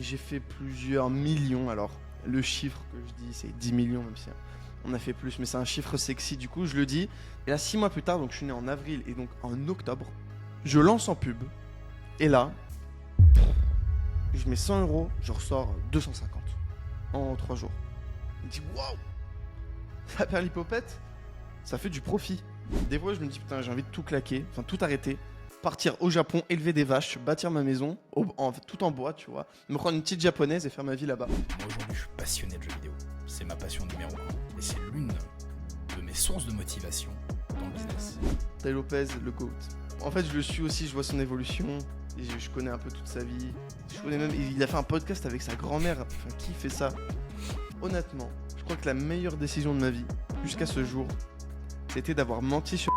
J'ai fait plusieurs millions. Alors, le chiffre que je dis, c'est 10 millions, même si on a fait plus, mais c'est un chiffre sexy, du coup, je le dis. Et là, 6 mois plus tard, donc je suis né en avril, et donc en octobre, je lance en pub. Et là, je mets 100 euros, je ressors 250 en 3 jours. Je me dis, waouh, ça perd l'hypopète, ça fait du profit. Des fois, je me dis, putain, j'ai envie de tout claquer, enfin tout arrêter, partir au Japon, élever des vaches, bâtir ma maison, tout en bois, tu vois, me prendre une petite japonaise et faire ma vie là-bas. Moi aujourd'hui, je suis passionné de jeux vidéo. C'est ma passion numéro 1 et c'est l'une de mes sources de motivation dans le business. Tai Lopez, le GOAT. En fait, je le suis aussi, je vois son évolution, et je connais un peu toute sa vie. Je connais même, il a fait un podcast avec sa grand-mère, enfin, qui fait ça? Honnêtement, je crois que la meilleure décision de ma vie, jusqu'à ce jour, c'était d'avoir menti sur...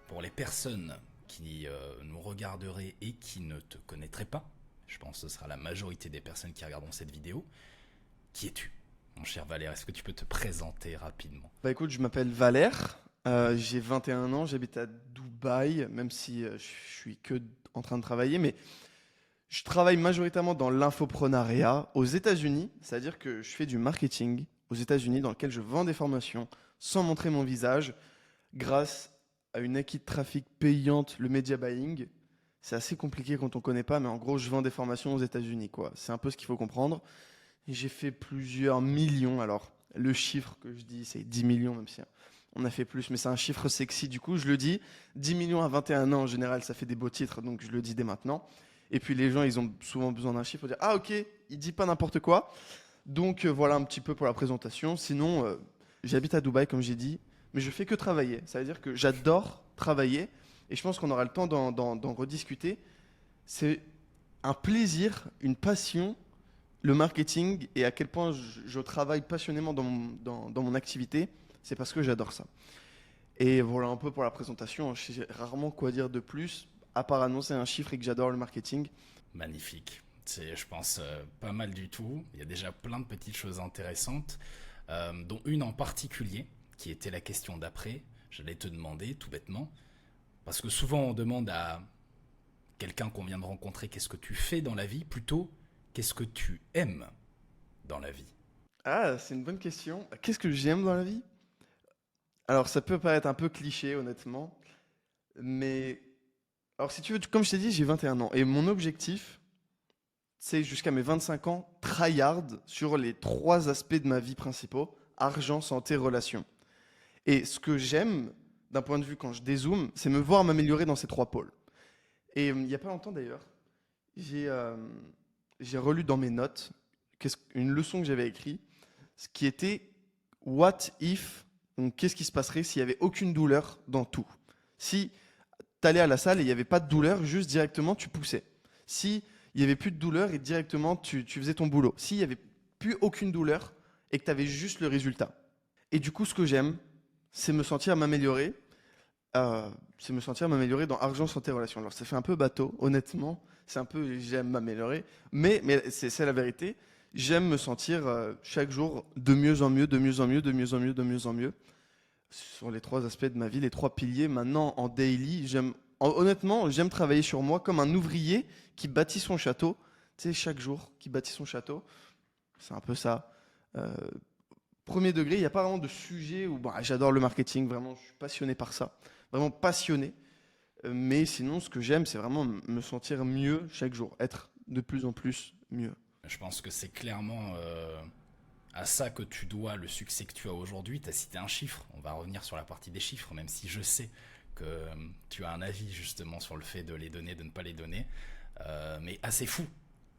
Pour les personnes qui nous regarderaient et qui ne te connaîtraient pas, je pense que ce sera la majorité des personnes qui regarderont cette vidéo, qui es-tu, mon cher Valère? Est-ce que tu peux te présenter rapidement? Bah écoute, je m'appelle Valère, j'ai 21 ans, j'habite à Dubaï, même si je suis que en train de travailler, mais je travaille majoritairement dans l'infoprenariat aux États-Unis, c'est-à-dire que je fais du marketing aux États-Unis dans lequel je vends des formations sans montrer mon visage grâce à une acquis de trafic payante, le media buying. C'est assez compliqué quand on connaît pas, mais en gros, je vends des formations aux États-Unis, quoi. C'est un peu ce qu'il faut comprendre. Et j'ai fait plusieurs millions. Alors, le chiffre que je dis, c'est 10 millions, même si on a fait plus, mais c'est un chiffre sexy, du coup, je le dis. 10 millions à 21 ans, en général, ça fait des beaux titres, donc je le dis dès maintenant. Et puis les gens, ils ont souvent besoin d'un chiffre pour dire « Ah ok, il dit pas n'importe quoi ». Donc voilà un petit peu pour la présentation. Sinon, j'habite à Dubaï, comme j'ai dit, mais je fais que travailler. Ça veut dire que j'adore travailler, et je pense qu'on aura le temps d'en rediscuter. C'est un plaisir, une passion, le marketing, et à quel point je travaille passionnément dans mon activité, c'est parce que j'adore ça. Et voilà un peu pour la présentation. Je sais rarement quoi dire de plus, à part annoncer un chiffre et que j'adore le marketing. Magnifique. C'est, je pense, pas mal du tout. Il y a déjà plein de petites choses intéressantes, dont une en particulier, qui était la question d'après. J'allais te demander, tout bêtement, parce que souvent on demande à quelqu'un qu'on vient de rencontrer qu'est-ce que tu fais dans la vie, plutôt qu'est-ce que tu aimes dans la vie. Ah, c'est une bonne question. Qu'est-ce que j'aime dans la vie? Alors, ça peut paraître un peu cliché, honnêtement, mais... Alors, si tu veux, comme je t'ai dit, j'ai 21 ans, et mon objectif, c'est jusqu'à mes 25 ans, tryhard sur les 3 aspects de ma vie principaux, argent, santé, relations. Et ce que j'aime, d'un point de vue quand je dézoome, c'est me voir m'améliorer dans ces 3 pôles. Et il n'y a pas longtemps d'ailleurs, j'ai j'ai relu dans mes notes une leçon que j'avais écrite, ce qui était What if, donc qu'est-ce qui se passerait s'il n'y avait aucune douleur dans tout? Si tu allais à la salle et il n'y avait pas de douleur, juste directement tu poussais. Si il n'y avait plus de douleur et directement tu faisais ton boulot. S'il n'y avait plus aucune douleur et que tu avais juste le résultat. Et du coup, ce que j'aime, c'est me sentir m'améliorer. C'est me sentir m'améliorer dans argent, santé, relations. Alors ça fait un peu bateau, honnêtement. C'est un peu j'aime m'améliorer. Mais c'est la vérité. J'aime me sentir chaque jour de mieux en mieux, de mieux en mieux, de mieux en mieux, de mieux en mieux. Sur les 3 aspects de ma vie, les 3 piliers. Maintenant, en daily, honnêtement, j'aime travailler sur moi comme un ouvrier qui bâtit son château. Tu sais, chaque jour, qui bâtit son château. C'est un peu ça. Euh, Premier degré, il n'y a pas vraiment de sujet où bah, j'adore le marketing, vraiment, je suis passionné par ça. Vraiment passionné. Mais sinon, ce que j'aime, c'est vraiment me sentir mieux chaque jour, être de plus en plus mieux. Je pense que c'est clairement à ça que tu dois le succès que tu as aujourd'hui. Tu as cité un chiffre, on va revenir sur la partie des chiffres, même si je sais que tu as un avis justement sur le fait de les donner, de ne pas les donner. Mais assez fou.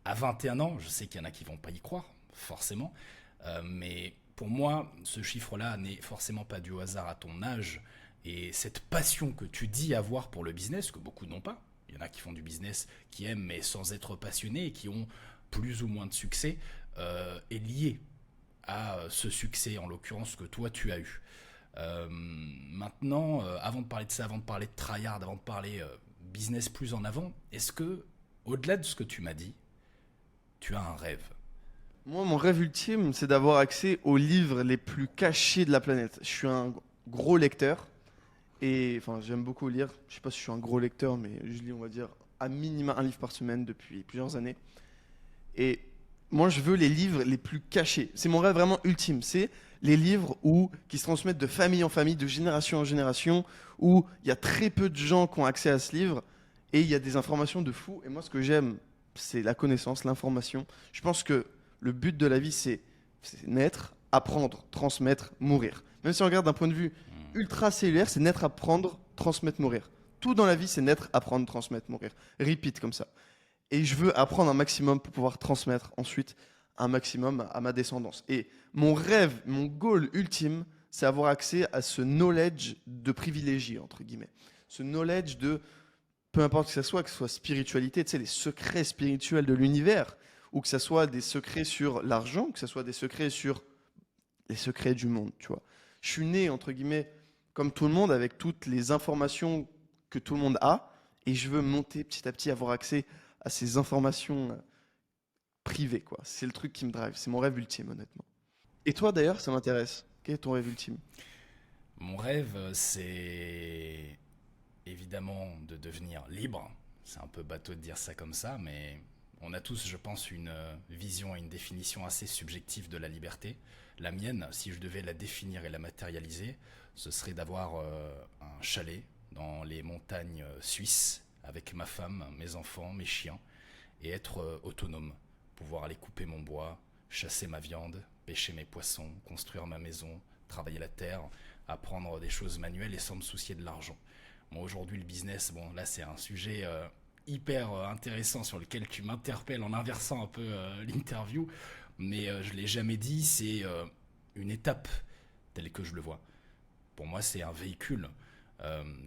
À 21 ans, je sais qu'il y en a qui vont pas y croire, forcément. Mais pour moi, ce chiffre-là n'est forcément pas dû au hasard à ton âge. Et cette passion que tu dis avoir pour le business, que beaucoup n'ont pas. Il y en a qui font du business, qui aiment, mais sans être passionnés, et qui ont plus ou moins de succès, est liée à ce succès, en l'occurrence, que toi, tu as eu. Maintenant, avant de parler de ça, avant de parler de tryhard, avant de parler business plus en avant, est-ce que, au-delà de ce que tu m'as dit, tu as un rêve? Moi, mon rêve ultime, c'est d'avoir accès aux livres les plus cachés de la planète. Je suis un gros lecteur et enfin, j'aime beaucoup lire. Je sais pas si je suis un gros lecteur, mais je lis, on va dire, à minima un livre par semaine depuis plusieurs années. Et moi, je veux les livres les plus cachés. C'est mon rêve vraiment ultime. C'est les livres qui se transmettent de famille en famille, de génération en génération, où il y a très peu de gens qui ont accès à ce livre et il y a des informations de fou. Et moi, ce que j'aime, c'est la connaissance, l'information. Je pense que le but de la vie, c'est naître, apprendre, transmettre, mourir. Même si on regarde d'un point de vue ultra cellulaire, c'est naître, apprendre, transmettre, mourir. Tout dans la vie, c'est naître, apprendre, transmettre, mourir. Repeat comme ça. Et je veux apprendre un maximum pour pouvoir transmettre ensuite un maximum à ma descendance. Et mon rêve, mon goal ultime, c'est avoir accès à ce knowledge de privilégié, entre guillemets. Ce knowledge de, peu importe que ce soit spiritualité, tu sais, les secrets spirituels de l'univers, ou que ce soit des secrets sur l'argent, que ce soit des secrets sur les secrets du monde, tu vois. Je suis né, entre guillemets, comme tout le monde, avec toutes les informations que tout le monde a, et je veux monter petit à petit, avoir accès à ces informations privées, quoi. C'est le truc qui me drive, c'est mon rêve ultime, honnêtement. Et toi, d'ailleurs, ça m'intéresse. Quel est ton rêve ultime? Mon rêve, c'est évidemment de devenir libre. C'est un peu bateau de dire ça comme ça, mais on a tous, je pense, une vision et une définition assez subjective de la liberté. La mienne, si je devais la définir et la matérialiser, ce serait d'avoir un chalet dans les montagnes suisses avec ma femme, mes enfants, mes chiens, et être autonome. Pouvoir aller couper mon bois, chasser ma viande, pêcher mes poissons, construire ma maison, travailler la terre, apprendre des choses manuelles et sans me soucier de l'argent. Moi aujourd'hui le business, bon là c'est un sujet hyper intéressant sur lequel tu m'interpelles en inversant un peu l'interview, mais je l'ai jamais dit, c'est une étape telle que je le vois. Pour moi c'est un véhicule.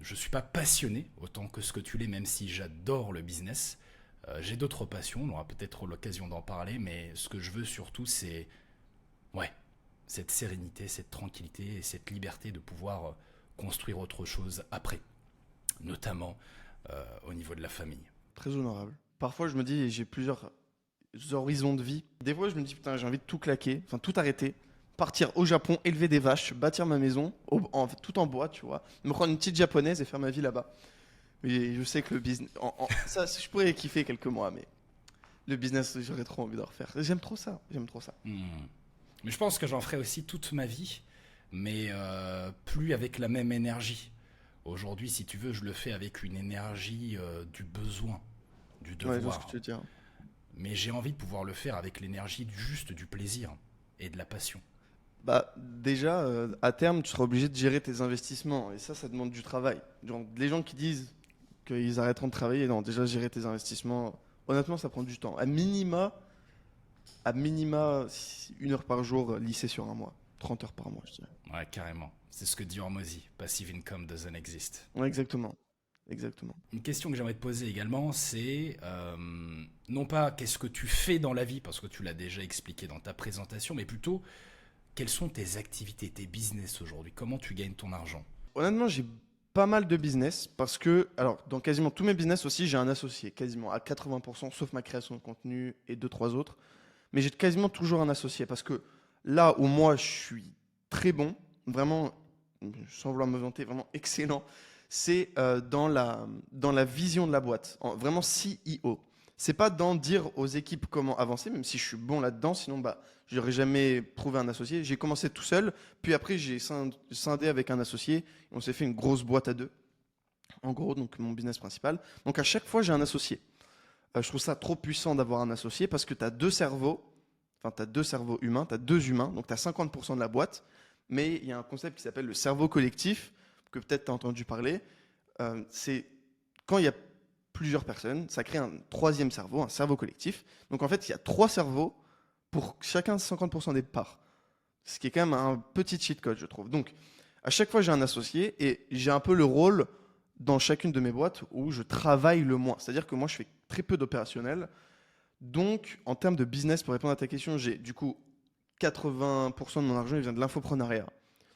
Je suis pas passionné autant que ce que tu l'es, même si j'adore le business. J'ai d'autres passions, on aura peut-être l'occasion d'en parler, mais ce que je veux surtout c'est ouais, cette sérénité, cette tranquillité et cette liberté de pouvoir construire autre chose après, notamment au niveau de la famille. Très honorable. Parfois, je me dis, j'ai plusieurs horizons de vie. Des fois, je me dis, putain, j'ai envie de tout claquer, enfin tout arrêter, partir au Japon, élever des vaches, bâtir ma maison, tout en bois, tu vois, me prendre une petite japonaise et faire ma vie là-bas. Mais je sais que le business, ça, je pourrais y kiffer quelques mois, mais le business, j'aurais trop envie de refaire. J'aime trop ça, j'aime trop ça. Mais je pense que j'en ferai aussi toute ma vie, mais plus avec la même énergie. Aujourd'hui, si tu veux, je le fais avec une énergie du besoin, du Ouais, je vois ce que devoir. tu veux dire. Mais j'ai envie de pouvoir le faire avec l'énergie juste du plaisir et de la passion. Bah, déjà, à terme, tu seras obligé de gérer tes investissements. Et ça demande du travail. Genre, les gens qui disent qu'ils arrêteront de travailler, non, déjà, gérer tes investissements, honnêtement, ça prend du temps. À minima, 1 heure par jour, lissé sur un mois. 30 heures par mois, je dirais. Ouais, carrément. C'est ce que dit Hormozy. Passive income doesn't exist. Ouais, exactement. Exactement. Une question que j'aimerais te poser également, c'est non pas qu'est-ce que tu fais dans la vie, parce que tu l'as déjà expliqué dans ta présentation, mais plutôt quelles sont tes activités, tes business aujourd'hui, comment tu gagnes ton argent. Honnêtement, j'ai pas mal de business parce que, alors, dans quasiment tous mes business aussi, j'ai un associé, quasiment à 80%, sauf ma création de contenu et deux, trois autres. Mais j'ai quasiment toujours un associé parce que là où moi je suis très bon, vraiment, sans vouloir me vanter, vraiment excellent, c'est dans la vision de la boîte, vraiment CEO. C'est pas dans dire aux équipes comment avancer, même si je suis bon là-dedans, sinon bah, je n'aurais jamais trouvé un associé. J'ai commencé tout seul, puis après j'ai scindé avec un associé, et on s'est fait une grosse boîte à deux, en gros, donc mon business principal. Donc à chaque fois j'ai un associé. Je trouve ça trop puissant d'avoir un associé parce que tu as deux cerveaux, enfin tu as deux cerveaux humains, tu as deux humains, donc tu as 50% de la boîte, mais il y a un concept qui s'appelle le cerveau collectif, que peut-être tu as entendu parler. C'est quand il y a plusieurs personnes, ça crée un troisième cerveau, un cerveau collectif. Donc en fait, il y a trois cerveaux pour chacun 50% des parts. Ce qui est quand même un petit cheat code, je trouve. Donc à chaque fois, j'ai un associé et j'ai un peu le rôle dans chacune de mes boîtes où je travaille le moins. C'est-à-dire que moi, je fais très peu d'opérationnel. Donc, en termes de business, pour répondre à ta question, j'ai du coup 80% de mon argent il vient de l'infoprenariat.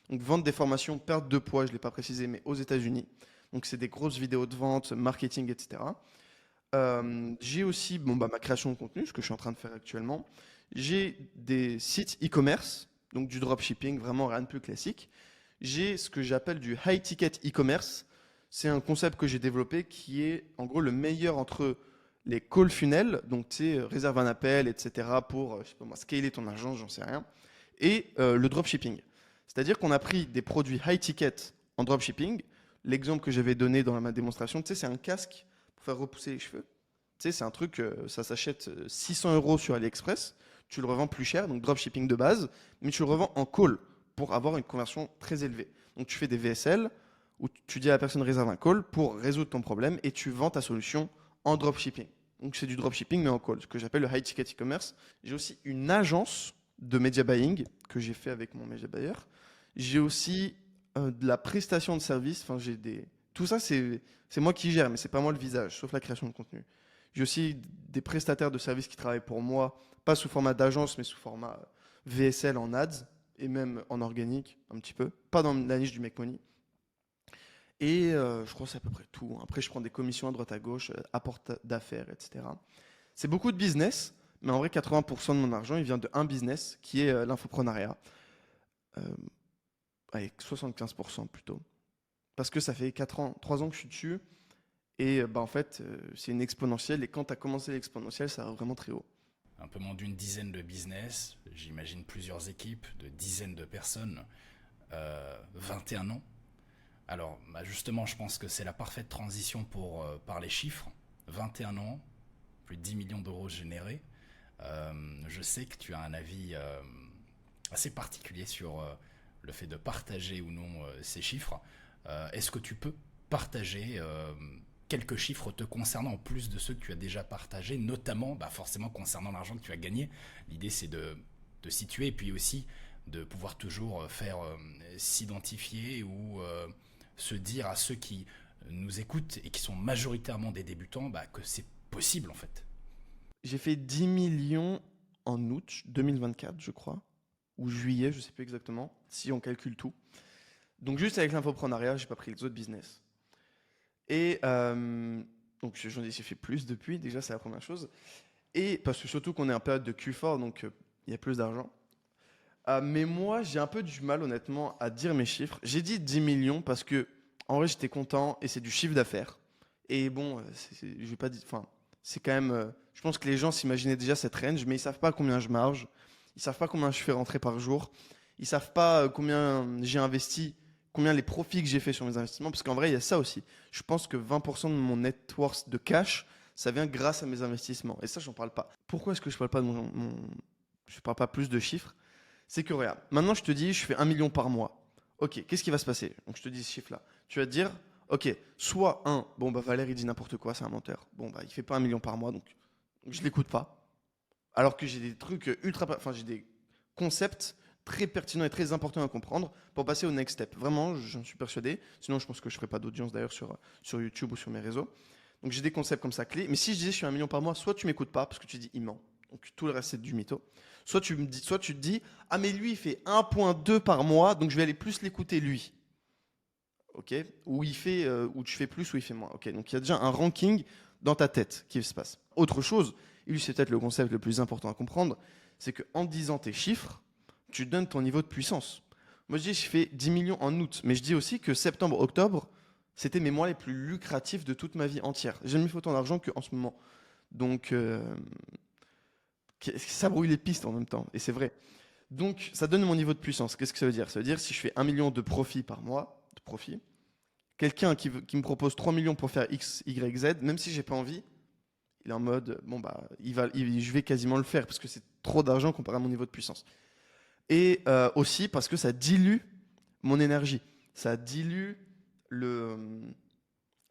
Donc, vendre des formations, perte de poids, je ne l'ai pas précisé, mais aux États-Unis. Donc, c'est des grosses vidéos de vente, marketing, etc. J'ai aussi ma création de contenu, ce que je suis en train de faire actuellement. J'ai des sites e-commerce, donc du dropshipping, vraiment rien de plus classique. J'ai ce que j'appelle du high ticket e-commerce. C'est un concept que j'ai développé qui est en gros le meilleur entre les call funnels, donc tu sais, réserve un appel, etc. pour, je sais pas moi, scaler ton argent, j'en sais rien, et le dropshipping. C'est-à-dire qu'on a pris des produits high ticket en dropshipping. L'exemple que j'avais donné dans ma démonstration, tu sais, c'est un casque pour faire repousser les cheveux. Tu sais, c'est un truc, ça s'achète 600 euros sur AliExpress. Tu le revends plus cher, donc dropshipping de base, mais tu le revends en call pour avoir une conversion très élevée. Donc tu fais des VSL où tu dis à la personne réserve un call pour résoudre ton problème et tu vends ta solution en dropshipping. Donc c'est du dropshipping mais en call, ce que j'appelle le high ticket e-commerce. J'ai aussi une agence de media buying que j'ai fait avec mon media buyer. J'ai aussi de la prestation de service. Enfin, j'ai des. Tout ça, c'est moi qui gère, mais c'est pas moi le visage, sauf la création de contenu. J'ai aussi des prestataires de services qui travaillent pour moi, pas sous format d'agence, mais sous format VSL en ads et même en organique, un petit peu. Pas dans la niche du make money. Et je crois que c'est à peu près tout. Après, je prends des commissions à droite à gauche, apport d'affaires, etc. C'est beaucoup de business, mais en vrai, 80% de mon argent, il vient de un business qui est l'infoprenariat. Euh, Avec 75% plutôt. Parce que ça fait 4 ans, 3 ans que je suis dessus. Et bah, en fait, c'est une exponentielle. Et quand tu as commencé l'exponentielle, ça va vraiment très haut. Un peu moins d'une dizaine de business, j'imagine plusieurs équipes de dizaines de personnes, 21 ans. Alors, bah justement, je pense que c'est la parfaite transition pour parler chiffres. 21 ans, plus de 10 millions d'euros générés. Je sais que tu as un avis assez particulier sur le fait de partager ou non ces chiffres. Est-ce que tu peux partager quelques chiffres te concernant en plus de ceux que tu as déjà partagés, notamment bah forcément concernant l'argent que tu as gagné? L'idée c'est de situer et puis aussi de pouvoir toujours faire s'identifier ou se dire à ceux qui nous écoutent et qui sont majoritairement des débutants bah, que c'est possible en fait. J'ai fait 10 millions en août 2024, je crois. Ou juillet, je sais plus exactement, si on calcule tout. Donc juste avec l'infoprenariat, j'ai pas pris les autres business. Et donc j'en ai fait plus depuis, déjà c'est la première chose. Et parce que surtout qu'on est en période de Q4, donc il y a plus d'argent. Mais moi, j'ai un peu du mal honnêtement à dire mes chiffres. J'ai dit 10 millions parce que en vrai j'étais content et c'est du chiffre d'affaires. Et bon, je vais pas dire, enfin, c'est quand même. Je pense que les gens s'imaginaient déjà cette range, mais ils savent pas combien je marge, ils savent pas combien je fais rentrer par jour, ils savent pas combien j'ai investi, combien les profits que j'ai fait sur mes investissements, parce qu'en vrai il y a ça aussi. Je pense que 20% de mon net worth de cash, ça vient grâce à mes investissements. Et ça, j'en parle pas. Pourquoi est-ce que je parle pas de je parle pas plus de chiffres? C'est que regarde, maintenant je te dis, je fais 1 million par mois. Ok, qu'est-ce qui va se passer? Donc je te dis ce chiffre-là. Tu vas te dire, ok, soit bon bah Valère il dit n'importe quoi, c'est un menteur. Bon bah il fait pas 1 million par mois, donc je l'écoute pas. Alors que j'ai des trucs enfin j'ai des concepts très pertinents et très importants à comprendre pour passer au next step. Vraiment, j'en suis persuadé. Sinon, je pense que je ferai pas d'audience d'ailleurs sur YouTube ou sur mes réseaux. Donc j'ai des concepts comme ça clés. Mais si je disais je suis 1 million par mois, soit tu m'écoutes pas parce que tu dis il ment. Donc tout le reste c'est du mytho. Soit tu te dis ah mais lui il fait 1,2 par mois, donc je vais aller plus l'écouter lui. Ok. Ou ou tu fais plus ou il fait moins. Ok. Donc il y a déjà un ranking dans ta tête qui se passe. Autre chose, et lui c'est peut-être le concept le plus important à comprendre, c'est qu'en disant tes chiffres, tu donnes ton niveau de puissance. Moi je dis je fais 10 millions en août, mais je dis aussi que septembre, octobre, c'était mes mois les plus lucratifs de toute ma vie entière. J'ai jamais fait autant d'argent qu'en ce moment. Donc ça brouille les pistes en même temps, et c'est vrai. Donc ça donne mon niveau de puissance. Qu'est-ce que ça veut dire? Ça veut dire si je fais 1 million de profit par mois, de profit, quelqu'un qui me propose 3 millions pour faire X, Y, Z, même si j'ai pas envie, il est en mode, bon bah, je vais quasiment le faire parce que c'est trop d'argent comparé à mon niveau de puissance. Et aussi parce que ça dilue mon énergie. Ça dilue le,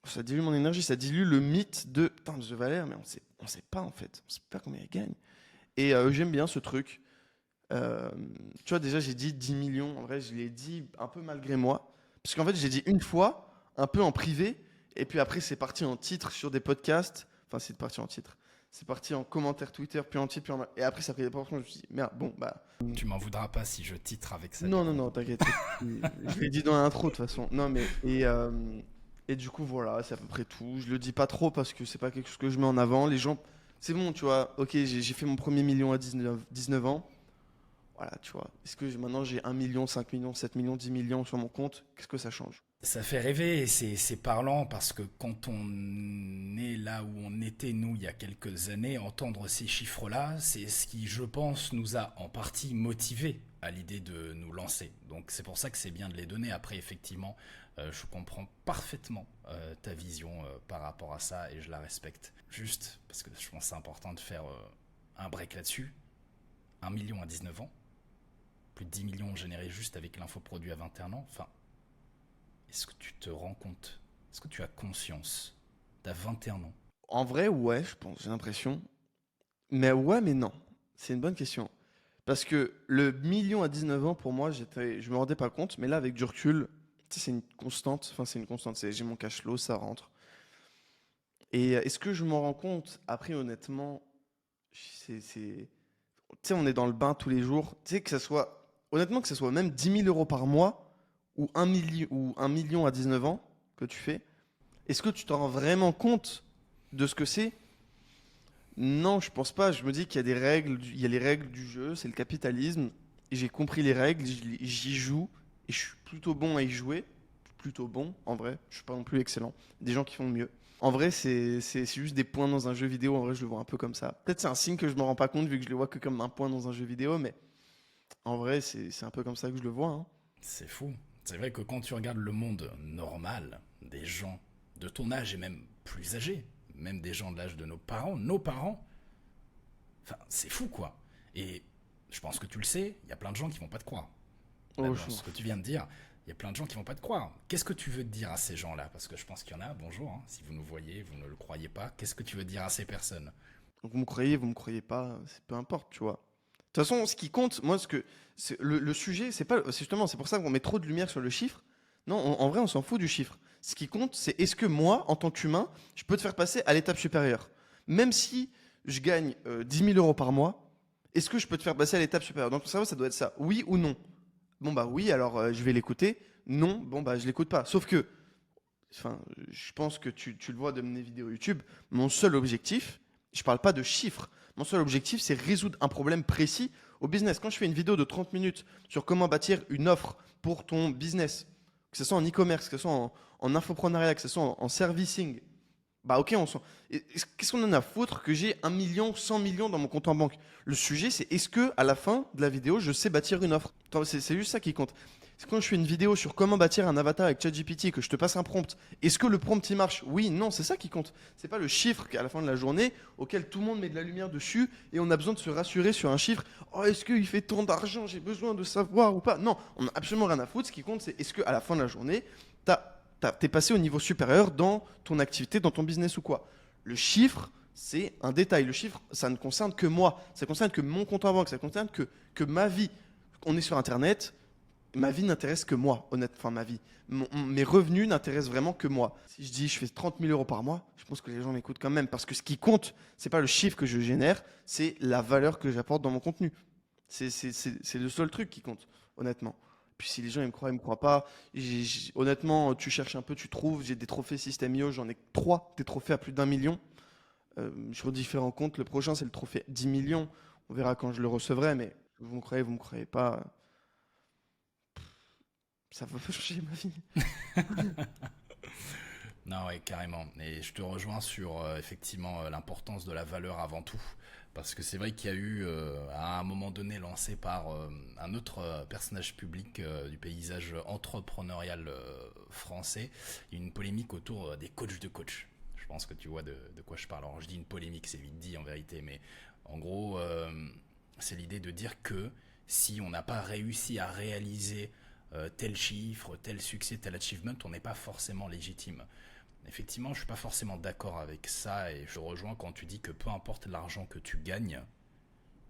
ça dilue mon énergie, ça dilue le mythe de, putain, The Valère, mais on sait pas en fait, on sait pas combien il gagne. Et j'aime bien ce truc. Euh, Tu vois, déjà, j'ai dit 10 millions. En vrai, je l'ai dit un peu malgré moi. Parce qu'en fait, j'ai dit une fois, un peu en privé. Et puis après, c'est parti en titre sur des podcasts. Enfin, c'est parti en titre. C'est parti en commentaire Twitter, puis en titre, puis en... Et après, ça a pris des proportions. Je me suis dit, merde, bon, bah. Tu m'en voudras pas si je titre avec ça. Non, non, non, t'inquiète. Je l'ai dit dans l'intro, de toute façon. Non, mais. Et du coup, voilà, c'est à peu près tout. Je le dis pas trop parce que c'est pas quelque chose que je mets en avant. Les gens. C'est bon, tu vois. Ok, j'ai fait mon premier million à 19 ans. Voilà, tu vois. Est-ce que maintenant j'ai 1 million, 5 millions, 7 millions, 10 millions sur mon compte? Qu'est-ce que ça change? Ça fait rêver et c'est parlant parce que quand on est là où on était, nous, il y a quelques années, entendre ces chiffres-là, c'est ce qui, je pense, nous a en partie motivés à l'idée de nous lancer. Donc c'est pour ça que c'est bien de les donner. Après, effectivement, je comprends parfaitement ta vision par rapport à ça et je la respecte. Juste parce que je pense que c'est important de faire un break là-dessus. 1 million à 19 ans, plus de 10 millions générés juste avec l'infoproduit à 21 ans. Enfin, est-ce que tu te rends compte? Est-ce que tu as conscience? T'as 21 ans. En vrai, ouais, je pense, j'ai l'impression. Mais ouais, mais non. C'est une bonne question. Parce que le million à 19 ans, pour moi, je me rendais pas compte. Mais là, avec du recul, tu sais, c'est une constante. Enfin, c'est une constante. J'ai mon cash flow, ça rentre. Et est-ce que je m'en rends compte? Après, honnêtement, tu sais, on est dans le bain tous les jours. Tu sais, que ça soit, honnêtement, que ce soit même 10 000 € par mois ou 1 million à 19 ans que tu fais, est-ce que tu t'en rends vraiment compte de ce que c'est? Non, je pense pas. Je me dis qu'il y a des règles, il y a les règles du jeu, c'est le capitalisme. Et j'ai compris les règles, j'y joue. Et je suis plutôt bon à y jouer. Plutôt bon, en vrai. Je suis pas non plus excellent. Des gens qui font mieux. En vrai, c'est juste des points dans un jeu vidéo. En vrai, je le vois un peu comme ça. Peut-être c'est un signe que je me rends pas compte vu que je le vois que comme un point dans un jeu vidéo. Mais en vrai, c'est un peu comme ça que je le vois, hein. C'est fou. C'est vrai que quand tu regardes le monde normal des gens de ton âge et même plus âgés, même des gens de l'âge de nos parents, enfin, c'est fou quoi. Et je pense que tu le sais, il y a plein de gens qui vont pas te croire. Là, Oh, dans ce que tu viens de dire, il y a plein de gens qui vont pas te croire. Qu'est-ce que tu veux dire à ces gens-là? Parce que je pense qu'il y en a, bonjour, hein, si vous nous voyez, vous ne le croyez pas. Qu'est-ce que tu veux dire à ces personnes? Donc vous me croyez pas, c'est peu importe, tu vois. De toute façon, ce qui compte, moi, le sujet, c'est pas, c'est justement, c'est pour ça qu'on met trop de lumière sur le chiffre. Non, en vrai, on s'en fout du chiffre. Ce qui compte, c'est est-ce que moi, en tant qu'humain, je peux te faire passer à l'étape supérieure. Même si je gagne 10 000 € par mois, est-ce que je peux te faire passer à l'étape supérieure? Dans ton cerveau, ça doit être ça. Oui ou non? Bon, bah oui, alors je vais l'écouter. Non, bon, bah je l'écoute pas. Sauf que, enfin, je pense que tu le vois de mes vidéos YouTube, mon seul objectif, je parle pas de chiffres, mon seul objectif, c'est résoudre un problème précis au business. Quand je fais une vidéo de 30 minutes sur comment bâtir une offre pour ton business, que ce soit en e-commerce, que ce soit en infopreneuriat, que ce soit en servicing, bah ok, qu'est-ce qu'on en a à foutre que j'ai 1 million, 100 millions dans mon compte en banque? Le sujet, c'est est-ce que à la fin de la vidéo, je sais bâtir une offre? C'est juste ça qui compte. C'est quand je fais une vidéo sur comment bâtir un avatar avec ChatGPT, que je te passe un prompt, est-ce que le prompt il marche? Oui, non, c'est ça qui compte. C'est pas le chiffre qu'à la fin de la journée auquel tout le monde met de la lumière dessus et on a besoin de se rassurer sur un chiffre. Oh, est-ce qu'il fait tant d'argent? J'ai besoin de savoir ou pas? Non, on a absolument rien à foutre. Ce qui compte, c'est est-ce que à la fin de la journée, t'es passé au niveau supérieur dans ton activité, dans ton business ou quoi. Le chiffre, c'est un détail. Le chiffre, ça ne concerne que moi. Ça concerne que mon compte en banque. Ça concerne que ma vie. On est sur Internet. Ma vie n'intéresse que moi, honnêtement. Enfin, ma vie. Mes revenus n'intéressent vraiment que moi. Si je dis je fais 30 000 € par mois, je pense que les gens m'écoutent quand même. Parce que ce qui compte, c'est pas le chiffre que je génère, c'est la valeur que j'apporte dans mon contenu. C'est le seul truc qui compte, honnêtement. Puis si les gens ils me croient, ils me croient pas. Honnêtement, tu cherches un peu, tu trouves. J'ai des trophées System.io, j'en ai 3, des trophées à plus d'1 million. Sur différents comptes. Le prochain, c'est le trophée 10 millions. On verra quand je le recevrai, mais vous me croyez pas. Ça va pas changer ma vie. Non, ouais, carrément. Et je te rejoins sur effectivement l'importance de la valeur avant tout. Parce que c'est vrai qu'il y a eu, à un moment donné, lancé par un autre personnage public du paysage entrepreneurial français, une polémique autour des coachs de coach. Je pense que tu vois de quoi je parle. Alors je dis une polémique, c'est vite dit en vérité, mais en gros, c'est l'idée de dire que si on n'a pas réussi à réaliser tel chiffre, tel succès, tel achievement, on n'est pas forcément légitime. Effectivement, je suis pas forcément d'accord avec ça et je rejoins quand tu dis que peu importe l'argent que tu gagnes,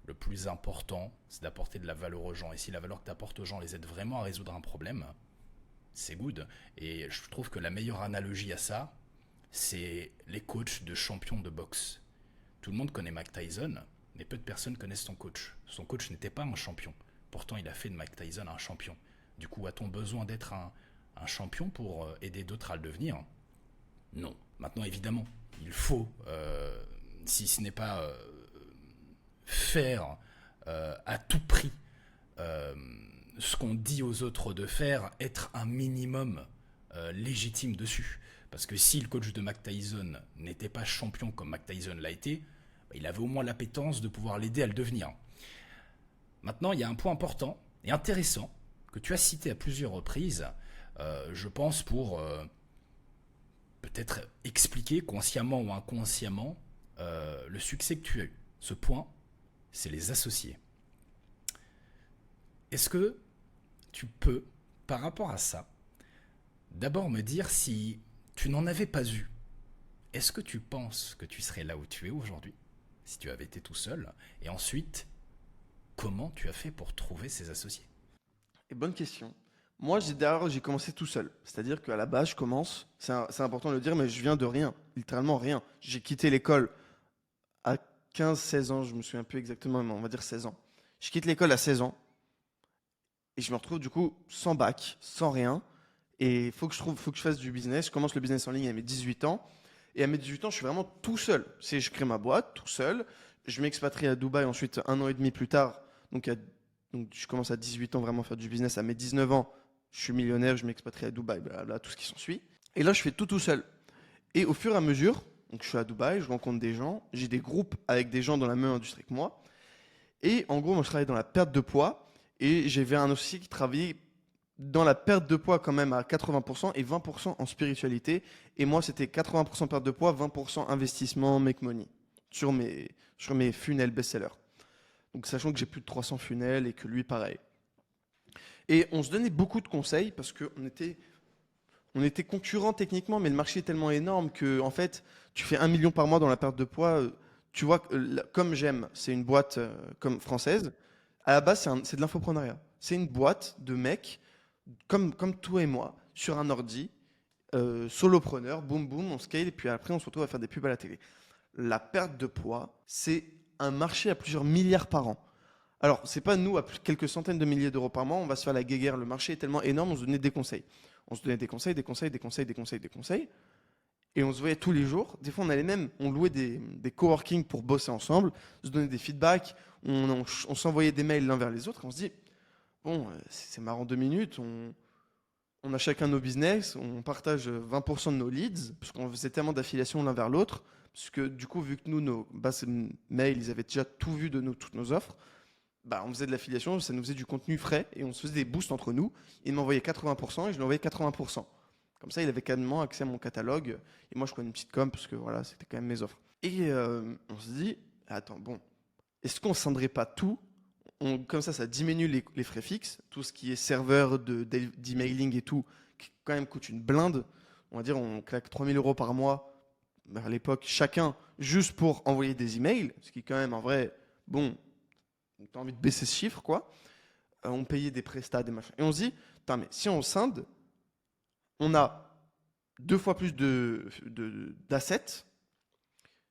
le plus important, c'est d'apporter de la valeur aux gens. Et si la valeur que tu apportes aux gens les aide vraiment à résoudre un problème, c'est good. Et je trouve que la meilleure analogie à ça, c'est les coachs de champions de boxe. Tout le monde connaît Mike Tyson, mais peu de personnes connaissent son coach. Son coach n'était pas un champion. Pourtant, il a fait de Mike Tyson un champion. Du coup, a-t-on besoin d'être un champion pour aider d'autres à le devenir? Non. Maintenant, évidemment, il faut, si ce n'est pas faire à tout prix euh, ce qu'on dit aux autres de faire, être un minimum légitime dessus. Parce que si le coach de Mike Tyson n'était pas champion comme Mike Tyson l'a été, bah, il avait au moins l'appétence de pouvoir l'aider à le devenir. Maintenant, il y a un point important et intéressant que tu as cité à plusieurs reprises, je pense pour peut-être expliquer consciemment ou inconsciemment le succès que tu as eu. Ce point, c'est les associés. Est-ce que tu peux, par rapport à ça, d'abord me dire si tu n'en avais pas eu, est-ce que tu penses que tu serais là où tu es aujourd'hui, si tu avais été tout seul? Et ensuite, comment tu as fait pour trouver ces associés? Et bonne question. Moi, d'ailleurs, j'ai commencé tout seul. C'est-à-dire qu'à la base, je commence, c'est important de le dire, mais je viens de rien, littéralement rien. J'ai quitté l'école à 15-16 ans, je me souviens plus exactement, mais on va dire 16 ans. Je quitte l'école à 16 ans et je me retrouve du coup sans bac, sans rien. Et faut que je fasse du business. Je commence le business en ligne à mes 18 ans. Et à mes 18 ans, je suis vraiment tout seul. Je crée ma boîte tout seul. Je m'expatrie à Dubaï ensuite un an et demi plus tard. Donc je commence à 18 ans vraiment à faire du business. À mes 19 ans, je suis millionnaire, je m'expatrie à Dubaï, blablabla, tout ce qui s'ensuit. Et là, je fais tout seul. Et au fur et à mesure, donc je suis à Dubaï, je rencontre des gens, j'ai des groupes avec des gens dans la même industrie que moi. Et en gros, moi, je travaillais dans la perte de poids. Et j'avais un associé qui travaillait dans la perte de poids quand même à 80% et 20% en spiritualité. Et moi, c'était 80% perte de poids, 20% investissement, make money sur mes funnels best-sellers. Donc, sachant que j'ai plus de 300 funnels et que lui, pareil. Et on se donnait beaucoup de conseils parce on était concurrents techniquement, mais le marché est tellement énorme que, en fait, tu fais 1 million par mois dans la perte de poids. Tu vois, comme j'aime, c'est une boîte comme française. À la base, c'est de l'infoprenariat. C'est une boîte de mecs comme toi et moi, sur un ordi, solopreneur, boum boum, on scale, et puis après on se retrouve à faire des pubs à la télé. La perte de poids, c'est un marché à plusieurs milliards par an. Alors, c'est pas nous, à quelques centaines de milliers d'euros par mois, on va se faire la guéguerre, le marché est tellement énorme, on se donnait des conseils. On se donnait des conseils, des conseils, des conseils, des conseils, des conseils, et on se voyait tous les jours. Des fois, on allait même, on louait des coworking pour bosser ensemble, se donner des feedbacks, on s'envoyait des mails l'un vers les autres, et on se dit, bon, c'est marrant 2 minutes, on a chacun nos business, on partage 20% de nos leads, parce qu'on faisait tellement d'affiliations l'un vers l'autre, parce que du coup, vu que nous, nos bases mails, ils avaient déjà tout vu de toutes nos offres, bah, on faisait de l'affiliation, ça nous faisait du contenu frais, et on se faisait des boosts entre nous. Il m'envoyait 80% et je lui envoyais 80%. Comme ça, il avait quasiment accès à mon catalogue, et moi, je prenais une petite com, parce que voilà, c'était quand même mes offres. Et on se dit, attends, bon, est-ce qu'on scindrait pas tout? Comme ça diminue les frais fixes. Tout ce qui est serveur d'emailing et tout, qui quand même coûte une blinde. On va dire, on claque 3 000 € par mois, à l'époque, chacun, juste pour envoyer des emails. Ce qui, quand même, en vrai, bon, t'as envie de baisser ce chiffre, quoi. On payait des prestats, des machins. Et on se dit, putain, mais si on scinde, on a 2 fois plus d'assets,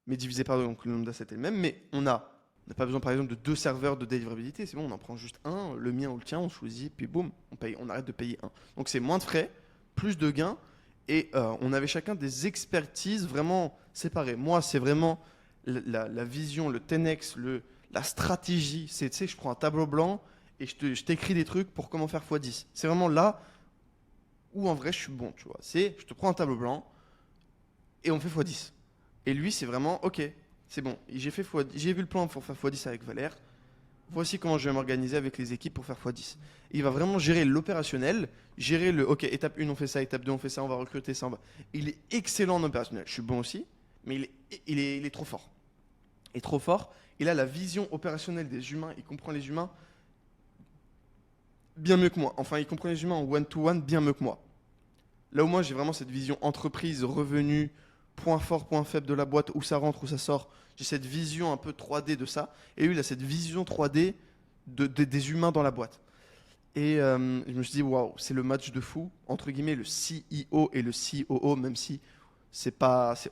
mais divisé par deux, donc le nombre d'assets est le même, mais on n'a pas besoin, par exemple, de 2 serveurs de délivrabilité. C'est bon, on en prend juste un, le mien ou le tien, on choisit, puis boum, on paye, on arrête de payer un. Donc c'est moins de frais, plus de gains, et on avait chacun des expertises vraiment séparées. Moi, c'est vraiment la vision, le 10x, la stratégie. C'est, tu sais, je prends un tableau blanc et je t'écris des trucs pour comment faire x10. C'est vraiment là où en vrai je suis bon, tu vois. C'est, je te prends un tableau blanc et on fait x10. Et lui, c'est vraiment, ok, c'est bon, j'ai vu le plan pour faire x10 avec Valère. Voici comment je vais m'organiser avec les équipes pour faire x10. Il va vraiment gérer l'opérationnel, gérer ok, étape 1 on fait ça, étape 2 on fait ça, on va recruter ça. Il est excellent en opérationnel. Je suis bon aussi, mais il est trop fort. Il est trop fort. Il a la vision opérationnelle des humains, il comprend les humains bien mieux que moi. Enfin, il comprend les humains en one-to-one bien mieux que moi. Là où moi j'ai vraiment cette vision entreprise, revenu, point fort, point faible de la boîte, où ça rentre, où ça sort. J'ai cette vision un peu 3D de ça. Et lui, il a cette vision 3D des humains dans la boîte. Et je me suis dit, waouh, c'est le match de fou. Entre guillemets, le CEO et le COO, même si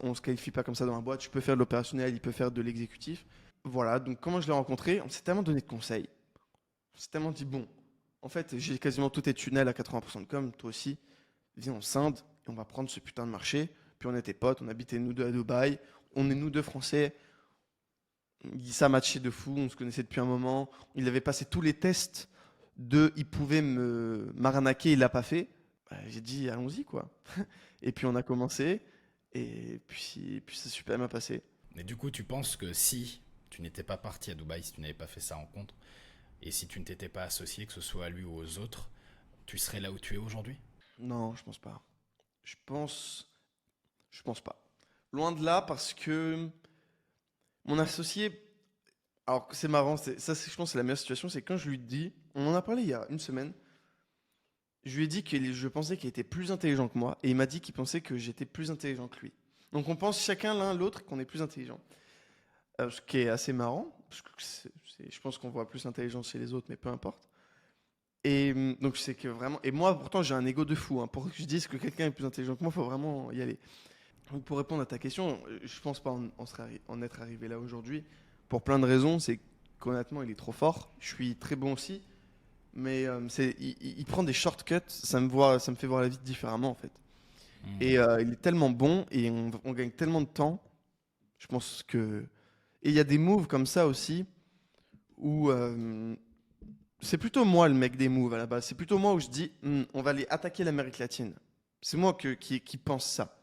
on ne se qualifie pas comme ça dans la boîte. Je peux faire de l'opérationnel, il peut faire de l'exécutif. Voilà, donc comment je l'ai rencontré? On s'est tellement donné de conseils. On s'est tellement dit, bon, en fait, j'ai quasiment tous tes tunnels à 80% de com, toi aussi. Viens, on scinde et on va prendre ce putain de marché. Puis on était potes, on habitait nous deux à Dubaï. On est nous deux français. Ça matchait de fou, on se connaissait depuis un moment. Il avait passé tous les tests il pouvait m'arnaquer, il l'a pas fait. J'ai dit allons-y quoi. Et puis on a commencé et puis c'est super bien passé. Et du coup, tu penses que si tu n'étais pas parti à Dubaï, si tu n'avais pas fait sa rencontre, et si tu ne t'étais pas associé, que ce soit à lui ou aux autres, tu serais là où tu es aujourd'hui? Non, je pense pas. Je pense, je pense pas. Loin de là parce que mon associé, alors c'est marrant, je pense que c'est la meilleure situation, c'est quand je lui dis, on en a parlé il y a une semaine, je lui ai dit que je pensais qu'il était plus intelligent que moi et il m'a dit qu'il pensait que j'étais plus intelligent que lui. Donc on pense chacun l'un l'autre qu'on est plus intelligent. Ce qui est assez marrant, parce que je pense qu'on voit plus l'intelligence chez les autres, mais peu importe. Et donc c'est que vraiment. Et moi, pourtant, j'ai un ego de fou. Hein. Pour que je dise que quelqu'un est plus intelligent que moi, il faut vraiment y aller. Donc, pour répondre à ta question, je pense pas en être arrivé là aujourd'hui. Pour plein de raisons. C'est qu'honnêtement, il est trop fort. Je suis très bon aussi. Mais il prend des shortcuts. Ça me fait voir la vie différemment, en fait. Hmm. Et il est tellement bon et on gagne tellement de temps. Je pense que. Et il y a des moves comme ça aussi où c'est plutôt moi le mec des moves à la base. C'est plutôt moi où je dis on va aller attaquer l'Amérique latine. C'est moi qui pense ça.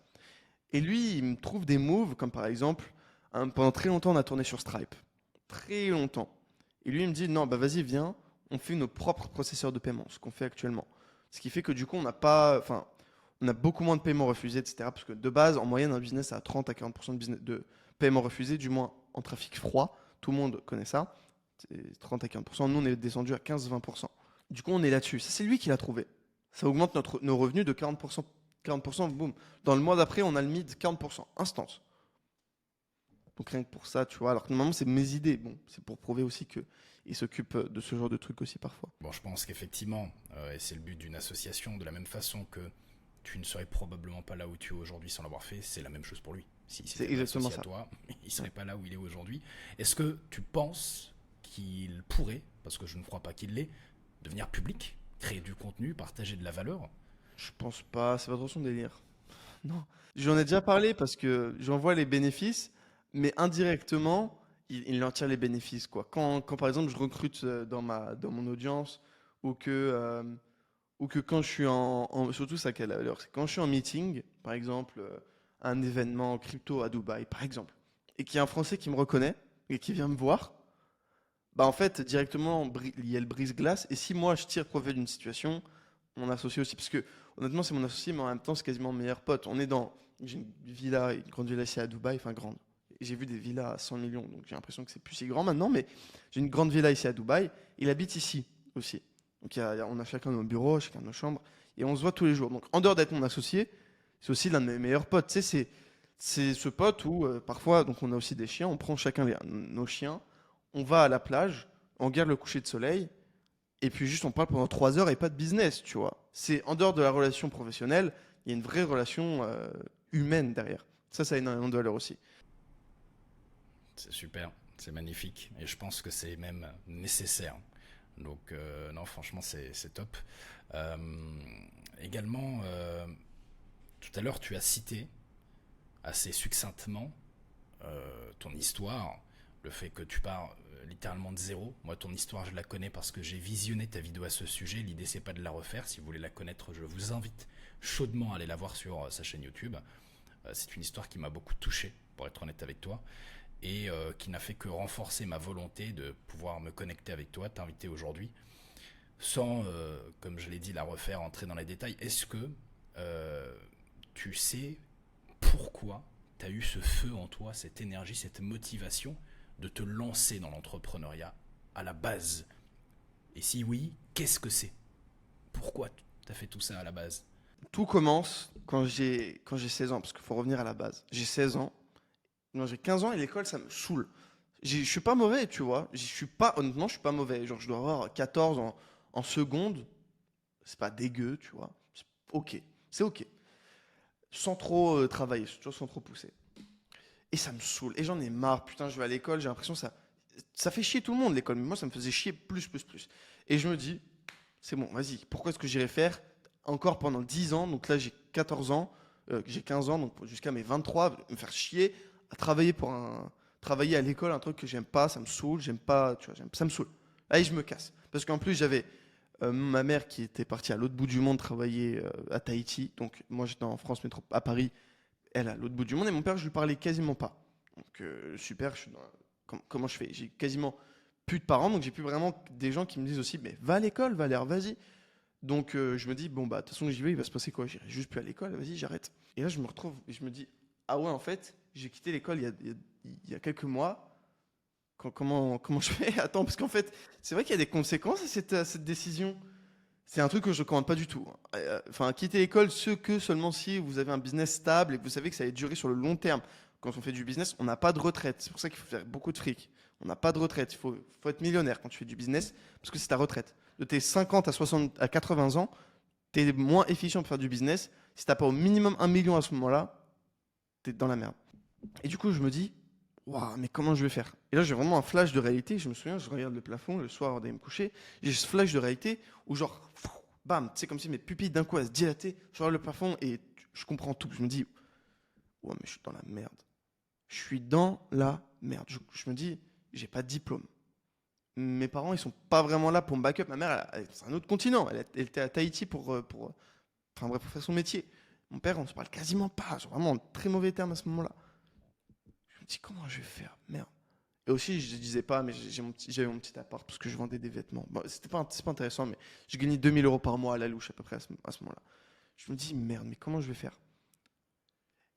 Et lui, il me trouve des moves comme par exemple, pendant très longtemps on a tourné sur Stripe. Très longtemps. Et lui, il me dit non, bah vas-y, viens, on fait nos propres processeurs de paiement, ce qu'on fait actuellement. Ce qui fait que du coup, on n'a pas. Enfin, on a beaucoup moins de paiements refusés, etc. Parce que de base, en moyenne, un business a 30 à 40% de paiements refusés, du moins en trafic froid. Tout le monde connaît ça. C'est 30 à 40%. Nous, on est descendu à 15-20%. Du coup, on est là-dessus. Ça, c'est lui qui l'a trouvé. Ça augmente nos revenus de 40%. 40%, boum. Dans le mois d'après, on a le mid 40%. Instance. Donc rien que pour ça, tu vois. Alors que normalement, c'est mes idées. Bon, c'est pour prouver aussi qu'il s'occupe de ce genre de trucs aussi parfois. Bon, je pense qu'effectivement, et c'est le but d'une association, de la même façon que tu ne serais probablement pas là où tu es aujourd'hui sans l'avoir fait, c'est la même chose pour lui. S'il C'est s'était pas exactement associé à ça. toi, il Ouais. serait pas là où il est aujourd'hui. Est-ce que tu penses qu'il pourrait, parce que je ne crois pas qu'il l'est, devenir public, créer du contenu, partager de la valeur? Je pense pas. C'est pas trop son délire. Non. J'en ai déjà parlé parce que j'en vois les bénéfices, mais indirectement, il en tire les bénéfices, quoi. Quand, par exemple je recrute dans mon audience ou que quand je suis surtout ça quelle heure, c'est quand je suis en meeting, par exemple, un événement crypto à Dubaï, par exemple, et qu'il y a un Français qui me reconnaît et qui vient me voir, bah en fait, directement, il y a le brise-glace, et si moi je tire profit d'une situation, mon associé aussi, parce que honnêtement, c'est mon associé, mais en même temps, c'est quasiment mon meilleur pote. J'ai une villa, une grande villa ici à Dubaï, enfin grande. J'ai vu des villas à 100 millions, donc j'ai l'impression que c'est plus si grand maintenant, mais j'ai une grande villa ici à Dubaï. Il habite ici aussi. Donc on a chacun nos bureaux, chacun nos chambres, et on se voit tous les jours. Donc en dehors d'être mon associé, c'est aussi l'un de mes meilleurs potes. Tu sais, c'est ce pote où parfois, donc on a aussi des chiens, on prend chacun nos chiens, on va à la plage, on regarde le coucher de soleil, et puis juste on parle pendant 3 heures et pas de business, tu vois. C'est en dehors de la relation professionnelle, il y a une vraie relation humaine derrière. Ça a énormément de valeur aussi. C'est super, c'est magnifique, et je pense que c'est même nécessaire. Donc, non, franchement, c'est top. Euh, également, tout à l'heure, tu as cité assez succinctement ton histoire, le fait que tu pars littéralement de zéro. Moi, ton histoire, je la connais parce que j'ai visionné ta vidéo à ce sujet. L'idée, c'est pas de la refaire. Si vous voulez la connaître, je vous invite chaudement à aller la voir sur sa chaîne YouTube. C'est une histoire qui m'a beaucoup touché, pour être honnête avec toi, et qui n'a fait que renforcer ma volonté de pouvoir me connecter avec toi, t'inviter aujourd'hui, sans, comme je l'ai dit, la refaire, entrer dans les détails. Est-ce que euh, tu sais pourquoi tu as eu ce feu en toi, cette énergie, cette motivation de te lancer dans l'entrepreneuriat à la base? Et si oui, qu'est-ce que c'est? Pourquoi tu as fait tout ça à la base? Tout commence quand j'ai 16 ans, parce qu'il faut revenir à la base. J'ai 16 ans, non j'ai 15 ans et l'école ça me saoule. Je suis pas mauvais, tu vois. Je suis pas, honnêtement, je suis pas mauvais. Genre je dois avoir 14 en seconde, c'est pas dégueu, tu vois. Ok, c'est ok. Sans trop travailler, tu vois, sans trop pousser. Et ça me saoule. Et j'en ai marre. Putain, je vais à l'école, j'ai l'impression que ça fait chier tout le monde, l'école. Mais moi, ça me faisait chier plus, plus, plus. Et je me dis, c'est bon, vas-y. Pourquoi est-ce que j'irai faire encore pendant 10 ans? Donc là, j'ai 14 ans, j'ai 15 ans, donc jusqu'à mes 23, me faire chier à travailler à l'école, un truc que j'aime pas, ça me saoule, j'aime pas, tu vois, ça me saoule. Allez, je me casse. Parce qu'en plus, j'avais Ma mère qui était partie à l'autre bout du monde travailler à Tahiti. Donc moi j'étais en France, à Paris, elle à l'autre bout du monde. Et mon père, je lui parlais quasiment pas. Donc super, comment je fais? J'ai quasiment plus de parents, donc j'ai plus vraiment des gens qui me disent aussi, mais va à l'école, Valère, vas-y. Donc je me dis, bon bah de toute façon j'y vais, il va se passer quoi? J'irai juste plus à l'école, vas-y, j'arrête. Et là je me retrouve et je me dis, ah ouais, en fait, j'ai quitté l'école il y a quelques mois. Comment je fais? Attends, parce qu'en fait, c'est vrai qu'il y a des conséquences à cette décision. C'est un truc que je ne recommande pas du tout, hein. Enfin, quitter l'école, seulement si vous avez un business stable et que vous savez que ça va durer sur le long terme. Quand on fait du business, on n'a pas de retraite. C'est pour ça qu'il faut faire beaucoup de fric. On n'a pas de retraite. Faut être millionnaire quand tu fais du business parce que c'est ta retraite. De tes 50 à 60 à 80 ans, tu es moins efficient pour faire du business. Si tu n'as pas au minimum 1 million à ce moment-là, tu es dans la merde. Et du coup, je me dis, waouh, mais comment je vais faire? Et là, j'ai vraiment un flash de réalité. Je me souviens, je regarde le plafond le soir avant d'aller me coucher. J'ai ce flash de réalité où, genre, bam, c'est comme si mes pupilles d'un coup elles se dilataient. Je regarde le plafond et je comprends tout. Je me dis, ouais, mais je suis dans la merde. Je suis dans la merde. Je me dis, j'ai pas de diplôme. Mes parents, ils sont pas vraiment là pour me back up. Ma mère, c'est un autre continent. Elle était à Tahiti enfin bref, pour faire son métier. Mon père, on se parle quasiment pas. Genre vraiment en très mauvais termes à ce moment-là. Je me dis, comment je vais faire? Merde. Et aussi, je disais pas, mais j'avais mon petit appart parce que je vendais des vêtements. Bon, c'est pas intéressant, mais je gagnais 2 000 € par mois à la louche à peu près à ce moment-là. Je me dis, merde, mais comment je vais faire?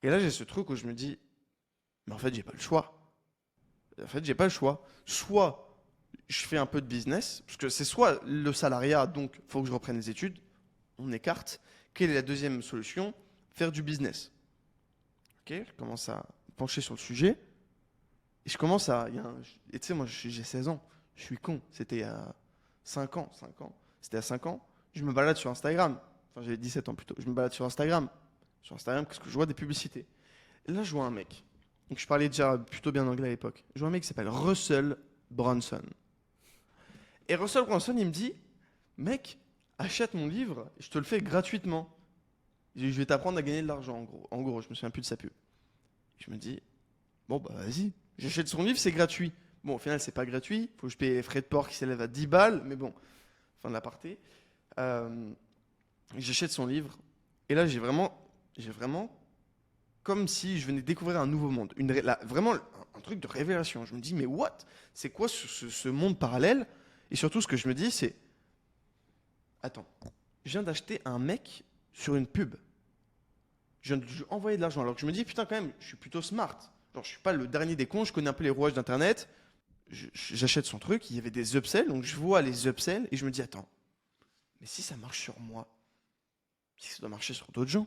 Et là, j'ai ce truc où je me dis, mais en fait, j'ai pas le choix. En fait, j'ai pas le choix. Soit je fais un peu de business, parce que c'est soit le salariat, donc il faut que je reprenne les études, on écarte. Quelle est la deuxième solution? Faire du business. Ok, je commence à pencher sur le sujet. Et je commence à. Et tu sais, moi, j'ai 16 ans. Je suis con. C'était à 5 ans. 5 ans. C'était à 5 ans. Je me balade sur Instagram. Enfin, j'avais 17 ans plutôt. Je me balade sur Instagram. Sur Instagram, parce que je vois des publicités. Et là, je vois un mec. Donc, je parlais déjà plutôt bien anglais à l'époque. Je vois un mec qui s'appelle Russell Brunson. Et Russell Brunson, il me dit, mec, achète mon livre, je te le fais gratuitement. Je vais t'apprendre à gagner de l'argent, en gros. En gros, je me souviens plus de sa pub. Je me dis, bon, bah vas-y. J'achète son livre, c'est gratuit. Bon, au final, c'est pas gratuit. Faut que je paye les frais de port qui s'élèvent à 10 balles. Mais bon, fin de l'aparté. Euh, J'achète son livre. Et là, j'ai vraiment comme si je venais de découvrir un nouveau monde. Vraiment un truc de révélation. Je me dis, mais what? C'est quoi ce monde parallèle? Et surtout, ce que je me dis, c'est, attends, je viens d'acheter un mec sur une pub. Je viens de lui envoyer de l'argent. Alors que je me dis, putain, quand même, je suis plutôt smart. Genre, je suis pas le dernier des cons, je connais un peu les rouages d'Internet. J'achète son truc, il y avait des upsells, donc je vois les upsells et je me dis, attends, mais si ça marche sur moi, si ça doit marcher sur d'autres gens.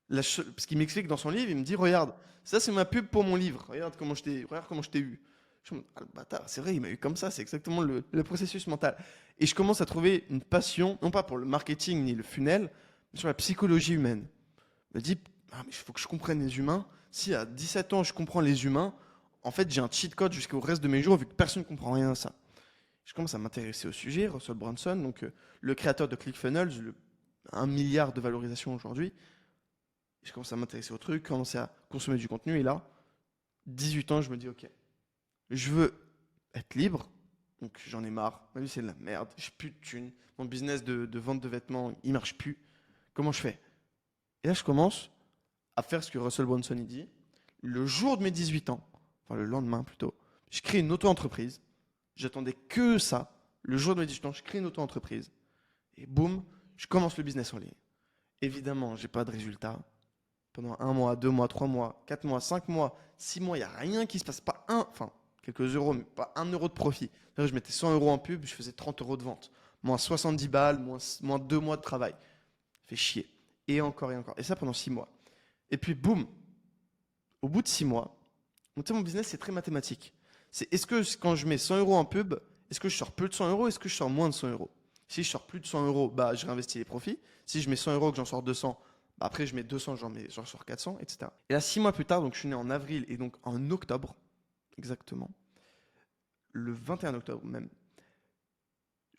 Parce qu'il m'explique dans son livre, il me dit, regarde, ça c'est ma pub pour mon livre, regarde comment je t'ai eu. Je me dis, ah, le bâtard, c'est vrai, il m'a eu comme ça, c'est exactement le processus mental. Et je commence à trouver une passion, non pas pour le marketing ni le funnel, mais sur la psychologie humaine. Je me dis, ah, mais il faut que je comprenne les humains. Si à 17 ans je comprends les humains, en fait j'ai un cheat code jusqu'au reste de mes jours vu que personne ne comprend rien à ça. Je commence à m'intéresser au sujet, Russell Brunson, donc le créateur de ClickFunnels, 1 milliard de valorisation aujourd'hui. Je commence à m'intéresser au truc, commencer à consommer du contenu et là, 18 ans, je me dis ok, je veux être libre, donc j'en ai marre, ma vie c'est de la merde, j'ai plus de thunes, mon business de vente de vêtements il marche plus, comment je fais? Et là je commence à faire ce que Russell Brunson il dit. Le jour de mes 18 ans, enfin le lendemain plutôt, je crée une auto-entreprise. J'attendais que ça. Le jour de mes 18 ans, je crée une auto-entreprise. Et boum, je commence le business en ligne. Évidemment, j'ai pas de résultat. Pendant 1 mois, 2 mois, 3 mois, 4 mois, 5 mois, 6 mois, il n'y a rien qui se passe. Pas enfin, quelques euros, mais pas 1 euro de profit. Je mettais 100 € en pub, je faisais 30 € de vente. Moins 70 balles, moins 2 mois de travail. Fait chier. Et encore et encore. Et ça pendant 6 mois. Et puis boum, au bout de 6 mois, mon business c'est très mathématique. C'est est-ce que quand je mets 100 € en pub, est-ce que je sors plus de 100 € est-ce que je sors moins de 100 €? Si je sors plus de 100 €, bah, je réinvestis les profits. Si je mets 100 € que j'en sors 200, bah, après je mets 200, j'en sors 400, etc. Et là, 6 mois plus tard, donc je suis né en avril et donc en octobre, exactement, le 21 octobre même,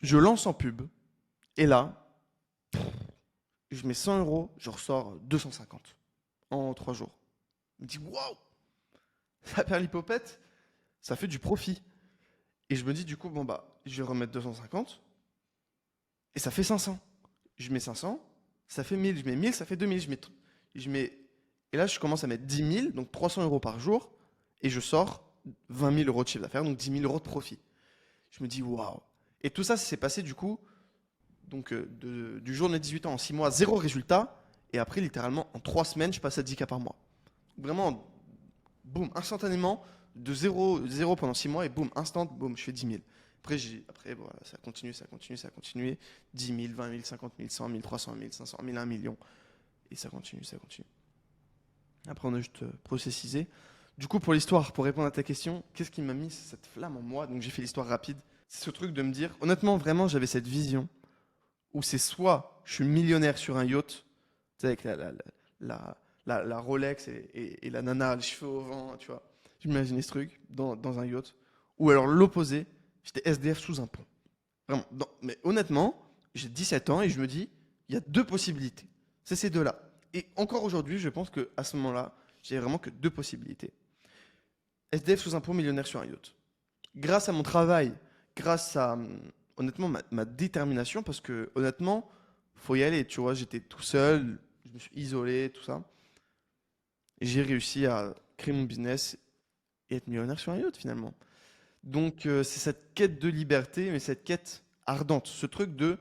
je lance en pub et là, je mets 100 €, je ressors 250 en 3 jours. Je me dis, waouh, ça perd l'hypopète, ça fait du profit. Et je me dis du coup, bon bah, je vais remettre 250. Et ça fait 500. Je mets 500, ça fait 1000. Je mets 1000, ça fait 2000. Je mets, et là, je commence à mettre 10 000, donc 300 euros par jour, et je sors 20 000 euros de chiffre d'affaires, donc 10 000 euros de profit. Je me dis, waouh. Et tout ça, ça s'est passé du coup, donc du jour de mes 18 ans en 6 mois, zéro résultat. Et après, littéralement, en 3 semaines, je passe à 10K par mois. Vraiment, boum, instantanément, de zéro pendant 6 mois, et boum, instant, boum, je fais 10 000. Après voilà, ça continue, ça continue, ça continue. 10 000, 20 000, 50 000, 100 000, 300 000, 500 000, 1 million. Et ça continue, ça continue. Après, on a juste processisé. Du coup, pour l'histoire, pour répondre à ta question, qu'est-ce qui m'a mis cette flamme en moi? Donc, j'ai fait l'histoire rapide. C'est ce truc de me dire, honnêtement, vraiment, j'avais cette vision où c'est soit je suis millionnaire sur un yacht, tu sais, avec la Rolex et la nana, les cheveux au vent, tu vois. J'imaginais ce truc dans un yacht. Ou alors l'opposé, j'étais SDF sous un pont. Vraiment. Mais honnêtement, j'ai 17 ans et je me dis, il y a deux possibilités. C'est ces deux-là. Et encore aujourd'hui, je pense qu'à ce moment-là, j'ai vraiment que deux possibilités. SDF sous un pont, millionnaire sur un yacht. Grâce à mon travail, grâce à, honnêtement, ma détermination, parce que, honnêtement, faut y aller, tu vois, j'étais tout seul, je me suis isolé, tout ça. Et j'ai réussi à créer mon business et être millionnaire sur un yacht, finalement. Donc, c'est cette quête de liberté, mais cette quête ardente, ce truc de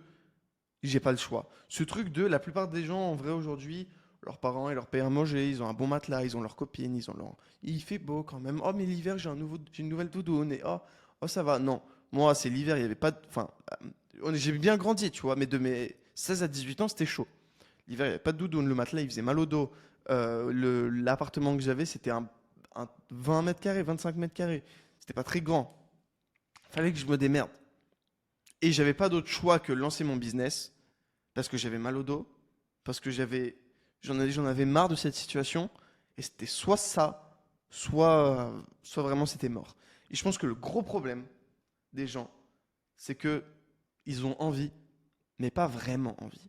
j'ai pas le choix. Ce truc de la plupart des gens, en vrai, aujourd'hui, leurs parents et leur payent à manger, ils ont un bon matelas, ils ont leur copine, ils ont leur. Il fait beau quand même. Oh, mais l'hiver, j'ai une nouvelle doudoune. Et oh, ça va. Non, moi, c'est l'hiver, il n'y avait pas de. Enfin, j'ai bien grandi, tu vois, mais de mes 16 à 18 ans, c'était chaud. L'hiver, il n'y avait pas de doudoune, le matelas, il faisait mal au dos. L'appartement que j'avais, c'était un 20 mètres carrés, 25 mètres carrés. C'était pas très grand. Fallait que je me démerde. Et j'avais pas d'autre choix que lancer mon business parce que j'avais mal au dos, parce que j'en avais marre de cette situation. Et c'était soit ça, soit vraiment c'était mort. Et je pense que le gros problème des gens, c'est que ils ont envie, mais pas vraiment envie.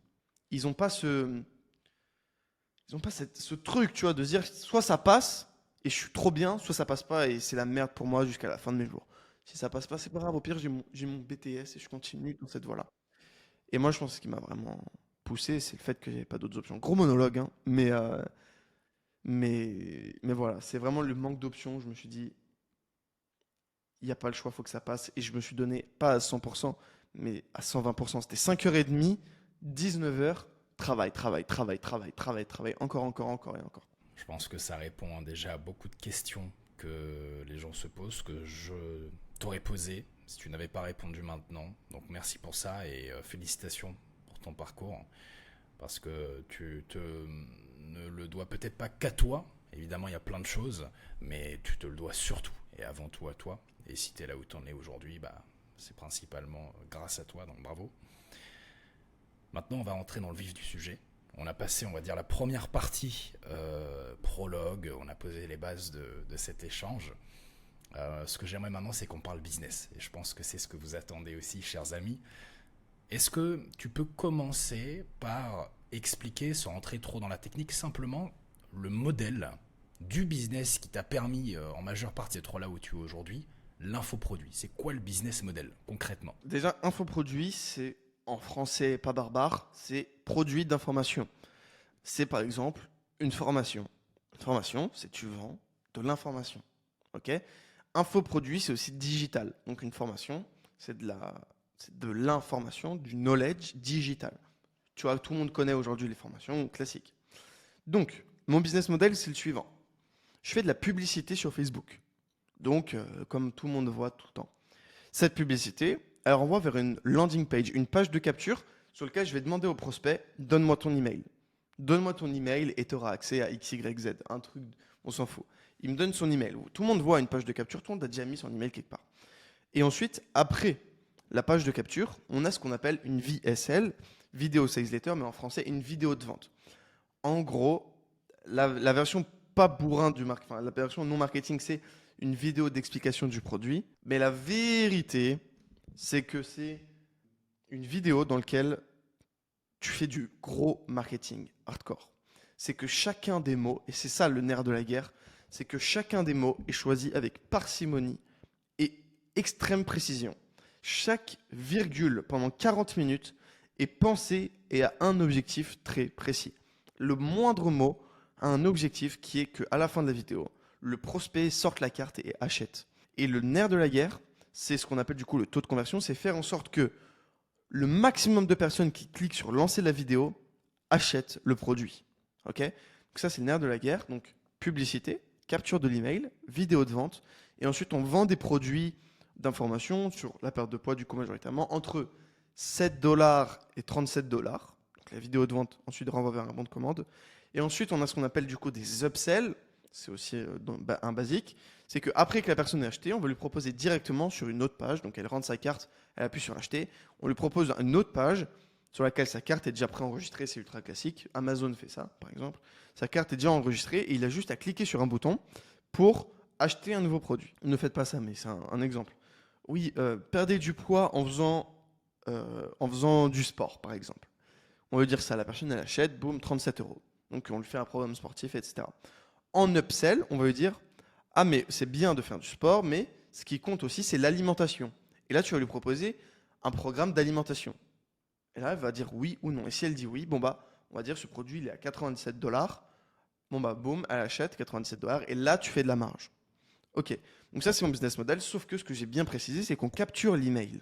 Ils n'ont pas ce truc, tu vois, de se dire soit ça passe et je suis trop bien, soit ça passe pas et c'est la merde pour moi jusqu'à la fin de mes jours. Si ça passe pas, c'est pas grave. Au pire, j'ai mon BTS et je continue dans cette voie-là. Et moi, je pense que ce qui m'a vraiment poussé, c'est le fait que j'avais pas d'autres options. Gros monologue, hein, mais voilà, c'est vraiment le manque d'options. Je me suis dit, il n'y a pas le choix, faut que ça passe. Et je me suis donné, pas à 100%, mais à 120%. C'était 5h30, 19h, travail, travail, travail, travail, travail, travail, encore, encore, encore et encore. Je pense que ça répond déjà à beaucoup de questions que les gens se posent, que je t'aurais posées si tu n'avais pas répondu maintenant. Donc merci pour ça et félicitations pour ton parcours. Parce que ne le dois peut-être pas qu'à toi. Évidemment, il y a plein de choses, mais tu te le dois surtout et avant tout à toi. Et si tu es là où tu en es aujourd'hui, bah, c'est principalement grâce à toi, donc bravo. Maintenant, on va entrer dans le vif du sujet. On a passé, on va dire, la première partie prologue, on a posé les bases de cet échange. Ce que j'aimerais maintenant, c'est qu'on parle business. Et je pense que c'est ce que vous attendez aussi, chers amis. Est-ce que tu peux commencer par expliquer, sans entrer trop dans la technique, simplement le modèle du business qui t'a permis, en majeure partie d'être là où tu es aujourd'hui, l'infoproduit? C'est quoi le business model, concrètement? Déjà, infoproduit, c'est en français pas barbare, c'est produit d'information. C'est par exemple une formation. Une formation, c'est tu vends de l'information. Ok. Infoproduit, c'est aussi digital. Donc une formation, c'est de l'information, du knowledge digital. Tu vois, tout le monde connaît aujourd'hui les formations classiques. Donc, mon business model, c'est le suivant. Je fais de la publicité sur Facebook. Donc, comme tout le monde voit tout le temps. Cette publicité, elle renvoie vers une landing page, une page de capture sur laquelle je vais demander au prospect, donne-moi ton email. Donne-moi ton email et tu auras accès à XYZ. Un truc, on s'en fout. Il me donne son email. Tout le monde voit une page de capture, tout le monde a déjà mis son email quelque part. Et ensuite, après la page de capture, on a ce qu'on appelle une VSL, Video Sales Letter, mais en français, une vidéo de vente. En gros, la version pas bourrin du marketing, enfin, la version non marketing, c'est une vidéo d'explication du produit. Mais la vérité, c'est que c'est une vidéo dans laquelle tu fais du gros marketing hardcore. C'est que chacun des mots, et c'est ça le nerf de la guerre, c'est que chacun des mots est choisi avec parcimonie et extrême précision. Chaque virgule pendant 40 minutes et penser et a un objectif très précis. Le moindre mot a un objectif qui est qu'à la fin de la vidéo, le prospect sorte la carte et achète. Et le nerf de la guerre, c'est ce qu'on appelle du coup le taux de conversion, c'est faire en sorte que le maximum de personnes qui cliquent sur lancer la vidéo achètent le produit. Ok? Donc ça, c'est le nerf de la guerre. Donc publicité, capture de l'email, vidéo de vente, et ensuite on vend des produits d'information sur la perte de poids du coup majoritairement entre 7 dollars et 37 dollars. Donc la vidéo de vente ensuite renvoie vers un bon de commande. Et ensuite on a ce qu'on appelle du coup des upsells. C'est aussi un basique. C'est qu'après que la personne ait acheté, on va lui proposer directement sur une autre page. Donc elle rentre sa carte, elle appuie sur acheter. On lui propose une autre page sur laquelle sa carte est déjà préenregistrée. C'est ultra classique. Amazon fait ça par exemple. Sa carte est déjà enregistrée et il a juste à cliquer sur un bouton pour acheter un nouveau produit. Ne faites pas ça, mais c'est un exemple. Oui, perdez du poids en faisant du sport, par exemple. On veut dire ça, la personne elle achète, boum, 37 euros. Donc on lui fait un programme sportif, etc. En upsell, on va lui dire, ah mais c'est bien de faire du sport, mais ce qui compte aussi c'est l'alimentation. Et là tu vas lui proposer un programme d'alimentation. Et là elle va dire oui ou non. Et si elle dit oui, bon bah on va dire ce produit il est à 97 dollars. Bon bah boum, elle achète 97 dollars et là tu fais de la marge. Ok, donc ça c'est mon business model, sauf que ce que j'ai bien précisé, c'est qu'on capture l'email.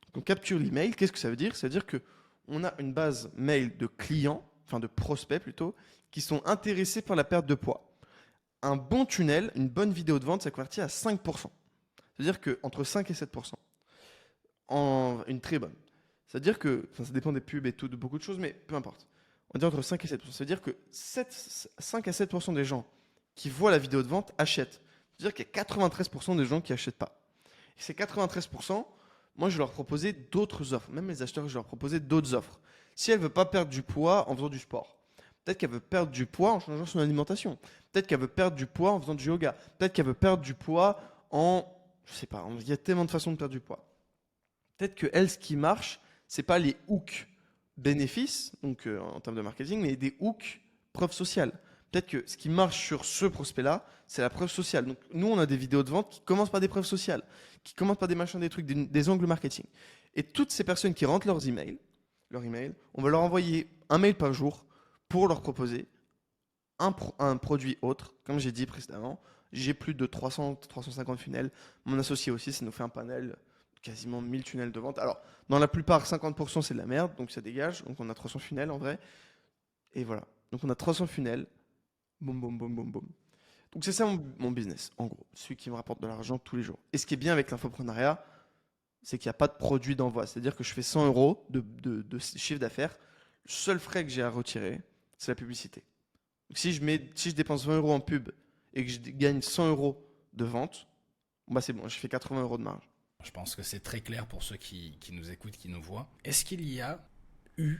Donc on capture l'email, qu'est-ce que ça veut dire? Ça veut dire que on a une base mail de clients, enfin de prospects plutôt, qui sont intéressés par la perte de poids. Un bon tunnel, une bonne vidéo de vente, ça convertit à 5%. C'est-à-dire qu'entre 5 et 7%. Une très bonne. C'est-à-dire que, enfin ça dépend des pubs et tout, de beaucoup de choses, mais peu importe. On dit entre 5 et 7%. C'est-à-dire que 5 à 7% des gens qui voient la vidéo de vente achètent. C'est-à-dire qu'il y a 93% des gens qui n'achètent pas. Et ces 93%, moi, je vais leur proposer d'autres offres. Même les acheteurs, je vais leur proposer d'autres offres. Si elle ne veut pas perdre du poids en faisant du sport, peut-être qu'elle veut perdre du poids en changeant son alimentation. Peut-être qu'elle veut perdre du poids en faisant du yoga. Peut-être qu'elle veut perdre du poids en... Je sais pas, il y a tellement de façons de perdre du poids. Peut-être que elle, ce qui marche, c'est pas les hooks bénéfices, donc en termes de marketing, mais des hooks preuve sociale. Peut-être que ce qui marche sur ce prospect-là, c'est la preuve sociale. Donc nous, on a des vidéos de vente qui commencent par des preuves sociales, qui commencent par des machins, des trucs, des angles marketing. Et toutes ces personnes qui rentrent leur email, on va leur envoyer un mail par jour pour leur proposer un produit autre. Comme j'ai dit précédemment, j'ai plus de 300, 350 funnels. Mon associé aussi, ça nous fait un panel quasiment 1000 tunnels de vente. Alors, dans la plupart, 50% c'est de la merde, donc ça dégage. Donc on a 300 funnels en vrai. Et voilà. Donc on a 300 funnels. Boum, boum, boum, boum, boum. Donc c'est ça mon business, en gros. Celui qui me rapporte de l'argent tous les jours. Et ce qui est bien avec l'infoprenariat, c'est qu'il n'y a pas de produit d'envoi. C'est-à-dire que je fais 100 euros de chiffre d'affaires. Le seul frais que j'ai à retirer, c'est la publicité. Donc si je dépense 20 euros en pub et que je gagne 100 euros de vente, bah c'est bon, je fais 80 euros de marge. Je pense que c'est très clair pour ceux qui nous écoutent, qui nous voient. Est-ce qu'il y a eu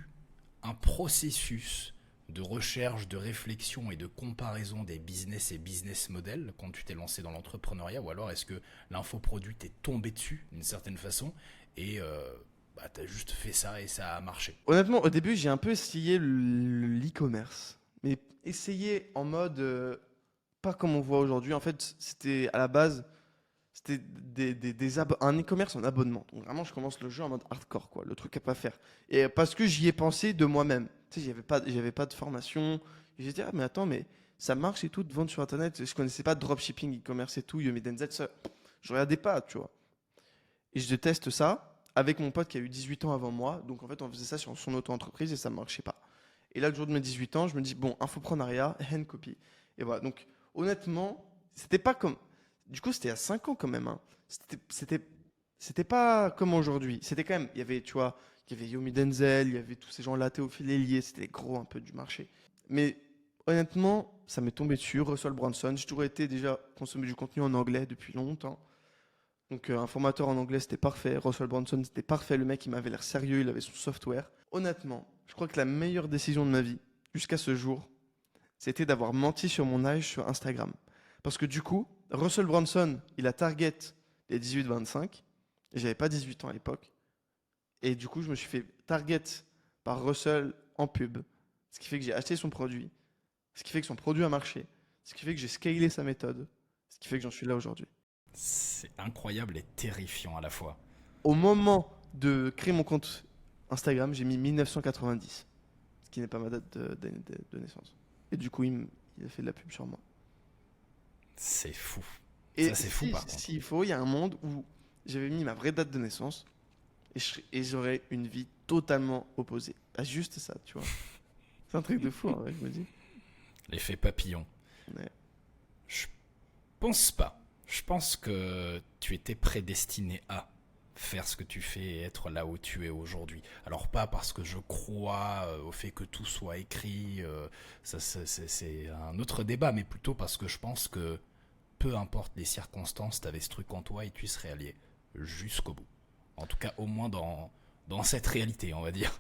un processus de recherche, de réflexion et de comparaison des business et business models quand tu t'es lancé dans l'entrepreneuriat, ou alors est-ce que l'infoproduit t'est tombé dessus d'une certaine façon et t'as juste fait ça et ça a marché? Honnêtement, au début, j'ai un peu essayé l'e-commerce. Mais essayé en mode pas comme on voit aujourd'hui. En fait, c'était à la base, c'était un e-commerce en abonnement. Donc vraiment, je commence le jeu en mode hardcore, quoi. Le truc à pas faire. Et parce que j'y ai pensé de moi-même. Tu sais, j'avais pas de formation. Et j'ai dit, ah, mais attends, mais ça marche et tout de vendre sur Internet. Je connaissais pas de dropshipping, e-commerce et tout, Yomi Denzel, ça. Je regardais pas, tu vois. Et je teste ça avec mon pote qui a eu 18 ans avant moi. Donc en fait, on faisait ça sur son auto-entreprise et ça ne marchait pas. Et là, le jour de mes 18 ans, je me dis, bon, infoprenariat, hand copy. Et voilà. Donc honnêtement, c'était pas comme. Du coup, c'était à 5 ans quand même. Hein. C'était pas comme aujourd'hui. C'était quand même. Il y avait, tu vois, il y avait Yomi Denzel, il y avait tous ces gens-là, Théophile Hélier, c'était les gros un peu du marché. Mais honnêtement, ça m'est tombé dessus. Russell Brunson, j'ai toujours été déjà consommé du contenu en anglais depuis longtemps. Donc un formateur en anglais, c'était parfait. Russell Brunson, c'était parfait. Le mec, il m'avait l'air sérieux, il avait son software. Honnêtement, je crois que la meilleure décision de ma vie, jusqu'à ce jour, c'était d'avoir menti sur mon âge sur Instagram. Parce que du coup, Russell Brunson, il a target les 18-25. Et j'avais pas 18 ans à l'époque. Et du coup, je me suis fait target par Russell en pub. Ce qui fait que j'ai acheté son produit. Ce qui fait que son produit a marché. Ce qui fait que j'ai scalé sa méthode. Ce qui fait que j'en suis là aujourd'hui. C'est incroyable et terrifiant à la fois. Au moment de créer mon compte Instagram, j'ai mis 1990, ce qui n'est pas ma date de naissance. Et du coup, il a fait de la pub sur moi. C'est fou. Et Ça, c'est fou, par contre. s'il faut, il y a un monde où j'avais mis ma vraie date de naissance et j'aurais une vie totalement opposée. À juste ça, tu vois. C'est un truc de fou, en vrai, je me dis. L'effet papillon. Ouais. Je pense pas. Je pense que tu étais prédestiné à faire ce que tu fais et être là où tu es aujourd'hui. Alors pas parce que je crois au fait que tout soit écrit, ça c'est un autre débat, mais plutôt parce que je pense que peu importe les circonstances, t'avais ce truc en toi et tu serais allé jusqu'au bout. En tout cas, au moins dans cette réalité, on va dire.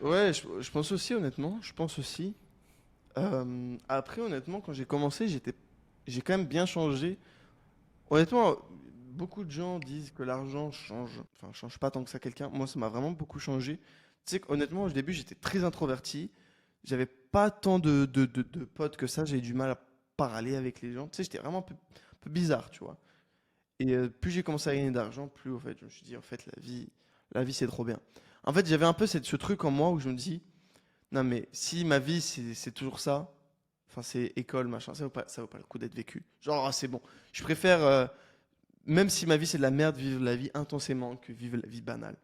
Ouais, je pense aussi, honnêtement. Je pense aussi. Après, honnêtement, quand j'ai commencé, j'ai quand même bien changé. Honnêtement, beaucoup de gens disent que l'argent change, enfin, change pas tant que ça quelqu'un. Moi, ça m'a vraiment beaucoup changé. Tu sais qu'honnêtement, au début, j'étais très introverti. J'avais pas tant de potes que ça. J'avais du mal à parler avec les gens. Tu sais, j'étais vraiment un peu bizarre, tu vois. Et plus j'ai commencé à gagner d'argent, plus, au fait, je me suis dit, en fait, la vie, c'est trop bien. En fait, j'avais un peu ce truc en moi où je me dis, non, mais si ma vie, c'est toujours ça, enfin, c'est école, machin, ça vaut pas le coup d'être vécu. Genre, ah, c'est bon. Je préfère, même si ma vie, c'est de la merde, vivre la vie intensément que vivre la vie banale.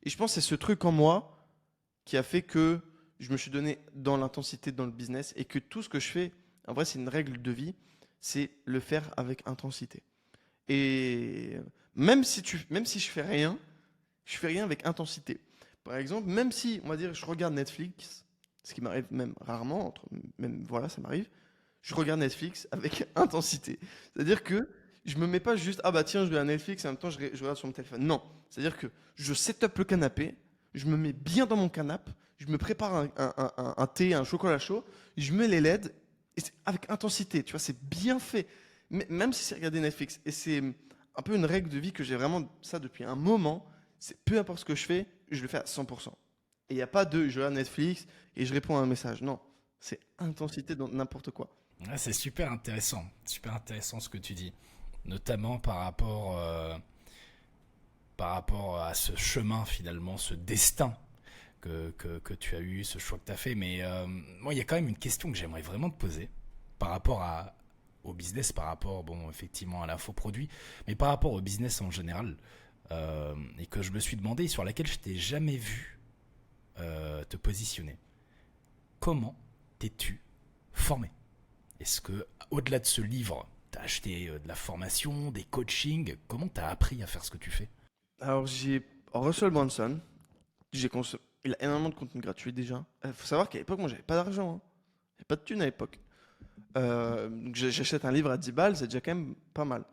Et je pense que c'est ce truc en moi qui a fait que je me suis donné dans l'intensité dans le business et que tout ce que je fais, en vrai, c'est une règle de vie, c'est le faire avec intensité. Et même si je fais rien avec intensité. Par exemple, même si, on va dire, je regarde Netflix, ce qui m'arrive même rarement, même voilà, ça m'arrive, je regarde Netflix avec intensité. C'est-à-dire que je me mets pas juste, ah bah tiens, je vais à Netflix et en même temps je regarde sur mon téléphone. Non, c'est-à-dire que je set up le canapé, je me mets bien dans mon canapé, je me prépare un thé, un chocolat chaud, je mets les LED, et c'est avec intensité, tu vois, c'est bien fait. Même si c'est regarder Netflix. Et c'est un peu une règle de vie que j'ai vraiment ça depuis un moment. C'est peu importe ce que je fais, je le fais à 100%. Et il n'y a pas de je regarde Netflix et je réponds à un message. Non, c'est intensité dans n'importe quoi. Ouais, c'est super intéressant ce que tu dis, notamment par rapport à ce chemin finalement, ce destin que tu as eu, ce choix que tu as fait. Mais moi, il y a quand même une question que j'aimerais vraiment te poser par rapport au business, par rapport, bon, effectivement, à l'infoproduit, mais par rapport au business en général, et que je me suis demandé, sur laquelle je t'ai jamais vu te positionner. Comment t'es-tu formé? Est-ce que, au-delà de ce livre, t'as acheté de la formation, des coachings? Comment t'as appris à faire ce que tu fais? Alors j'ai Russell Brunson. Il a énormément de contenu gratuit déjà. Il faut savoir qu'à l'époque, moi, j'avais pas d'argent, hein. J'avais pas de thunes à l'époque. Donc j'achète un livre à 10 balles, c'est déjà quand même pas mal.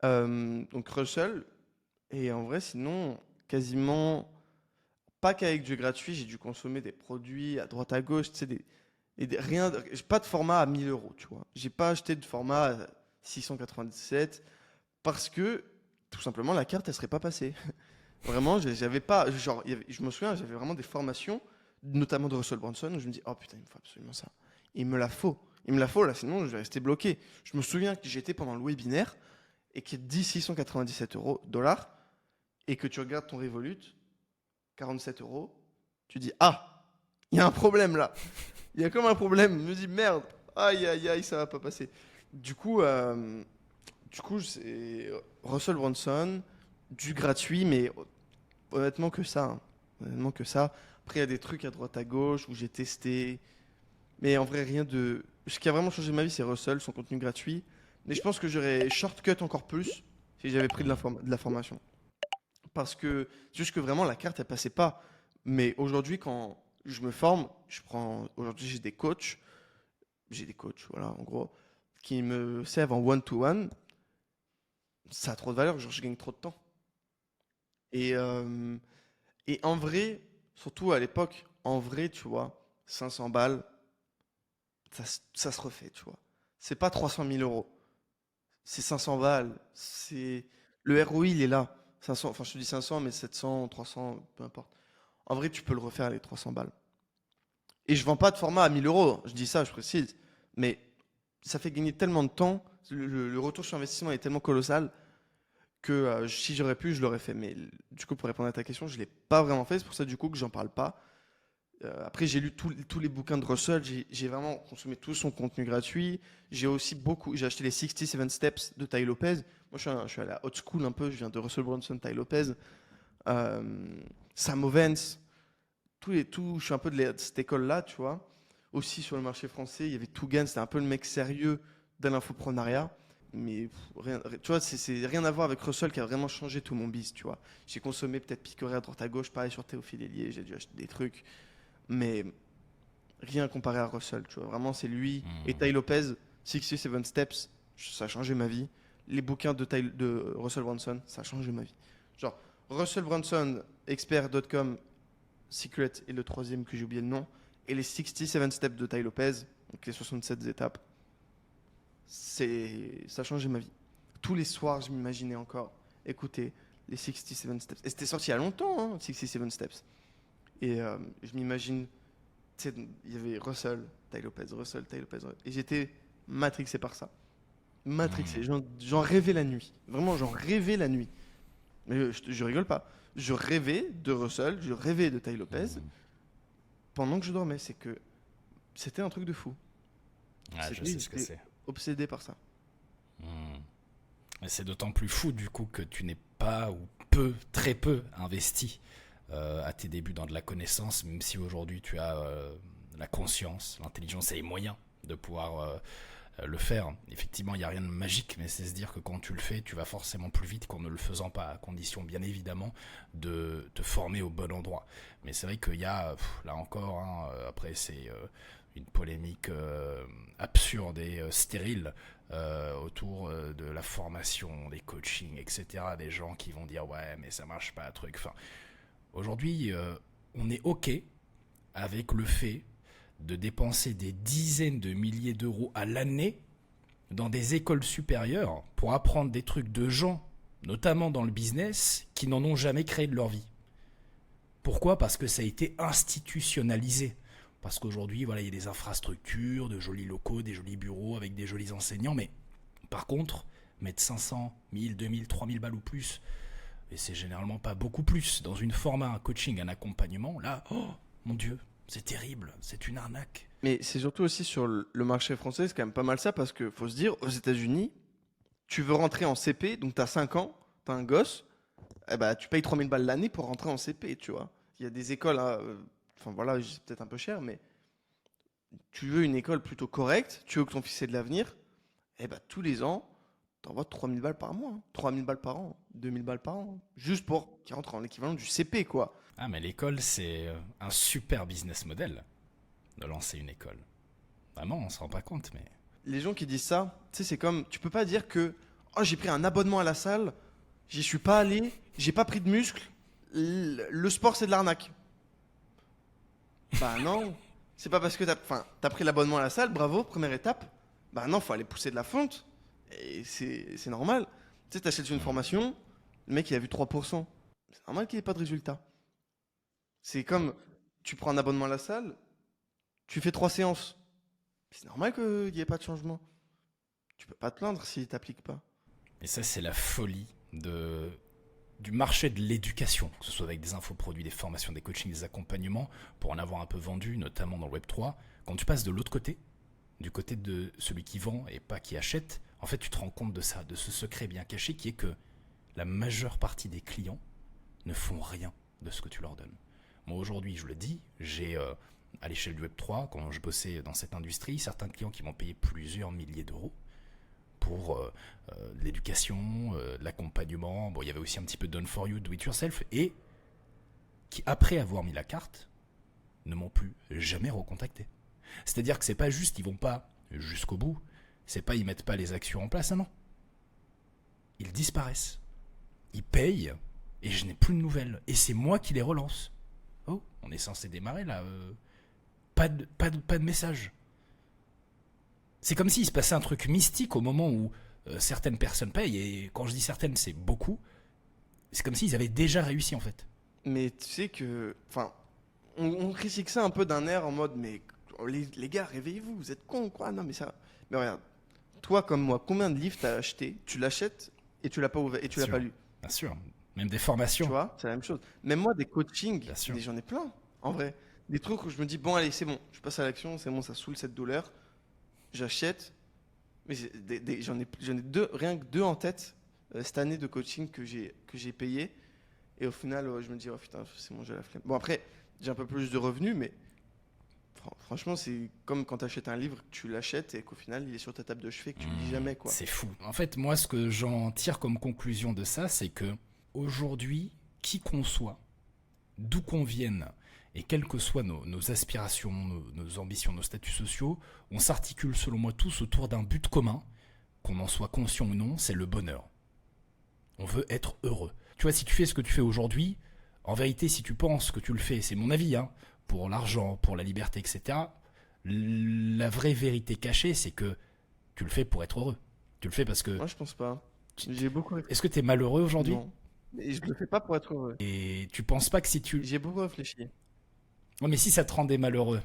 Donc Russell, et en vrai, sinon, quasiment pas qu'avec du gratuit, j'ai dû consommer des produits à droite à gauche, tu sais, rien, j'ai pas de format à 1000 euros, tu vois. J'ai pas acheté de format à 697 parce que tout simplement la carte elle serait pas passée. Vraiment, j'avais pas, genre, je me souviens, j'avais vraiment des formations, notamment de Russell Brunson, où je me dis, oh putain, il me faut absolument ça. Il me la faut. Il me la faut là, sinon je vais rester bloqué. Je me souviens que j'étais pendant le webinaire et qu'il dit 697 euros, dollars, et que tu regardes ton Revolut, 47 euros, tu dis, ah, il y a un problème là. Il y a comme un problème. Je me dis, merde, aïe, aïe, aïe, ça va pas passer. Du coup, c'est Russell Brunson, du gratuit, mais honnêtement que ça, hein. Honnêtement que ça. Après, il y a des trucs à droite à gauche où j'ai testé. Mais en vrai, rien de. Ce qui a vraiment changé ma vie, c'est Russell, son contenu gratuit. Mais je pense que j'aurais shortcut encore plus si j'avais pris de la formation. Parce que c'est juste que vraiment, la carte, elle passait pas. Mais aujourd'hui, quand je me forme, aujourd'hui, j'ai des coachs, voilà, en gros, qui me servent en one-to-one. Ça a trop de valeur, genre, je gagne trop de temps. Et, euh, et en vrai, surtout à l'époque, en vrai, tu vois, 500 balles, ça se refait, tu vois. C'est pas 300 000 euros, c'est 500 balles. Le ROI, il est là. 500, enfin, je te dis 500, mais 700, 300, peu importe. En vrai, tu peux le refaire les 300 balles. Et je vends pas de format à 1000 euros, je dis ça, je précise. Mais ça fait gagner tellement de temps, le retour sur investissement est tellement colossal que si j'aurais pu, je l'aurais fait. Mais du coup, pour répondre à ta question, je ne l'ai pas vraiment fait. C'est pour ça, du coup, que j'en parle pas. Après, j'ai lu tous les bouquins de Russell. J'ai vraiment consommé tout son contenu gratuit. J'ai acheté les 67 Steps de Tai Lopez. Moi, je suis à la old school un peu. Je viens de Russell Brunson, Tai Lopez, euh, Sam Ovens. Je suis un peu de cette école-là, tu vois. Aussi sur le marché français, il y avait Tougan, c'était un peu le mec sérieux de l'infoprenariat. Mais tu vois, c'est rien à voir avec Russell qui a vraiment changé tout mon biz, tu vois. J'ai consommé peut-être picoré à droite à gauche, pareil sur Théophile Hélier, j'ai dû acheter des trucs. Mais rien comparé à Russell, tu vois. Vraiment, c'est lui. Et Hmm. Tai Lopez, 67 Steps, ça a changé ma vie. Les bouquins de Russell Brunson, ça a changé ma vie. Genre, Russell Brunson, expert.com, Secret est le troisième que j'ai oublié le nom. Et les 67 Steps de Tai Lopez, donc les 67 étapes, ça a changé ma vie. Tous les soirs, je m'imaginais encore écouter les 67 Steps. Et c'était sorti il y a longtemps, hein, 67 Steps. Et je m'imagine, tu sais, il y avait Russell, Tai Lopez, Russell, Tai Lopez. Et j'étais matrixé par ça. Matrixé. Hmm. J'en rêvais la nuit. Vraiment, j'en rêvais la nuit. Mais je rigole pas. Je rêvais de Russell, je rêvais de Tai Lopez Hmm. pendant que je dormais. C'est que c'était un truc de fou. Ouais, je sais ce que J'étais c'est. obsédé par ça. Hmm. Et c'est d'autant plus fou du coup que tu n'es pas ou peu, très peu investi à tes débuts dans de la connaissance, même si aujourd'hui tu as la conscience, l'intelligence et les moyens de pouvoir le faire. Effectivement, il n'y a rien de magique, mais c'est se dire que quand tu le fais, tu vas forcément plus vite qu'en ne le faisant pas, à condition bien évidemment de te former au bon endroit. Mais c'est vrai qu'il y a, là encore, hein, après c'est une polémique absurde et stérile autour de la formation, des coachings, etc. Des gens qui vont dire ouais mais ça marche pas, truc. Enfin, aujourd'hui, on est ok avec le fait de dépenser des dizaines de milliers d'euros à l'année dans des écoles supérieures pour apprendre des trucs de gens, notamment dans le business, qui n'en ont jamais créé de leur vie. Pourquoi ? Parce que ça a été institutionnalisé. Parce qu'aujourd'hui, voilà, il y a des infrastructures, de jolis locaux, des jolis bureaux avec des jolis enseignants, mais par contre, mettre 500, 1000, 2000, 3000 balles ou plus, et c'est généralement pas beaucoup plus, dans une format, un coaching, un accompagnement, là, oh mon Dieu, c'est terrible, c'est une arnaque. Mais c'est surtout aussi sur le marché français, c'est quand même pas mal ça parce que faut se dire, aux États-Unis, tu veux rentrer en CP, donc tu as 5 ans, tu as un gosse, eh ben, tu payes 3000 balles l'année pour rentrer en CP, tu vois. Il y a des écoles, hein, enfin voilà, c'est peut-être un peu cher, mais tu veux une école plutôt correcte, tu veux que ton fils ait de l'avenir, eh ben, tous les ans, t'envoies 3000 balles par mois, hein, 3000 balles par an, 2000 balles par an, hein, juste pour qu'il rentre en l'équivalent du CP, quoi. Ah, mais l'école, c'est un super business model de lancer une école. Vraiment, on se rend pas compte, mais... Les gens qui disent ça, tu sais, c'est comme, tu peux pas dire que, oh, j'ai pris un abonnement à la salle, j'y suis pas allé, j'ai pas pris de muscle, le sport c'est de l'arnaque. Bah non, c'est pas parce que t'as pris l'abonnement à la salle, bravo, première étape. Bah non, faut aller pousser de la fonte. Et c'est normal. Tu sais, t'achètes une Hmm. formation, le mec il a vu 3%. C'est normal qu'il ait pas de résultat. C'est comme, tu prends un abonnement à la salle, tu fais 3 séances. C'est normal qu'il n'y ait pas de changement. Tu peux pas te plaindre s'il t'applique pas. Et ça, c'est la folie du marché de l'éducation, que ce soit avec des infoproduits, des formations, des coachings, des accompagnements, pour en avoir un peu vendu, notamment dans le Web3. Quand tu passes de l'autre côté, du côté de celui qui vend et pas qui achète, en fait, tu te rends compte de ça, de ce secret bien caché qui est que la majeure partie des clients ne font rien de ce que tu leur donnes. Moi, aujourd'hui, je le dis, j'ai à l'échelle du Web3, quand je bossais dans cette industrie, certains clients qui m'ont payé plusieurs milliers d'euros pour l'éducation, l'accompagnement. Bon, il y avait aussi un petit peu done for you, do it yourself, et qui, après avoir mis la carte, ne m'ont plus jamais recontacté. C'est-à-dire que c'est pas juste, ils vont pas jusqu'au bout, c'est pas ils mettent pas les actions en place, non. Ils disparaissent. Ils payent, et je n'ai plus de nouvelles. Et c'est moi qui les relance. Oh, on est censé démarrer là. Pas de message. C'est comme s'il se passait un truc mystique au moment où certaines personnes payent, et quand je dis certaines, c'est beaucoup. C'est comme s'ils avaient déjà réussi en fait. Mais tu sais que, enfin, on critique ça un peu d'un air en mode, mais oh, les gars, réveillez-vous, vous êtes cons, quoi. Non, mais ça. Mais regarde, toi comme moi, combien de livres t'as acheté, tu l'achètes et tu l'as pas ouvert et tu Bien l'as pas sûr, lu. bien sûr. Même des Tu formations, vois, c'est la même chose. Même moi, des coachings, bien sûr. mais j'en ai plein, en vrai. Des trucs où je me dis, bon, allez, c'est bon, je passe à l'action, c'est bon, ça saoule cette douleur, j'achète. Mais j'en ai deux, rien que deux en tête cette année de coaching que j'ai payé. Et au final, je me dis, oh putain, c'est bon, j'ai la flemme. Bon, après, j'ai un peu plus de revenus, mais franchement, c'est comme quand tu achètes un livre, que tu l'achètes et qu'au final, il est sur ta table de chevet, que tu le lis jamais, quoi. C'est fou. En fait, moi, ce que j'en tire comme conclusion de ça, c'est que aujourd'hui, qui qu'on soit, d'où qu'on vienne, et quelles que soient nos aspirations, nos ambitions, nos statuts sociaux, on s'articule selon moi tous autour d'un but commun, qu'on en soit conscient ou non, c'est le bonheur. On veut être heureux. Tu vois, si tu fais ce que tu fais aujourd'hui, en vérité, si tu penses que tu le fais, c'est mon avis, hein, pour l'argent, pour la liberté, etc., la vraie vérité cachée, c'est que tu le fais pour être heureux. Tu le fais parce que... Moi, je pense pas. J'ai beaucoup Est-ce réfléchi. que tu es malheureux aujourd'hui? Non. Et je le fais pas pour être heureux. Et tu penses pas que si tu... J'ai beaucoup réfléchi. Non, mais si ça te rendait malheureux,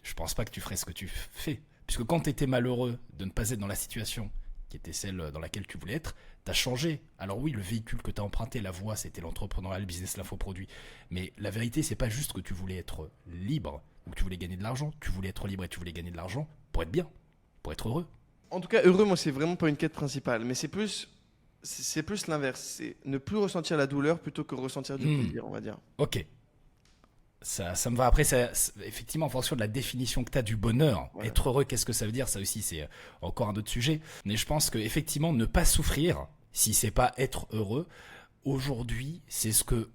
je pense pas que tu ferais ce que tu fais. Puisque quand tu étais malheureux de ne pas être dans la situation qui était celle dans laquelle tu voulais être, tu as changé. Alors oui, le véhicule que tu as emprunté, la voie, c'était l'entrepreneuriat, le business, l'infoproduit. Mais la vérité, c'est pas juste que tu voulais être libre ou que tu voulais gagner de l'argent. Tu voulais être libre et tu voulais gagner de l'argent pour être bien, pour être heureux. En tout cas, heureux, moi, c'est vraiment pas une quête principale. Mais c'est plus l'inverse. C'est ne plus ressentir la douleur plutôt que ressentir du Hmm, plaisir, on va dire. ok, ça me va. Après, effectivement, en fonction de la définition que tu as du bonheur, Voilà. être heureux, qu'est-ce que ça veut dire? Ça aussi, c'est encore un autre sujet. Mais je pense que effectivement, ne pas souffrir, si c'est pas être heureux, aujourd'hui, c'est ce que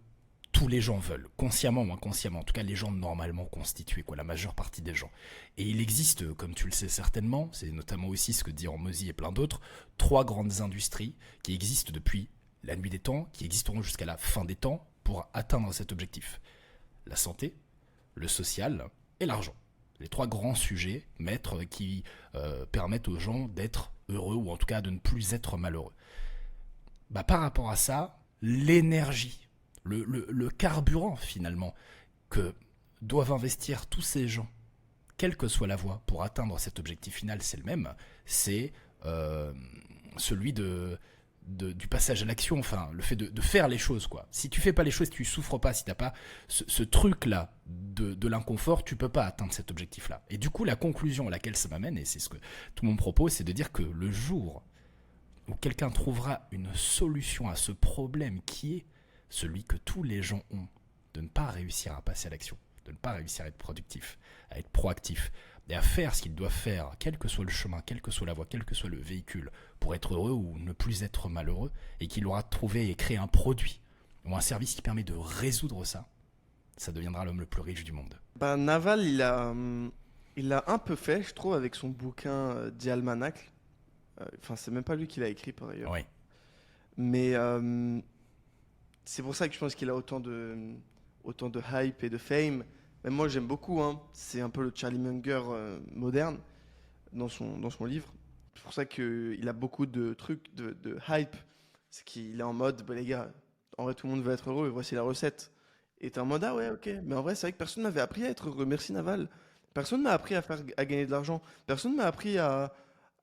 tous les gens veulent, consciemment ou inconsciemment, en tout cas les gens normalement constitués, quoi, la majeure partie des gens. Et il existe, comme tu le sais certainement, c'est notamment aussi ce que dit Hormozy et plein d'autres, trois grandes industries qui existent depuis la nuit des temps, qui existeront jusqu'à la fin des temps pour atteindre cet objectif. La santé, le social et l'argent. Les trois grands sujets maîtres qui permettent aux gens d'être heureux ou en tout cas de ne plus être malheureux. Bah, par rapport à ça, l'énergie, le carburant finalement que doivent investir tous ces gens, quelle que soit la voie pour atteindre cet objectif final, c'est le même, c'est celui du passage à l'action, enfin le fait de faire les choses, quoi. Si tu fais pas les choses, si tu souffres pas, si t'as pas ce truc là de l'inconfort, tu peux pas atteindre cet objectif là. Et du coup, la conclusion à laquelle ça m'amène, et c'est ce que tout mon propos, c'est de dire que le jour où quelqu'un trouvera une solution à ce problème qui est celui que tous les gens ont, de ne pas réussir à passer à l'action, de ne pas réussir à être productif, à être proactif, et à faire ce qu'ils doivent faire, quel que soit le chemin, quelle que soit la voie, quel que soit le véhicule, pour être heureux ou ne plus être malheureux, et qu'il aura trouvé et créé un produit ou un service qui permet de résoudre ça, ça deviendra l'homme le plus riche du monde. Bah, Naval, il a un peu fait, je trouve, avec son bouquin The Almanac. Enfin, c'est même pas lui qui l'a écrit par ailleurs. Oui. Mais c'est pour ça que je pense qu'il a autant de hype et de fame. Même moi, j'aime beaucoup, hein. C'est un peu le Charlie Munger moderne dans son livre. C'est pour ça qu'il a beaucoup de trucs de hype. C'est qu'il est en mode, bah, les gars, en vrai, tout le monde veut être heureux et voici la recette. Et t'es en mode, ah ouais, ok. Mais en vrai, c'est vrai que personne m'avait appris à être heureux. Merci Naval. Personne m'a appris à gagner de l'argent. Personne m'a appris à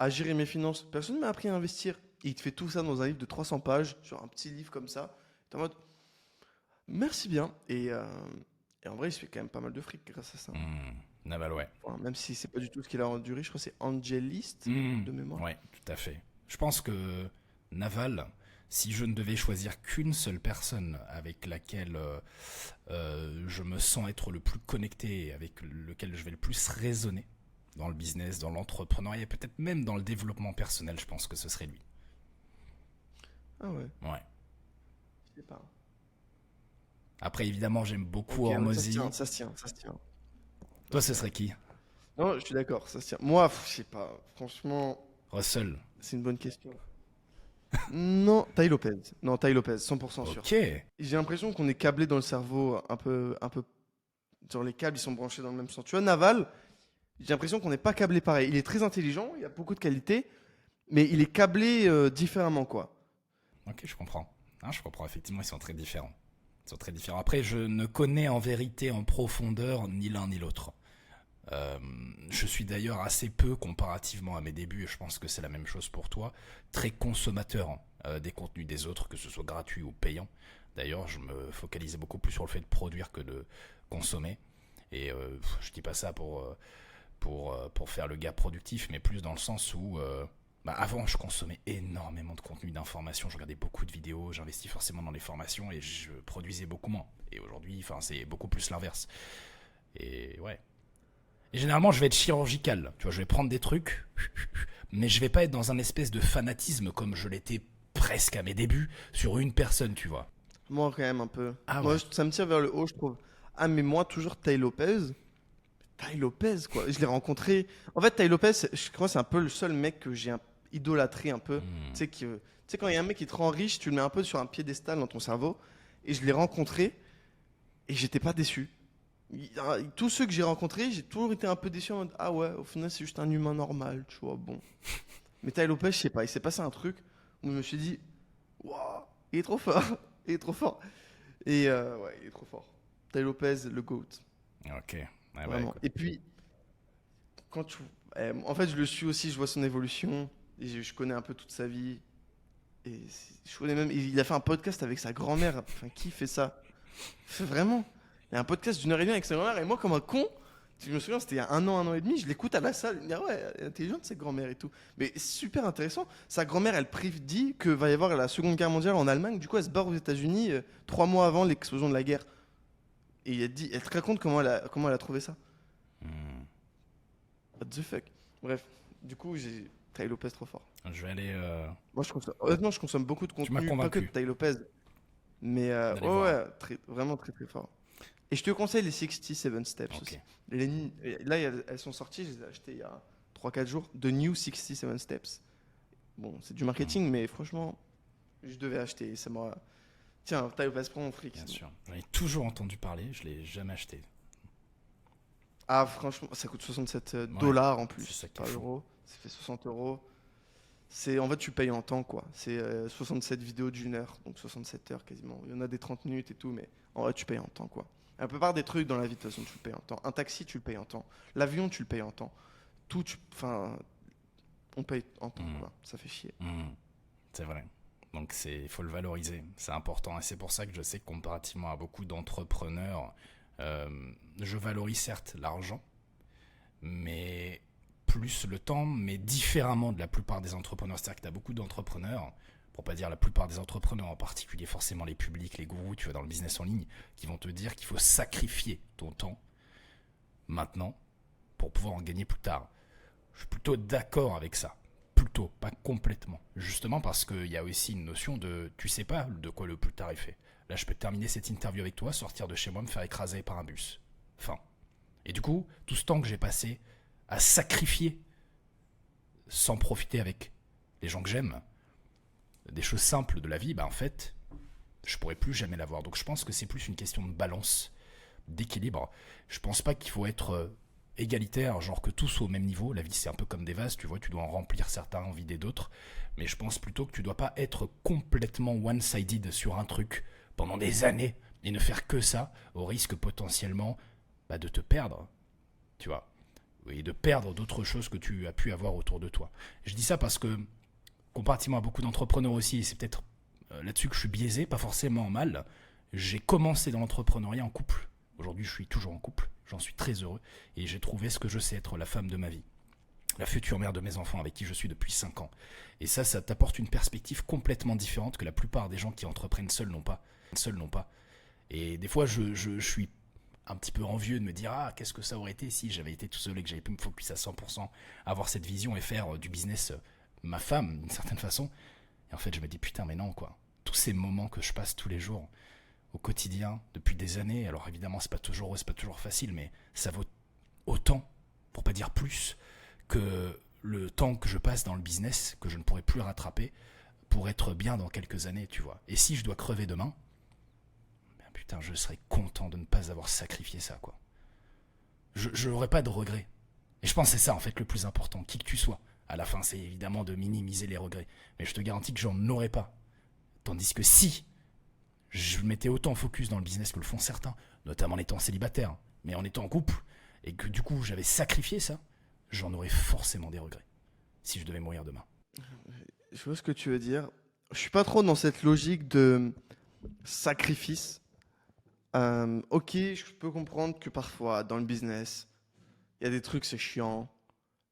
gérer mes finances. Personne m'a appris à investir. Et il te fait tout ça dans un livre de 300 pages, sur un petit livre comme ça. T'es en mode, merci bien. Et en vrai, il se fait quand même pas mal de fric grâce à ça. Naval, ouais. Enfin, même si c'est pas du tout ce qu'il a rendu riche, je crois que c'est Angelist de mémoire. Ouais, tout à fait. Je pense que Naval, si je ne devais choisir qu'une seule personne avec laquelle je me sens être le plus connecté, et avec lequel je vais le plus raisonner dans le business, dans l'entrepreneuriat, peut-être même dans le développement personnel, je pense que ce serait lui. Ah ouais, Ouais. je sais pas. Après, évidemment, j'aime beaucoup Ok, ouais, ça se Hormozy. tient, ça se tient, ça se tient. Ça Toi, se ce tient. serait qui? Non, je suis d'accord, ça se tient. Moi, je sais pas. Franchement, Russell. c'est une bonne question. Non, Tai Lopez. Non, Tai Lopez, 100% sûr. Ok. J'ai l'impression qu'on est câblé dans le cerveau un peu. Genre les câbles, ils sont branchés dans le même sens. Tu vois, Naval, j'ai l'impression qu'on n'est pas câblé pareil. Il est très intelligent, il a beaucoup de qualités, mais il est câblé différemment, quoi. Ok, je comprends. Hein, je comprends, effectivement, ils sont très différents. Ils sont très différents. Après, je ne connais en vérité en profondeur ni l'un ni l'autre. Je suis d'ailleurs assez peu, comparativement à mes débuts, et je pense que c'est la même chose pour toi, très consommateur des contenus des autres, que ce soit gratuit ou payant. D'ailleurs, je me focalisais beaucoup plus sur le fait de produire que de consommer. Et je dis pas ça pour faire le gars productif, mais plus dans le sens où avant je consommais énormément de contenu d'information, je regardais beaucoup de vidéos, j'investis forcément dans les formations et je produisais beaucoup moins. Et aujourd'hui, c'est beaucoup plus l'inverse. Et ouais. Et généralement, je vais être chirurgical. Tu vois, je vais prendre des trucs, mais je vais pas être dans un espèce de fanatisme comme je l'étais presque à mes débuts sur une personne, tu vois. Moi, quand même, un peu. Ah Moi, ouais. ça me tire vers le haut, je trouve. Ah, mais moi, toujours Tai Lopez. Tai Lopez, quoi. Je l'ai rencontré. En fait, Tai Lopez, je crois que c'est un peu le seul mec que j'ai idolâtré un peu. Hmm. Tu sais, quand il y a un mec qui te rend riche, tu le mets un peu sur un piédestal dans ton cerveau. Et je l'ai rencontré et j'étais pas déçu. Tous ceux que j'ai rencontrés, j'ai toujours été un peu déçu en mode ah ouais, au final, c'est juste un humain normal, tu vois. Bon. Mais Tai Lopez, je sais pas, il s'est passé un truc où je me suis dit waouh, il est trop fort. Il est trop fort. Et ouais, il est trop fort. Tai Lopez, le GOAT. Ok. Ouais, bah Vraiment. écoute. Et puis, quand tu... en fait, je le suis aussi, je vois son évolution. Et je connais un peu toute sa vie. Et je connais même... Il a fait un podcast avec sa grand-mère. Enfin, qui fait ça? Vraiment. Il y a un podcast d'1 heure et demie avec sa grand-mère. Et moi, comme un con, je me souviens, c'était il y a un an et demi, je l'écoute à la salle. Il me dit, ah ouais, elle est intelligente cette grand-mère et tout. Mais super intéressant. Sa grand-mère, elle prédit que va y avoir la Seconde Guerre mondiale en Allemagne. Du coup, elle se barre aux États-Unis 3 mois avant l'explosion de la guerre. Et elle te raconte comment elle a trouvé ça. Hmm. What the fuck. Bref, du coup, j'ai Tai Lopez trop fort. Je vais aller. Moi, honnêtement, je consomme beaucoup de Tu m'as contenu, pas que de convaincu Tai Lopez, mais d'aller ouais, voir. ouais, vraiment très très fort. Et je te conseille les 67 Steps Ok. aussi. Là, elles sont sorties, je les ai achetées il y a 3 4 jours. The New 67 Steps. Bon, c'est du Hmm. marketing, mais franchement, je devais acheter. Ça m'a. Tiens, Tai Lopez, prends mon fric. Bien sûr. J'en ai toujours entendu parler, je l'ai jamais acheté. Ah, franchement, ça coûte 67 Ouais. dollars en C'est ça plus, qui est pas fou. euros. Ça fait 60 euros. En fait, tu payes en temps, quoi. C'est 67 vidéos d'1 heure, donc 67 heures quasiment. Il y en a des 30 minutes et tout, mais en vrai, tu payes en temps, quoi. La plupart des trucs dans la vie, de toute façon, tu le payes en temps. Un taxi, tu le payes en temps. L'avion, tu le payes en temps. Enfin, on paye en temps, Hmm. quoi. Ça fait chier. Hmm. C'est vrai. Donc il faut le valoriser, c'est important. Et c'est pour ça que je sais que comparativement à beaucoup d'entrepreneurs, je valorise certes l'argent, mais plus le temps, mais différemment de la plupart des entrepreneurs. C'est-à-dire que tu as beaucoup d'entrepreneurs, pour pas dire la plupart des entrepreneurs, en particulier forcément les publics, les gourous, tu vois, dans le business en ligne, qui vont te dire qu'il faut sacrifier ton temps maintenant pour pouvoir en gagner plus tard. Je suis plutôt d'accord avec ça. Plutôt, pas complètement. Justement parce qu'il y a aussi une notion de tu sais pas de quoi le plus tard est fait. Là, je peux terminer cette interview avec toi, sortir de chez moi, me faire écraser par un bus. Fin. Et du coup, tout ce temps que j'ai passé à sacrifier sans profiter avec les gens que j'aime, des choses simples de la vie, bah en fait, je pourrais plus jamais l'avoir. Donc je pense que c'est plus une question de balance, d'équilibre. Je pense pas qu'il faut être égalitaire, genre que tout soit au même niveau. La vie, c'est un peu comme des vases, tu vois, tu dois en remplir certains, en vider d'autres. Mais je pense plutôt que tu dois pas être complètement one-sided sur un truc pendant des années et ne faire que ça, au risque potentiellement de te perdre, tu vois, et de perdre d'autres choses que tu as pu avoir autour de toi. Je dis ça parce que, comparativement à beaucoup d'entrepreneurs aussi, et c'est peut-être là-dessus que je suis biaisé, pas forcément mal, j'ai commencé dans l'entrepreneuriat en couple. Aujourd'hui, je suis toujours en couple, j'en suis très heureux, et j'ai trouvé ce que je sais être la femme de ma vie, la future mère de mes enfants avec qui je suis depuis 5 ans. Et ça t'apporte une perspective complètement différente que la plupart des gens qui entreprennent seuls n'ont pas. Et des fois, je suis un petit peu envieux de me dire ah, qu'est-ce que ça aurait été si j'avais été tout seul et que j'avais pu me focus à 100%, avoir cette vision et faire du business ma femme d'une certaine façon. Et en fait, je me dis putain, mais non, quoi. Tous ces moments que je passe tous les jours au quotidien depuis des années, alors évidemment, c'est pas toujours facile, mais ça vaut autant, pour pas dire plus, que le temps que je passe dans le business, que je ne pourrai plus rattraper, pour être bien dans quelques années, tu vois. Et si je dois crever demain, ben putain, je serais content de ne pas avoir sacrifié ça, quoi. Je n'aurais pas de regrets. Et je pense que c'est ça, en fait, le plus important, qui que tu sois. À la fin, c'est évidemment de minimiser les regrets. Mais je te garantis que j'en aurais pas. Tandis que si je m'étais autant focus dans le business que le font certains, notamment en étant célibataire, mais en étant en couple, et que du coup j'avais sacrifié ça, j'en aurais forcément des regrets. Si je devais mourir demain. Je vois ce que tu veux dire. je suis pas trop dans cette logique de sacrifice. Ok, je peux comprendre que parfois, dans le business, il y a des trucs, c'est chiant.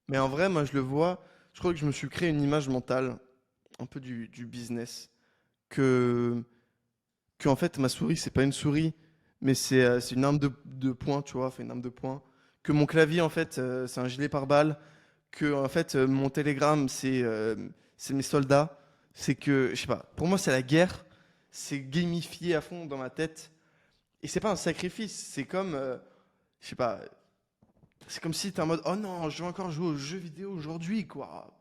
Mais en vrai, moi, je le vois. Je crois que je me suis créé une image mentale, un peu du business, que, que en fait, ma souris, c'est pas une souris, mais c'est une arme de poing, tu vois, enfin, une arme de poing. Que mon clavier, en fait, c'est un gilet pare-balles. Que, en fait, mon télégramme, c'est mes soldats. C'est que, je sais pas, pour moi, c'est la guerre. C'est gamifié à fond dans ma tête. Et c'est pas un sacrifice, c'est comme, je sais pas, c'est comme si t'es en mode, oh non, je vais encore jouer aux jeux vidéo aujourd'hui, quoi.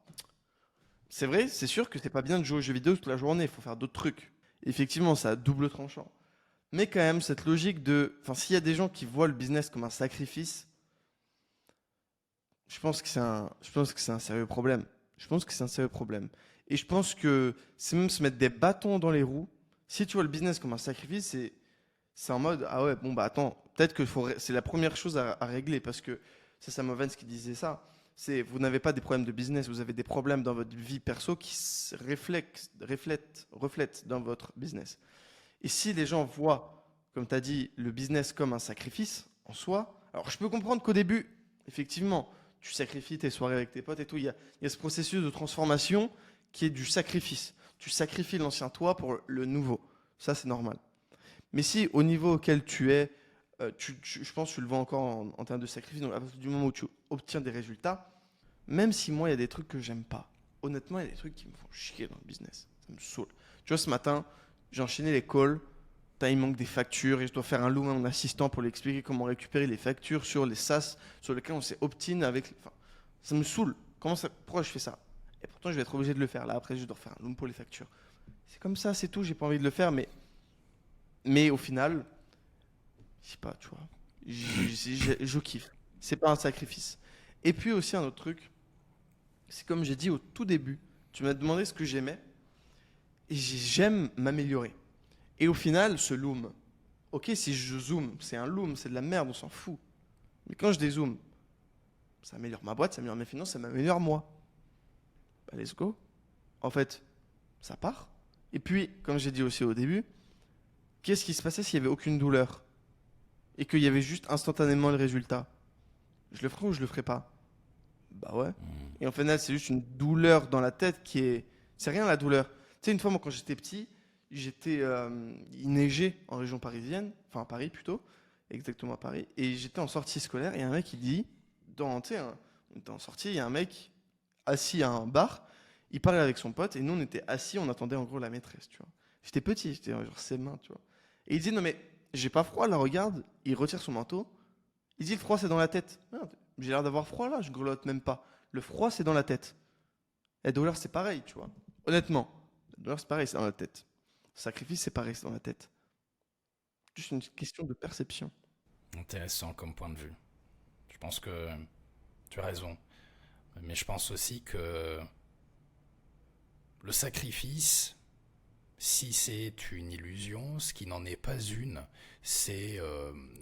C'est vrai, c'est sûr que c'est pas bien de jouer aux jeux vidéo toute la journée, il faut faire d'autres trucs. Effectivement, ça a double tranchant. Mais quand même, cette logique de, enfin, s'il y a des gens qui voient le business comme un sacrifice, je pense que c'est un sérieux problème. Je pense que c'est un sérieux problème. Et je pense que c'est même se mettre des bâtons dans les roues. Si tu vois le business comme un sacrifice, c'est en mode, ah ouais, bon bah attends, peut-être que c'est la première chose à régler parce que c'est Sam Ovens qui disait ça. C'est vous n'avez pas des problèmes de business, vous avez des problèmes dans votre vie perso qui se reflètent dans votre business. Et si les gens voient, comme tu as dit, le business comme un sacrifice en soi, alors je peux comprendre qu'au début, effectivement, tu sacrifies tes soirées avec tes potes et tout, il y a ce processus de transformation qui est du sacrifice. Tu sacrifies l'ancien toi pour le nouveau. Ça, c'est normal. Mais si au niveau auquel tu es, je pense que tu le vois encore en termes de sacrifice, donc à partir du moment où tu obtiens des résultats, même si moi il y a des trucs que j'aime pas, honnêtement il y a des trucs qui me font chier dans le business, ça me saoule. Tu vois, ce matin, j'ai enchaîné les calls, il manque des factures et je dois faire un loom à mon assistant pour lui expliquer comment récupérer les factures sur les SaaS sur lesquels on s'est opt-in avec. Enfin, ça me saoule. Pourquoi je fais ça? Et pourtant je vais être obligé de le faire. Là après je dois faire un loom pour les factures. C'est comme ça, c'est tout, j'ai pas envie de le faire, mais au final, je sais pas, tu vois. Je kiffe. C'est pas un sacrifice. Et puis aussi un autre truc, c'est comme j'ai dit au tout début, tu m'as demandé ce que j'aimais, et j'aime m'améliorer. Et au final, ce loom, ok, si je zoome, c'est un loom, c'est de la merde, on s'en fout. Mais quand je dézoome, ça améliore ma boîte, ça améliore mes finances, ça m'améliore moi. Bah, let's go. En fait, ça part. Et puis, comme j'ai dit aussi au début, qu'est-ce qui se passait s'il n'y avait aucune douleur et qu'il y avait juste instantanément le résultat? Je le ferai ou je le ferai pas? Bah ouais. Et en final, c'est juste une douleur dans la tête qui est. C'est rien la douleur. Tu sais, une fois, moi, quand j'étais petit, il neigeait en région parisienne, enfin à Paris plutôt, exactement à Paris, et j'étais en sortie scolaire et un mec il dit, tu sais, on était en sortie, il y a un mec assis à un bar, il parlait avec son pote et nous on était assis, on attendait en gros la maîtresse, tu vois. J'étais petit, j'étais genre ses mains, tu vois. Et il dit non mais j'ai pas froid là, regarde, il retire son manteau, il dit le froid c'est dans la tête. Merde, j'ai l'air d'avoir froid là, je grelotte même pas. Le froid c'est dans la tête. La douleur c'est pareil, tu vois. Honnêtement, la douleur c'est pareil, c'est dans la tête. Le sacrifice c'est pareil, c'est dans la tête. Juste une question de perception. Intéressant comme point de vue. Je pense que tu as raison. Mais je pense aussi que le sacrifice, si c'est une illusion, ce qui n'en est pas une, c'est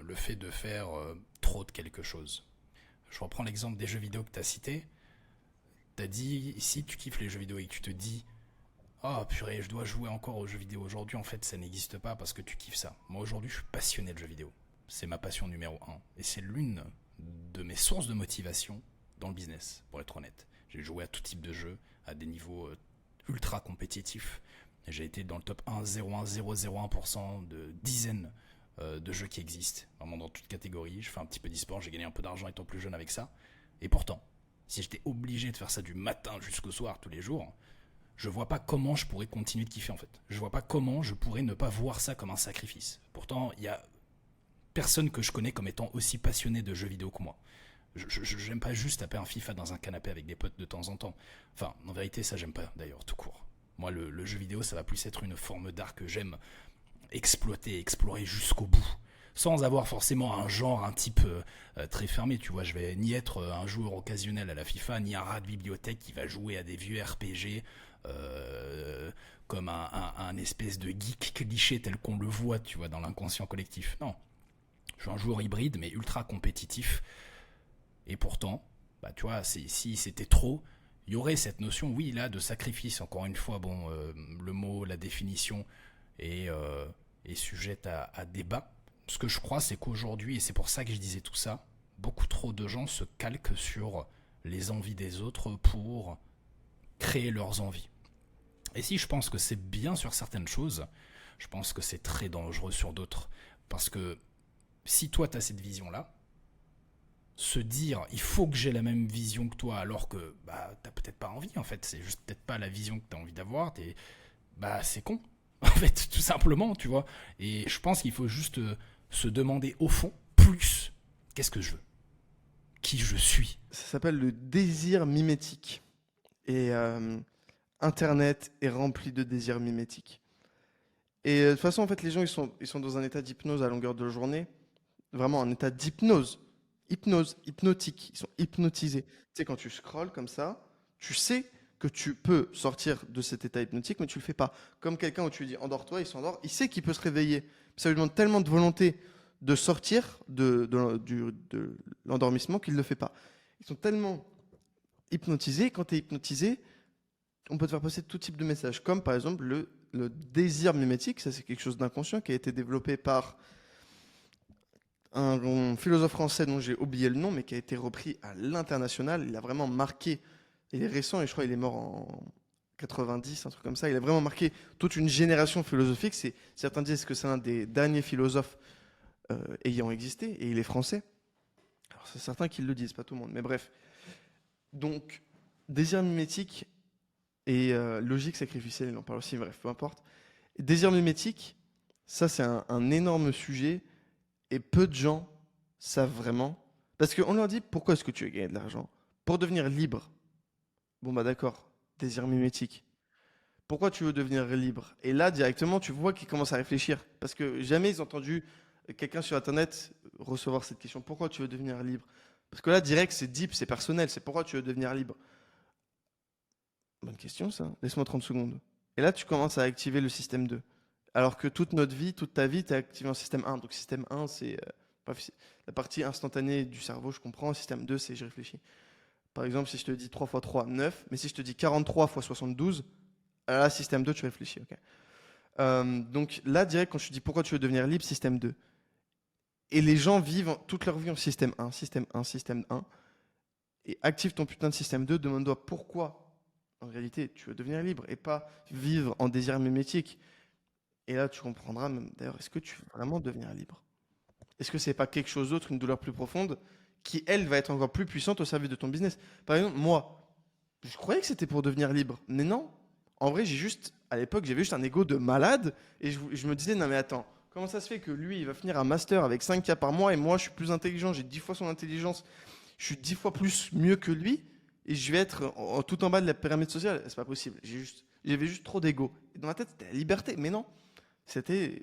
le fait de faire trop de quelque chose. Je reprends l'exemple des jeux vidéo que tu as cité. Tu as dit, si tu kiffes les jeux vidéo et que tu te dis, oh purée, je dois jouer encore aux jeux vidéo aujourd'hui, en fait ça n'existe pas parce que tu kiffes ça. Moi aujourd'hui je suis passionné de jeux vidéo. C'est ma passion numéro un. Et c'est l'une de mes sources de motivation dans le business, pour être honnête. J'ai joué à tout type de jeux, à des niveaux ultra compétitifs. J'ai été dans le top 1,01001% de dizaines de jeux qui existent, vraiment dans toute catégorie. Je fais un petit peu d'e-sport, j'ai gagné un peu d'argent étant plus jeune avec ça. Et pourtant, si j'étais obligé de faire ça du matin jusqu'au soir tous les jours, je vois pas comment je pourrais continuer de kiffer en fait. Je vois pas comment je pourrais ne pas voir ça comme un sacrifice. Pourtant, il y a personne que je connais comme étant aussi passionné de jeux vidéo que moi. J'aime pas juste taper un FIFA dans un canapé avec des potes de temps en temps. Enfin, en vérité, ça j'aime pas d'ailleurs, tout court. Moi, le jeu vidéo, ça va plus être une forme d'art que j'aime exploiter, explorer jusqu'au bout. Sans avoir forcément un genre, un type très fermé, tu vois. Je vais ni être un joueur occasionnel à la FIFA, ni un rat de bibliothèque qui va jouer à des vieux RPG comme un espèce de geek cliché tel qu'on le voit, tu vois, dans l'inconscient collectif. Non. Je suis un joueur hybride, mais ultra compétitif. Et pourtant, bah, tu vois, si c'était trop, il y aurait cette notion, oui, là, de sacrifice. Encore une fois, bon, le mot, la définition est sujette à débat. Ce que je crois, c'est qu'aujourd'hui, et c'est pour ça que je disais tout ça, beaucoup trop de gens se calquent sur les envies des autres pour créer leurs envies. Et si je pense que c'est bien sur certaines choses, je pense que c'est très dangereux sur d'autres. Parce que si toi, tu as cette vision-là, se dire il faut que j'ai la même vision que toi alors que bah t'as peut-être pas envie en fait, c'est juste peut-être pas la vision que t'as envie d'avoir, bah c'est con en fait tout simplement, tu vois. Et je pense qu'il faut juste se demander au fond plus qu'est-ce que je veux, qui je suis. Ça s'appelle le désir mimétique. Et Internet est rempli de désirs mimétiques. Et de toute façon, en fait, les gens, ils sont dans un état d'hypnose à longueur de journée. Vraiment un état d'hypnose. Hypnose, hypnotique. Ils sont hypnotisés. Tu sais, quand tu scrolles comme ça, tu sais que tu peux sortir de cet état hypnotique, mais tu le fais pas. Comme quelqu'un où tu lui dis endors-toi, il s'endort, il sait qu'il peut se réveiller. Ça lui demande tellement de volonté de sortir de l'endormissement qu'il ne le fait pas. Ils sont tellement hypnotisés. Quand tu es hypnotisé, on peut te faire passer tout type de messages, comme par exemple le désir mimétique. Ça, c'est quelque chose d'inconscient qui a été développé par un philosophe français dont j'ai oublié le nom, mais qui a été repris à l'international. Il a vraiment marqué, il est récent et je crois qu'il est mort en 90, un truc comme ça. Il a vraiment marqué toute une génération philosophique. Certains disent que c'est un des derniers philosophes ayant existé, et il est français. Alors c'est certains qui le disent, pas tout le monde, mais bref. Donc, désir mimétique et logique sacrificielle, il en parle aussi, bref, peu importe. Désir mimétique, ça c'est un énorme sujet. Et peu de gens savent vraiment. Parce qu'on leur dit pourquoi est-ce que tu veux gagner de l'argent? Pour devenir libre. Bon bah d'accord, désir mimétique. Pourquoi tu veux devenir libre? Et là directement tu vois qu'ils commencent à réfléchir. Parce que jamais ils ont entendu quelqu'un sur internet recevoir cette question. Pourquoi tu veux devenir libre? Parce que là direct c'est deep, c'est personnel, c'est pourquoi tu veux devenir libre. Bonne question ça, laisse-moi 30 secondes. Et là tu commences à activer le système 2. Alors que toute notre vie, toute ta vie, tu es activé en système 1. Donc système 1, c'est la partie instantanée du cerveau, je comprends. Système 2, c'est je réfléchis. Par exemple, si je te dis 3 fois 3, 9. Mais si je te dis 43 fois 72, là, système 2, tu réfléchis. Ok. Donc là, direct, quand je te dis pourquoi tu veux devenir libre, système 2. Et les gens vivent toute leur vie en système 1, système 1, système 1. Et active ton putain de système 2, demande-toi pourquoi, en réalité, tu veux devenir libre et pas vivre en désir mimétique. Et là, tu comprendras même, d'ailleurs, est-ce que tu veux vraiment devenir libre? Est-ce que c'est pas quelque chose d'autre, une douleur plus profonde, qui, elle, va être encore plus puissante au service de ton business? Par exemple, moi, je croyais que c'était pour devenir libre. Mais non. En vrai, à l'époque, j'avais juste un ego de malade. Et je me disais, non mais attends, comment ça se fait que lui, il va finir un master avec 5K par mois et moi, je suis plus intelligent, j'ai 10 fois son intelligence, je suis 10 fois plus mieux que lui et je vais être tout en bas de la pyramide sociale? C'est pas possible. J'avais juste trop d'ego. Et dans ma tête, c'était la liberté. Mais non. C'était,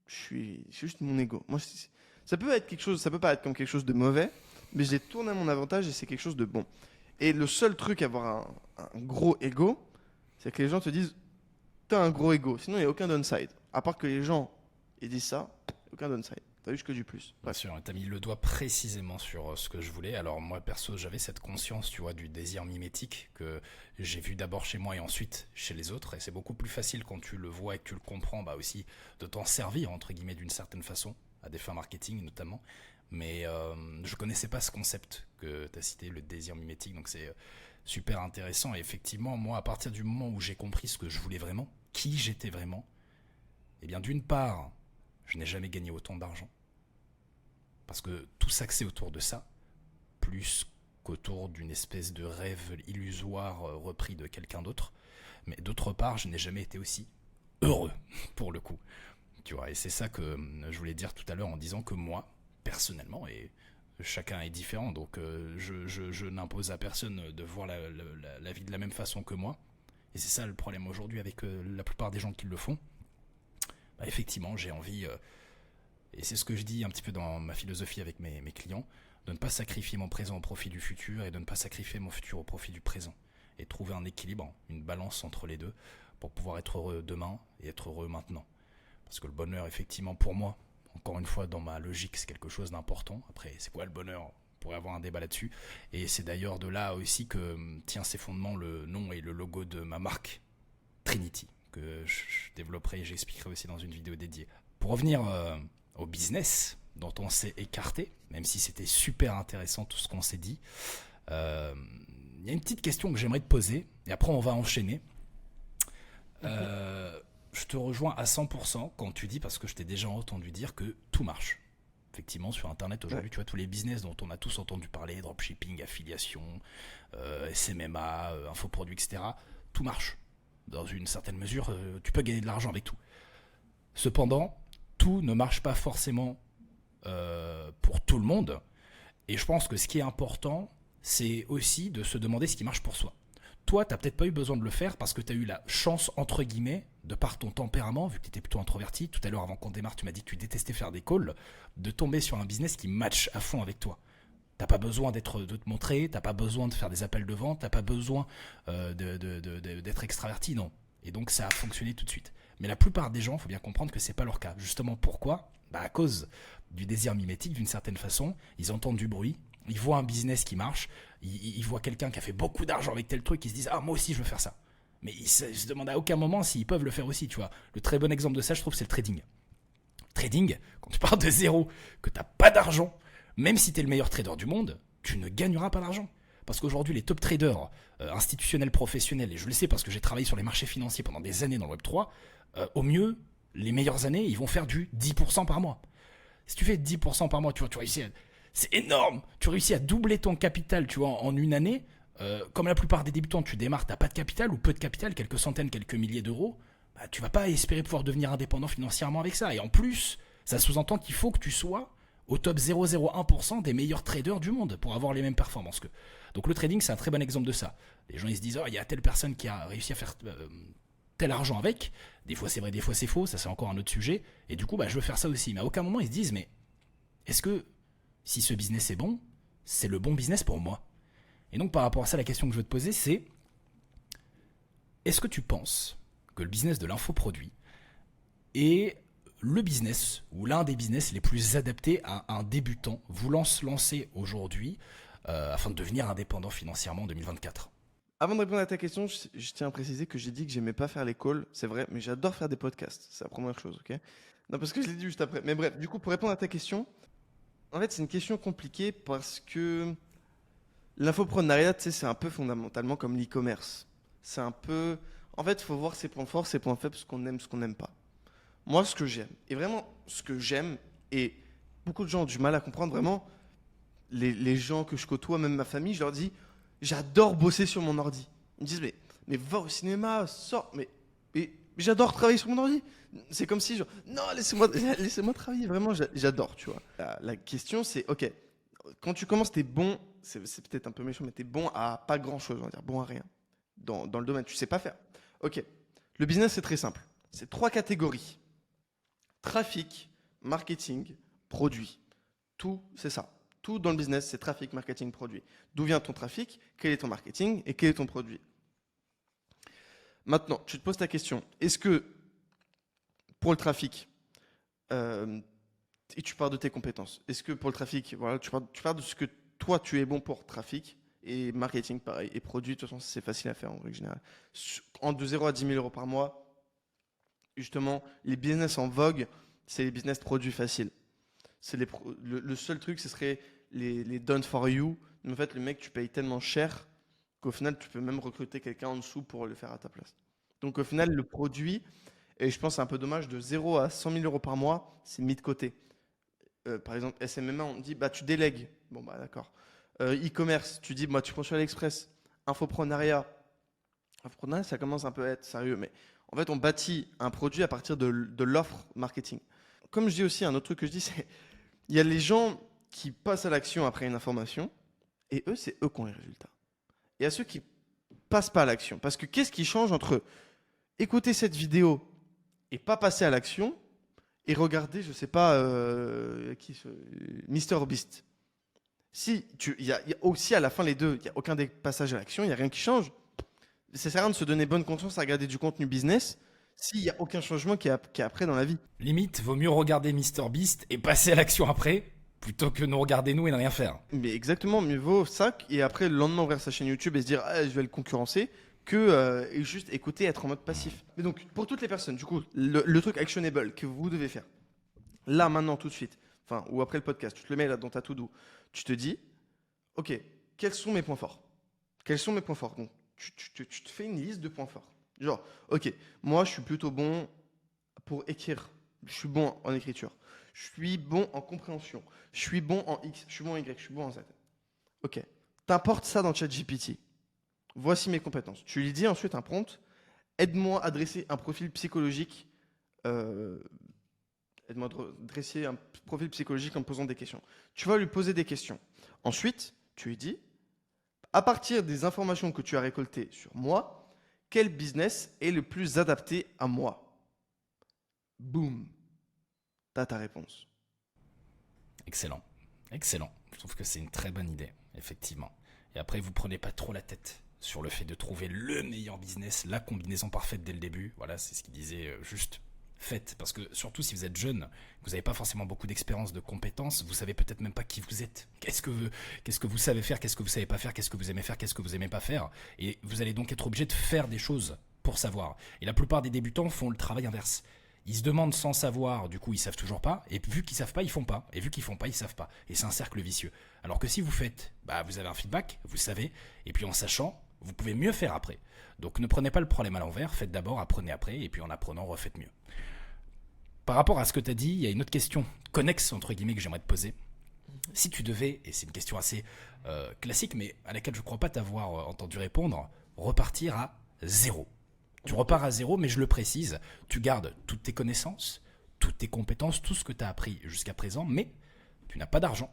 c'est juste mon ego. Moi, ça peut être quelque chose, ça peut pas être comme quelque chose de mauvais, mais je l'ai tourné à mon avantage et c'est quelque chose de bon. Et le seul truc à avoir un gros ego, c'est que les gens te disent, t'as un gros ego. Sinon, il n'y a aucun downside. À part que les gens ils disent ça, aucun downside. T'as juste que du plus. Bien Bref. sûr, t'as mis le doigt précisément sur ce que je voulais. Alors moi perso, j'avais cette conscience, tu vois, du désir mimétique que j'ai vu d'abord chez moi et ensuite chez les autres. Et c'est beaucoup plus facile quand tu le vois et que tu le comprends, bah aussi de t'en servir entre guillemets d'une certaine façon, à des fins marketing notamment. Mais je connaissais pas ce concept que t'as cité, le désir mimétique. Donc c'est super intéressant. Et effectivement, moi, à partir du moment où j'ai compris ce que je voulais vraiment, qui j'étais vraiment, eh bien d'une part, je n'ai jamais gagné autant d'argent. Parce que tout s'axait autour de ça, plus qu'autour d'une espèce de rêve illusoire repris de quelqu'un d'autre. Mais d'autre part, je n'ai jamais été aussi heureux, pour le coup. Tu vois, et c'est ça que je voulais dire tout à l'heure en disant que moi, personnellement, et chacun est différent, donc je n'impose à personne de voir la vie de la même façon que moi. Et c'est ça le problème aujourd'hui avec la plupart des gens qui le font. Bah, effectivement, j'ai envie, et c'est ce que je dis un petit peu dans ma philosophie avec mes clients, de ne pas sacrifier mon présent au profit du futur et de ne pas sacrifier mon futur au profit du présent. Et trouver un équilibre, une balance entre les deux pour pouvoir être heureux demain et être heureux maintenant. Parce que le bonheur, effectivement, pour moi, encore une fois, dans ma logique, c'est quelque chose d'important. Après, c'est quoi le bonheur? On pourrait avoir un débat là-dessus. Et c'est d'ailleurs de là aussi que tient ses fondements le nom et le logo de ma marque, Trinity, que je développerai et j'expliquerai aussi dans une vidéo dédiée. Pour revenir au business dont on s'est écarté, même si c'était super intéressant tout ce qu'on s'est dit, il y a une petite question que j'aimerais te poser, et après on va enchaîner. Je te rejoins à 100% quand tu dis, parce que je t'ai déjà entendu dire que tout marche. Effectivement, sur Internet, aujourd'hui, tu vois tous les business dont on a tous entendu parler, dropshipping, affiliation, SMMA, infoproduits, etc. Tout marche. Dans une certaine mesure, tu peux gagner de l'argent avec tout. Cependant, tout ne marche pas forcément pour tout le monde. Et je pense que ce qui est important, c'est aussi de se demander ce qui marche pour soi. Toi, tu n'as peut-être pas eu besoin de le faire parce que tu as eu la chance, entre guillemets, de par ton tempérament, vu que tu étais plutôt introverti. Tout à l'heure, avant qu'on démarre, tu m'as dit que tu détestais faire des calls, de tomber sur un business qui match à fond avec toi. T'as pas besoin de te montrer, t'as pas besoin de faire des appels de vente, t'as pas besoin d'être extraverti, non. Et donc ça a fonctionné tout de suite. Mais la plupart des gens, il faut bien comprendre que c'est pas leur cas. Justement, pourquoi ? À cause du désir mimétique, d'une certaine façon. Ils entendent du bruit, ils voient un business qui marche, ils voient quelqu'un qui a fait beaucoup d'argent avec tel truc, ils se disent « Ah, moi aussi, je veux faire ça ». Mais ils se demandent à aucun moment s'ils peuvent le faire aussi, tu vois. Le très bon exemple de ça, je trouve, c'est le trading. Trading, quand tu pars de zéro, que t'as pas d'argent, même si tu es le meilleur trader du monde, tu ne gagneras pas d'argent. Parce qu'aujourd'hui, les top traders institutionnels, professionnels, et je le sais parce que j'ai travaillé sur les marchés financiers pendant des années dans le Web3, au mieux, les meilleures années, ils vont faire du 10% par mois. Si tu fais 10% par mois, tu vois, tu réussis à... C'est énorme. Tu réussis à doubler ton capital, tu vois, en une année. Comme la plupart des débutants, tu démarres, tu n'as pas de capital ou peu de capital, quelques centaines, quelques milliers d'euros. Tu vas pas espérer pouvoir devenir indépendant financièrement avec ça. Et en plus, ça sous-entend qu'il faut que tu sois au top 0,01% des meilleurs traders du monde pour avoir les mêmes performances qu'eux. Donc le trading, c'est un très bon exemple de ça. Les gens, ils se disent, oh, il y a telle personne qui a réussi à faire tel argent avec. Des fois, c'est vrai, des fois, c'est faux. Ça, c'est encore un autre sujet. Et du coup, je veux faire ça aussi. Mais à aucun moment, ils se disent, mais est-ce que si ce business est bon, c'est le bon business pour moi ? Et donc, par rapport à ça, la question que je veux te poser, c'est est-ce que tu penses que le business de l'infoproduit est le business ou l'un des business les plus adaptés à un débutant voulant se lancer aujourd'hui afin de devenir indépendant financièrement en 2024 ? Avant de répondre à ta question, je tiens à préciser que j'ai dit que j'aimais pas faire les calls, c'est vrai, mais j'adore faire des podcasts, c'est la première chose, ok ? Non, parce que je l'ai dit juste après. Mais bref, du coup, pour répondre à ta question, en fait, c'est une question compliquée parce que l'infoprenariat, tu sais, c'est un peu fondamentalement comme l'e-commerce. C'est un peu... En fait, il faut voir ses points forts, ses points faibles, ce qu'on aime, ce qu'on n'aime pas. Moi, ce que j'aime, et vraiment ce que j'aime, et beaucoup de gens ont du mal à comprendre, vraiment, les gens que je côtoie, même ma famille, je leur dis, j'adore bosser sur mon ordi. Ils me disent, mais va au cinéma, sors, mais j'adore travailler sur mon ordi. C'est comme si, genre, non, laissez-moi travailler, vraiment, j'adore, tu vois. La question, c'est, ok, quand tu commences, t'es bon, c'est peut-être un peu méchant, mais t'es bon à pas grand-chose, on va dire, bon à rien. Dans le domaine, tu sais pas faire. Ok, le business, c'est très simple. C'est 3 catégories. Trafic, marketing, produit. Tout, c'est ça. Tout dans le business, c'est trafic, marketing, produit. D'où vient ton trafic ? Quel est ton marketing ? Et quel est ton produit ? Maintenant, tu te poses ta question. Est-ce que pour le trafic, et tu parles de tes compétences, est-ce que pour le trafic, voilà, tu parles de ce que toi tu es bon pour trafic et marketing pareil, et produit, de toute façon c'est facile à faire en règle générale. De 0 à 10 000 euros par mois, justement, les business en vogue, c'est les business produits faciles. Le seul truc, ce serait les done for you. Mais en fait, le mec, tu payes tellement cher qu'au final, tu peux même recruter quelqu'un en dessous pour le faire à ta place. Donc au final, le produit, et je pense que c'est un peu dommage, de 0 à 100 000 euros par mois, c'est mis de côté. Par exemple, SMMA, on dit, tu délègues. Bon, d'accord. E-commerce, tu dis, tu prends sur AliExpress. Infoprenariat, ça commence un peu à être sérieux, mais en fait, on bâtit un produit à partir de l'offre marketing. Comme je dis aussi, un autre truc que je dis, c'est il y a les gens qui passent à l'action après une information, et eux, c'est eux qui ont les résultats. Et il y a ceux qui passent pas à l'action. Parce que qu'est-ce qui change entre écouter cette vidéo et pas passer à l'action et regarder, je sais pas, Mister Beast. Si il y a aussi à la fin les deux, il n'y a aucun des passages à l'action, il n'y a rien qui change. Ça sert à rien de se donner bonne conscience à regarder du contenu business s'il n'y a aucun changement qui est après dans la vie. Limite, vaut mieux regarder MrBeast et passer à l'action après Plutôt que nous regarder nous et ne rien faire. Mais exactement, mieux vaut ça, et après le lendemain ouvrir sa chaîne YouTube et se dire ah, je vais le concurrencer, que et juste écouter, être en mode passif. Mais donc, pour toutes les personnes, du coup, le truc actionable que vous devez faire, là, maintenant, tout de suite, enfin, ou après le podcast, tu te le mets là dans ta to-do, tu te dis, ok, quels sont mes points forts? Quels sont mes points forts? Donc, tu te fais une liste de points forts. Genre, ok, moi, je suis plutôt bon pour écrire. Je suis bon en écriture. Je suis bon en compréhension. Je suis bon en X. Je suis bon en Y. Je suis bon en Z. Ok. T'importes ça dans ChatGPT. Voici mes compétences. Tu lui dis ensuite un prompt. Aide-moi à dresser un profil psychologique. euh, Aide-moi à dresser un profil psychologique en me posant des questions. Tu vas lui poser des questions. Ensuite, tu lui dis, à partir des informations que tu as récoltées sur moi, quel business est le plus adapté à moi? Boum. T'as ta réponse. Excellent. Excellent. Je trouve que c'est une très bonne idée, effectivement. Et après, vous prenez pas trop la tête sur le fait de trouver le meilleur business, la combinaison parfaite dès le début. Voilà, c'est ce qu'il disait, juste faites. Parce que surtout si vous êtes jeune, vous n'avez pas forcément beaucoup d'expérience, de compétences, vous savez peut-être même pas qui vous êtes. Qu'est-ce que vous savez faire, qu'est-ce que vous savez pas faire, qu'est-ce que vous aimez faire, qu'est-ce que vous aimez pas faire. Et vous allez donc être obligé de faire des choses pour savoir. Et la plupart des débutants font le travail inverse. Ils se demandent sans savoir, du coup ils savent toujours pas, et vu qu'ils savent pas, ils font pas, et vu qu'ils font pas, ils savent pas, et c'est un cercle vicieux. Alors que si vous faites, bah vous avez un feedback, vous savez, et puis en sachant, vous pouvez mieux faire après. Donc ne prenez pas le problème à l'envers, faites d'abord, apprenez après, et puis en apprenant, refaites mieux. Par rapport à ce que tu as dit, il y a une autre question connexe, entre guillemets, que j'aimerais te poser. Si tu devais, et c'est une question assez classique, mais à laquelle je ne crois pas t'avoir entendu répondre, repartir à zéro. Tu repars à zéro, mais je le précise, tu gardes toutes tes connaissances, toutes tes compétences, tout ce que tu as appris jusqu'à présent, mais tu n'as pas d'argent,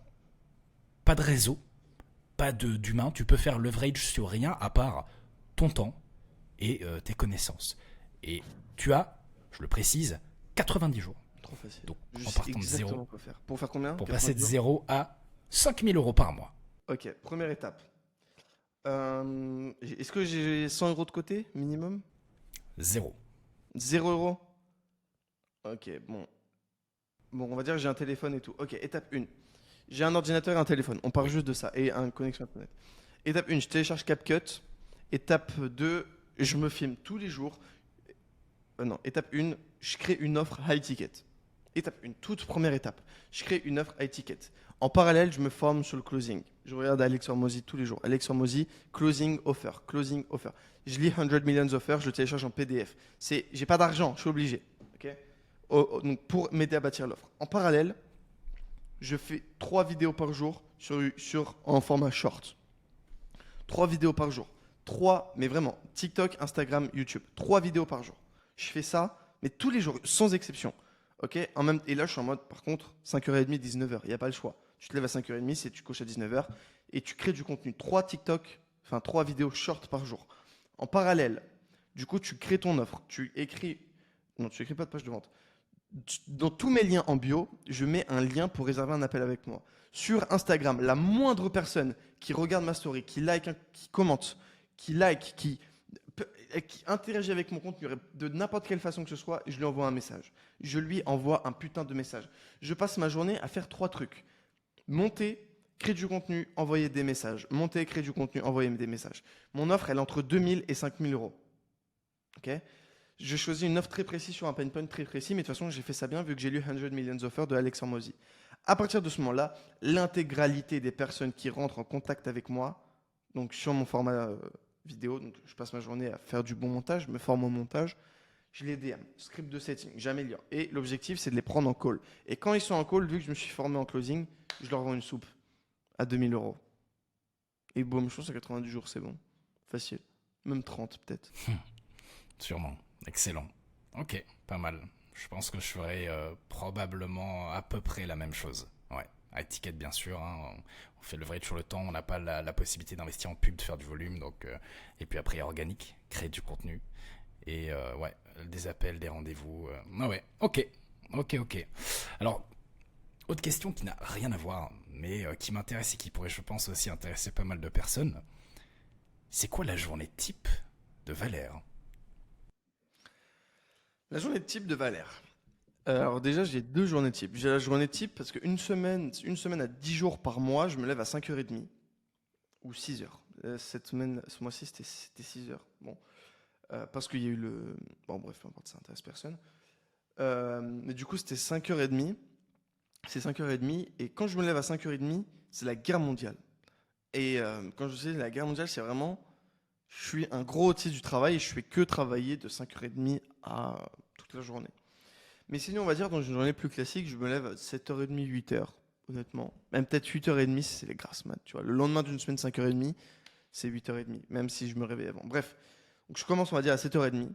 pas de réseau, pas d'humain, tu peux faire leverage sur rien à part ton temps et tes connaissances. Et tu as, je le précise, 90 jours. Trop facile. Donc Je en sais partant de exactement zéro, quoi faire. Pour faire combien? pour passer de 90 jours. 0 à 5000 euros par mois. Ok, première étape. Est-ce que j'ai 100 euros de côté, minimum? Zéro. 0 euros? Ok, bon. Bon, on va dire que j'ai un téléphone et tout. Ok, étape 1. J'ai un ordinateur et un téléphone. On part Oui. juste de ça. Et une connexion Internet. Étape 1, je télécharge CapCut. Étape 2, je me filme tous les jours. Non, étape 1, je crée une offre high ticket. Étape 1, toute première étape. Je crée une offre high ticket. En parallèle, je me forme sur le closing. Je regarde Alex Hormozy tous les jours. Alex Hormozy, closing offer, closing offer. Je lis 100 millions offers, je le télécharge en PDF. J'ai pas d'argent, je suis obligé. Ok. Donc pour m'aider à bâtir l'offre. En parallèle, je fais 3 vidéos par jour en format short. 3 vidéos par jour. 3, mais vraiment, TikTok, Instagram, YouTube. 3 vidéos par jour. Je fais ça, mais tous les jours, sans exception. Ok. Et là, je suis en mode, par contre, 5h30, 19h. Il n'y a pas le choix. Tu te lèves à 5h30, tu couches à 19h et tu crées du contenu. 3 TikTok, enfin 3 vidéos short par jour. En parallèle, du coup, tu crées ton offre. Tu écris. Non, tu écris pas de page de vente. Dans tous mes liens en bio, je mets un lien pour réserver un appel avec moi. Sur Instagram, la moindre personne qui regarde ma story, qui like, qui commente, qui like, qui interagit avec mon contenu de n'importe quelle façon que ce soit, je lui envoie un message. Je lui envoie un putain de message. Je passe ma journée à faire 3 trucs. Monter, créer du contenu, envoyer des messages. Monter, créer du contenu, envoyer des messages. Mon offre, elle est entre 2000 et 5000 euros. Ok. Je choisis une offre très précise sur un pain point très précis, mais de toute façon, j'ai fait ça bien vu que j'ai lu 100 millions offers de Alex Hormozy. À partir de ce moment-là, l'intégralité des personnes qui rentrent en contact avec moi, donc sur mon format vidéo, donc je passe ma journée à faire du bon montage, me forme au montage, je les DM, script de setting, j'améliore. Et l'objectif, c'est de les prendre en call. Et quand ils sont en call, vu que je me suis formé en closing, je leur vends une soupe à 2000 euros. Et boum, je pense à 90 jours, c'est bon. Facile. Même 30 peut-être. Sûrement. Excellent. Ok, pas mal. Je pense que je ferai probablement à peu près la même chose. Ouais, à étiquette bien sûr. Hein. On fait le vrai sur le temps. On n'a pas la possibilité d'investir en pub, de faire du volume. Donc, et puis après, organique, créer du contenu. Et ouais, des appels, des rendez-vous. Ah ouais, ok. Ok. Alors, autre question qui n'a rien à voir, mais qui m'intéresse et qui pourrait, je pense, aussi intéresser pas mal de personnes. C'est quoi la journée type de Valère? La journée de type de Valère. Alors déjà, j'ai 2 journées type. J'ai la journée type parce une semaine à 10 jours par mois, je me lève à 5h30 ou 6h. Cette semaine, ce mois-ci, c'était 6h. Bon, parce qu'il y a eu le... Bon, bref, peu importe, ça intéresse personne. Mais du coup, c'était 5h30. C'est 5h30. Et quand je me lève à 5h30, c'est la guerre mondiale. Et quand je dis la guerre mondiale, c'est vraiment... Je suis un gros outil du travail et je fais que travailler de 5h30 à toute la journée. Mais sinon, on va dire, dans une journée plus classique, je me lève à 7h30, 8h, honnêtement. Même peut-être 8h30 si c'est les grasses mat, tu vois. Le lendemain d'une semaine 5h30, c'est 8h30, même si je me réveille avant. Bref, donc je commence, on va dire, à 7h30.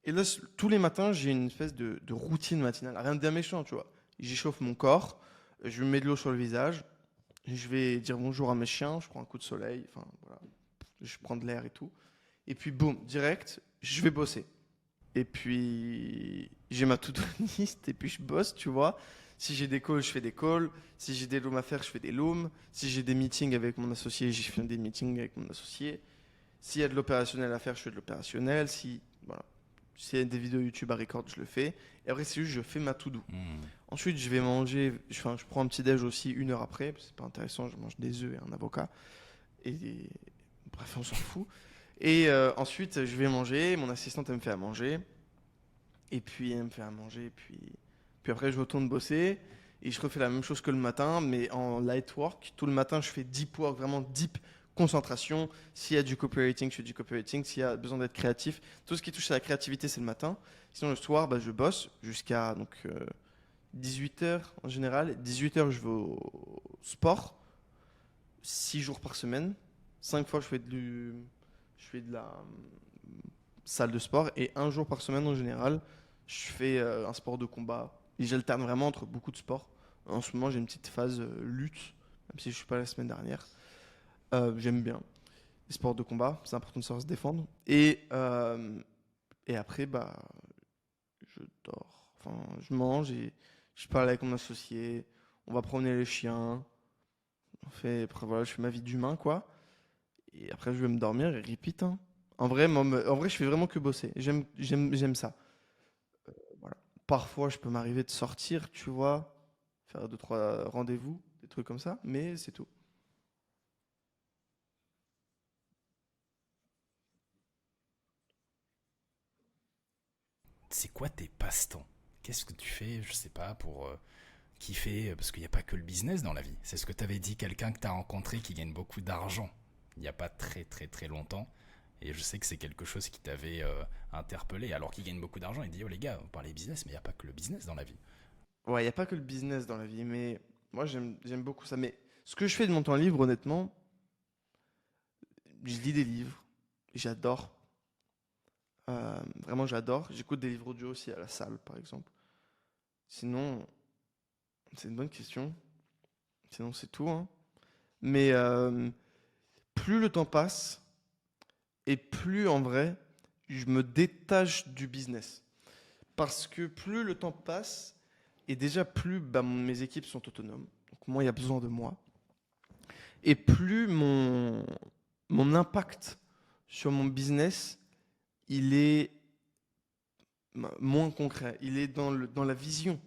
Et là, tous les matins, j'ai une espèce de routine matinale. Rien de bien méchant, tu vois. J'échauffe mon corps, je me mets de l'eau sur le visage, je vais dire bonjour à mes chiens, je prends un coup de soleil, enfin voilà, je prends de l'air et tout. Et puis boum, direct, je vais bosser. Et puis, j'ai ma to-do list et puis je bosse, tu vois. Si j'ai des calls, je fais des calls. Si j'ai des looms à faire, je fais des looms. Si j'ai des meetings avec mon associé, je fais des meetings avec mon associé. S'il y a de l'opérationnel à faire, je fais de l'opérationnel. Si, voilà. S'il y a des vidéos YouTube à record, je le fais. Et après, c'est juste, je fais ma to-do. Hmm. Ensuite, je vais manger. Enfin, je prends un petit déj aussi 1 heure après. C'est pas intéressant, je mange des œufs et un avocat. Et bref, on s'en fout. Et ensuite, je vais manger. Mon assistante, elle me fait à manger. Et puis elle me fait à manger, puis après je retourne bosser, et je refais la même chose que le matin, mais en light work. Tout le matin, je fais deep work, vraiment deep concentration. S'il y a du copywriting, je fais du copywriting. S'il y a besoin d'être créatif, tout ce qui touche à la créativité, c'est le matin. Sinon, le soir, bah, je bosse jusqu'à 18h en général. 18h, je vais au sport, 6 jours par semaine. 5 fois, je fais de la salle de sport, et un jour par semaine en général, je fais un sport de combat. Et j'alterne vraiment entre beaucoup de sports. En ce moment, j'ai une petite phase lutte, même si je suis pas la semaine dernière. J'aime bien les sports de combat, c'est important de savoir se défendre. Et après, bah, je dors. Enfin, je mange et je parle avec mon associé. On va promener les chiens. Après, voilà, je fais ma vie d'humain, quoi. Et après, je vais me dormir et repeat, hein. En vrai, je fais vraiment que bosser. J'aime ça. Voilà. Parfois, je peux m'arriver de sortir, tu vois, faire 2, 3 rendez-vous, des trucs comme ça, mais c'est tout. C'est quoi tes passe-temps? Qu'est-ce que tu fais, je sais pas, pour kiffer? Parce qu'il n'y a pas que le business dans la vie. C'est ce que t'avais dit, quelqu'un que t'as rencontré qui gagne beaucoup d'argent il n'y a pas très très très longtemps. Et je sais que c'est quelque chose qui t'avait interpellé. Alors qu'il gagne beaucoup d'argent, il dit: oh les gars, on parlait business, mais il n'y a pas que le business dans la vie. Ouais, il n'y a pas que le business dans la vie, mais moi, j'aime beaucoup ça. Mais ce que je fais de mon temps libre, honnêtement, je lis des livres. J'adore. Vraiment, j'adore. J'écoute des livres audio aussi à la salle, par exemple. Sinon, c'est une bonne question. Sinon, c'est tout, hein. Mais plus le temps passe, et plus en vrai, je me détache du business. Parce que plus le temps passe, et déjà plus bah, mes équipes sont autonomes, donc moins il y a besoin de moi, et plus mon impact sur mon business, il est moins concret, il est dans la vision.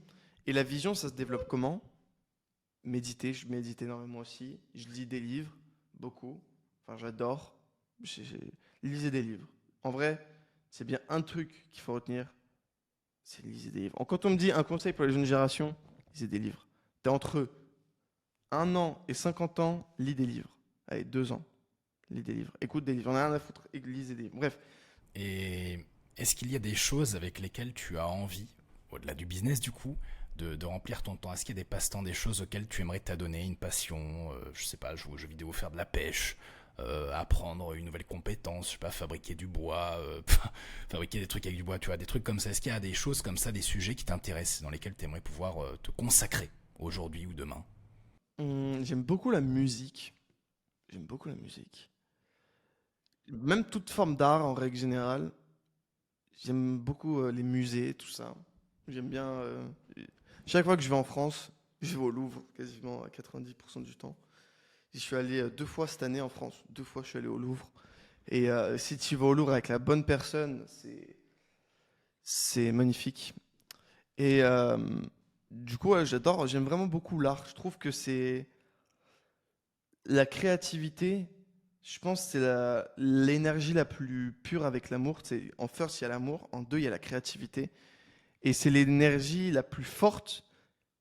Et la vision, ça se développe comment? Méditer, je médite énormément aussi, je lis des livres, beaucoup, enfin j'adore, lisez des livres. En vrai, c'est bien un truc qu'il faut retenir, c'est lisez des livres. Quand on me dit un conseil pour les jeunes générations, lisez des livres. T'es entre 1 an et 50 ans, lis des livres. Allez, 2 ans, lis des livres. Écoute des livres, on a rien à foutre, et lisez des livres. Bref, Et est-ce qu'il y a des choses avec lesquelles tu as envie, au-delà du business du coup, de remplir ton temps? Est-ce qu'il y a des passe-temps, des choses auxquelles tu aimerais t'adonner, une passion, je sais pas, jouer aux jeux vidéo, faire de la pêche, apprendre une nouvelle compétence, je sais pas, fabriquer du bois, fabriquer des trucs avec du bois, tu vois, des trucs comme ça. Est-ce qu'il y a des choses comme ça, des sujets qui t'intéressent, dans lesquels tu aimerais pouvoir te consacrer aujourd'hui ou demain? j'aime beaucoup la musique. J'aime beaucoup la musique. Même toute forme d'art en règle générale. J'aime beaucoup les musées, tout ça. J'aime bien. Chaque fois que je vais en France, je vais au Louvre quasiment à 90% du temps. Je suis allé 2 fois cette année en France. 2 fois, je suis allé au Louvre. Et si tu vas au Louvre avec la bonne personne, c'est magnifique. Et du coup, ouais, j'aime vraiment beaucoup l'art. Je trouve que c'est la créativité, je pense que c'est l'énergie la plus pure avec l'amour. C'est en first, il y a l'amour, en deux, il y a la créativité. Et c'est l'énergie la plus forte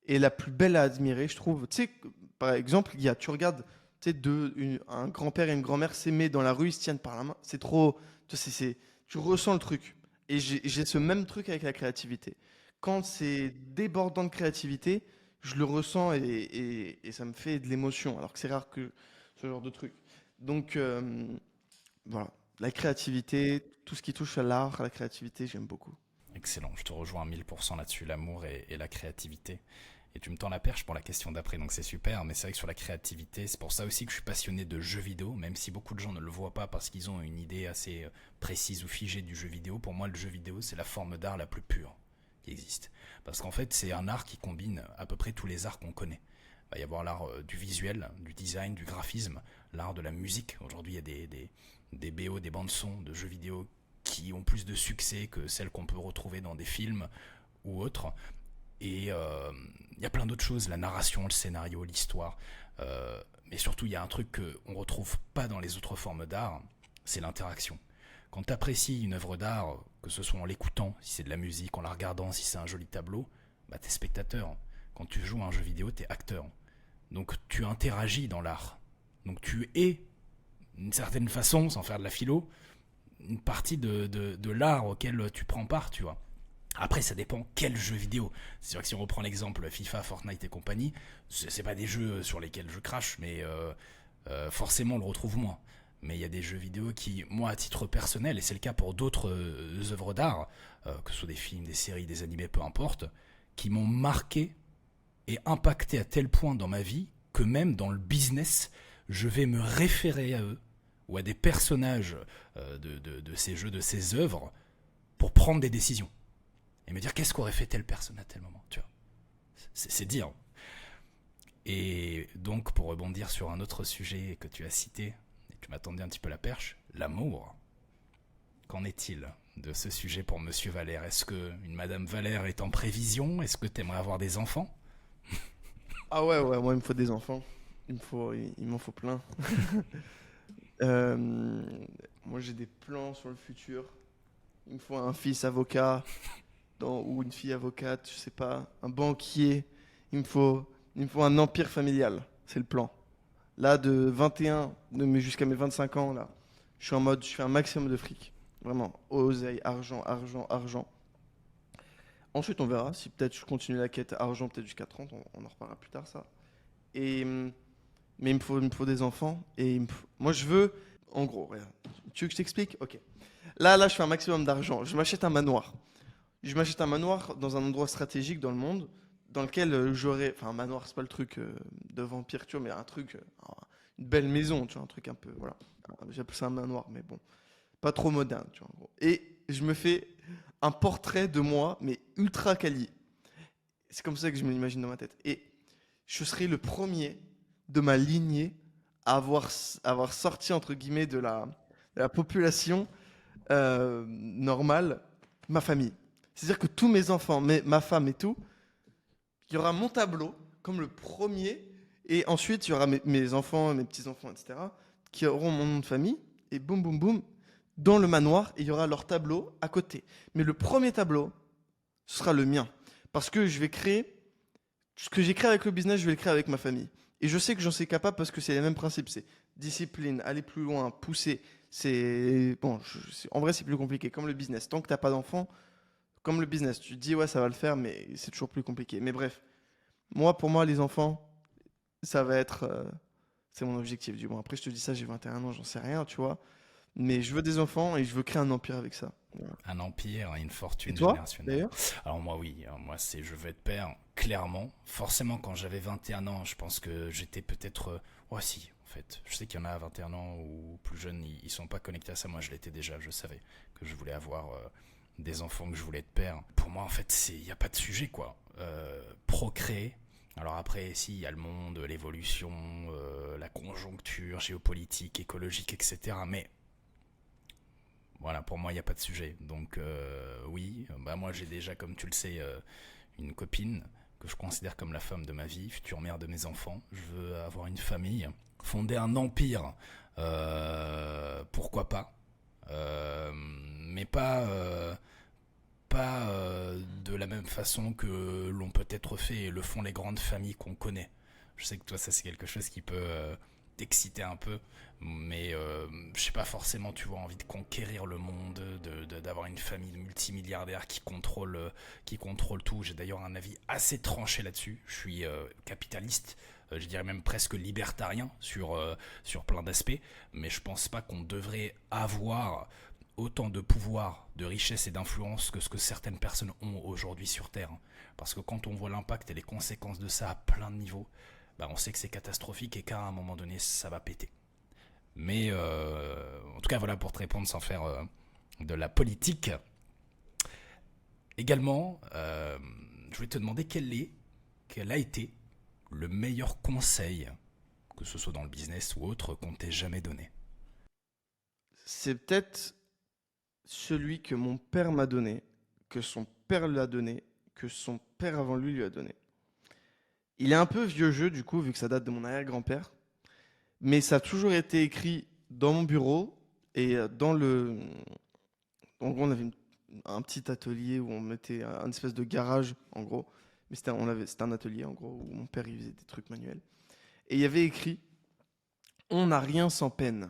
et la plus belle à admirer, je trouve. Tu sais, par exemple, tu regardes, tu sais, un grand-père et une grand-mère s'aimer dans la rue, ils se tiennent par la main. C'est trop, tu sais, tu ressens le truc. Et j'ai ce même truc avec la créativité. Quand c'est débordant de créativité, je le ressens et ça me fait de l'émotion, alors que c'est rare que ce genre de truc. Donc, voilà. La créativité, tout ce qui touche à l'art, à la créativité, j'aime beaucoup. Excellent, je te rejoins à 1000% là-dessus, l'amour et la créativité. Et tu me tends la perche pour la question d'après, donc c'est super, mais c'est vrai que sur la créativité, c'est pour ça aussi que je suis passionné de jeux vidéo, même si beaucoup de gens ne le voient pas parce qu'ils ont une idée assez précise ou figée du jeu vidéo. Pour moi, le jeu vidéo, c'est la forme d'art la plus pure qui existe. Parce qu'en fait, c'est un art qui combine à peu près tous les arts qu'on connaît. Il va y avoir l'art du visuel, du design, du graphisme, l'art de la musique. Aujourd'hui, il y a des BO, des bandes son de jeux vidéo qui ont plus de succès que celles qu'on peut retrouver dans des films ou autres. Et il y a plein d'autres choses, la narration, le scénario, l'histoire. Mais surtout, il y a un truc qu'on ne retrouve pas dans les autres formes d'art, c'est l'interaction. Quand tu apprécies une œuvre d'art, que ce soit en l'écoutant, si c'est de la musique, en la regardant, si c'est un joli tableau, bah t'es spectateur. Quand tu joues à un jeu vidéo, t'es acteur. Donc tu interagis dans l'art. Donc tu es, d'une certaine façon, sans faire de la philo, une partie de l'art auquel tu prends part, tu vois. Après, ça dépend quel jeu vidéo. C'est vrai que si on reprend l'exemple FIFA, Fortnite et compagnie, c'est pas des jeux sur lesquels je crache, mais forcément on le retrouve moins. Mais il y a des jeux vidéo qui, moi, à titre personnel, et c'est le cas pour d'autres œuvres d'art, que ce soit des films, des séries, des animés, peu importe, qui m'ont marqué et impacté à tel point dans ma vie que même dans le business, je vais me référer à eux ou à des personnages de ces jeux, de ces œuvres, pour prendre des décisions et me dire qu'est-ce qu'aurait fait telle personne à tel moment, tu vois. C'est dire. Et donc, pour rebondir sur un autre sujet que tu as cité, et tu m'attendais un petit peu la perche, l'amour. Qu'en est-il de ce sujet pour Monsieur Valère? Est-ce que une Madame Valère est en prévision? Est-ce que tu aimerais avoir des enfants? Ah ouais, ouais, moi il me faut des enfants. Il m'en faut plein. Euh, Moi j'ai des plans sur le futur. Il me faut un fils avocat ou une fille avocate, je sais pas, un banquier. Il me faut un empire familial. C'est le plan. Là, de 21 jusqu'à mes 25 ans, là, je suis en mode, je fais un maximum de fric. Vraiment, oseille, argent, argent, argent. Ensuite, on verra si peut-être je continue la quête argent, peut-être jusqu'à 30, on en reparlera plus tard, ça. Et, mais il me faut des enfants. Moi, je veux, en gros, regarde. Tu veux que je t'explique? Ok. Là, je fais un maximum d'argent. Je m'achète un manoir. Je m'achète un manoir dans un endroit stratégique dans le monde, dans lequel j'aurais. Enfin, un manoir, c'est pas le truc de vampire, tu vois, mais un truc. Une belle maison, tu vois, un truc un peu. Voilà. J'appelle ça un manoir, mais bon. Pas trop moderne, tu vois, en gros. Et je me fais un portrait de moi, mais ultra quali. C'est comme ça que je me l'imagine dans ma tête. Et je serai le premier de ma lignée à avoir sorti, entre guillemets, de la population normale, ma famille. C'est-à-dire que tous mes enfants, ma femme et tout, il y aura mon tableau comme le premier, et ensuite il y aura mes enfants, mes petits-enfants, etc., qui auront mon nom de famille, et boum, boum, boum, dans le manoir, et il y aura leur tableau à côté. Mais le premier tableau, ce sera le mien. Parce que je vais créer, ce que j'ai créé avec le business, je vais le créer avec ma famille. Et je sais que j'en suis capable parce que c'est les mêmes principes. C'est discipline, aller plus loin, pousser. C'est bon, en vrai, c'est plus compliqué. Comme le business. Tant que t'as pas d'enfant, comme le business, tu te dis ouais, ça va le faire, mais c'est toujours plus compliqué. Mais bref, pour moi, les enfants, ça va être, c'est mon objectif du moins. Après, je te dis ça, j'ai 21 ans, j'en sais rien, tu vois. Mais je veux des enfants et je veux créer un empire avec ça. Voilà. Un empire, une Et fortune toi, générationnelle. d'ailleurs? Alors moi oui, moi c'est je veux être père, clairement. Forcément quand j'avais 21 ans, je pense que j'étais peut-être... ouais si, en fait. Je sais qu'il y en a à 21 ans ou plus jeunes, ils sont pas connectés à ça. Moi je l'étais déjà, je savais que je voulais avoir des enfants, que je voulais être père. Pour moi en fait, il n'y a pas de sujet quoi. Procréer. Alors après, si, il y a le monde, l'évolution, la conjoncture géopolitique, écologique, etc. Mais voilà, pour moi, il n'y a pas de sujet. Donc oui, bah moi j'ai déjà, comme tu le sais, une copine que je considère comme la femme de ma vie, future mère de mes enfants. Je veux avoir une famille, fonder un empire, pourquoi pas, mais pas de la même façon que l'ont peut-être fait et le font les grandes familles qu'on connaît. Je sais que toi, ça c'est quelque chose qui peut t'exciter un peu, mais je sais pas forcément, tu vois, envie de conquérir le monde, d'avoir une famille de multimilliardaires qui contrôle tout. J'ai d'ailleurs un avis assez tranché là-dessus. Je suis capitaliste, je dirais même presque libertarien sur plein d'aspects, mais je pense pas qu'on devrait avoir autant de pouvoir, de richesse et d'influence que ce que certaines personnes ont aujourd'hui sur Terre. Parce que quand on voit l'impact et les conséquences de ça à plein de niveaux, bah on sait que c'est catastrophique et qu'à un moment donné, ça va péter. Mais en tout cas, voilà pour te répondre sans faire de la politique. Également, je voulais te demander quel a été le meilleur conseil, que ce soit dans le business ou autre, qu'on t'ait jamais donné. C'est peut-être celui que mon père m'a donné, que son père lui a donné, que son père avant lui a donné. Il est un peu vieux jeu du coup, vu que ça date de mon arrière-grand-père, mais ça a toujours été écrit dans mon bureau et dans le. En gros, on avait un petit atelier où on mettait un espèce de garage, en gros. Mais c'était un atelier, en gros, où mon père il faisait des trucs manuels. Et il y avait écrit on n'a rien sans peine.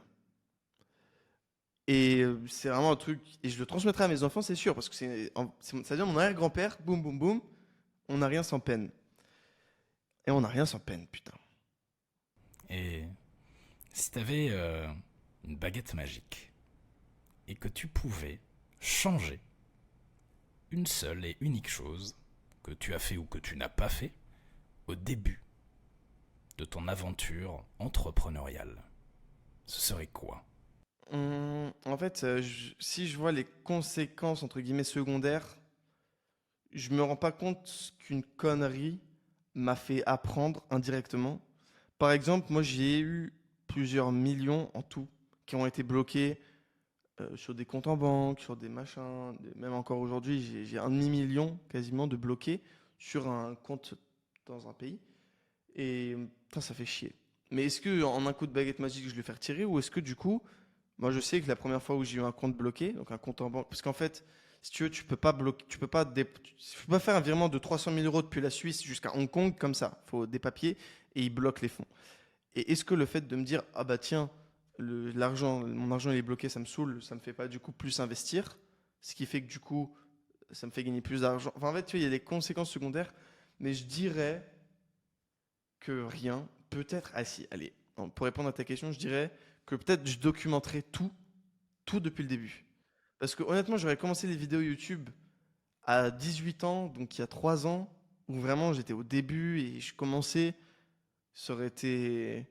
Et c'est vraiment un truc. Et je le transmettrai à mes enfants, c'est sûr, parce que ça vient de mon arrière-grand-père, boum, boum, boum, on n'a rien sans peine. Et on n'a rien sans peine, putain. Et si t'avais une baguette magique et que tu pouvais changer une seule et unique chose que tu as fait ou que tu n'as pas fait au début de ton aventure entrepreneuriale, ce serait quoi? En fait, si je vois les conséquences, entre guillemets, secondaires, je me rends pas compte qu'une connerie m'a fait apprendre indirectement. Par exemple, moi, j'ai eu plusieurs millions en tout qui ont été bloqués sur des comptes en banque, sur des machins. Même encore aujourd'hui, j'ai un demi-million quasiment de bloqués sur un compte dans un pays. Et putain, ça fait chier. Mais est-ce que en un coup de baguette magique, je vais le faire tirer ou est-ce que du coup, moi je sais que la première fois où j'ai eu un compte bloqué, donc un compte en banque, parce qu'en fait, si tu veux, tu peux pas bloquer, tu peux pas faire un virement de 300 000 euros depuis la Suisse jusqu'à Hong Kong comme ça. Il faut des papiers et ils bloquent les fonds. Et est-ce que le fait de me dire, ah bah tiens, mon argent il est bloqué, ça me saoule, ça me fait pas du coup plus investir, ce qui fait que du coup, ça me fait gagner plus d'argent. Enfin, en fait, tu vois, il y a des conséquences secondaires, mais je dirais que rien. Peut-être, ah si, allez, pour répondre à ta question, je dirais que peut-être je documenterai tout depuis le début. Parce que honnêtement, j'aurais commencé les vidéos YouTube à 18 ans, donc il y a 3 ans, où vraiment j'étais au début et je commençais. Ça aurait été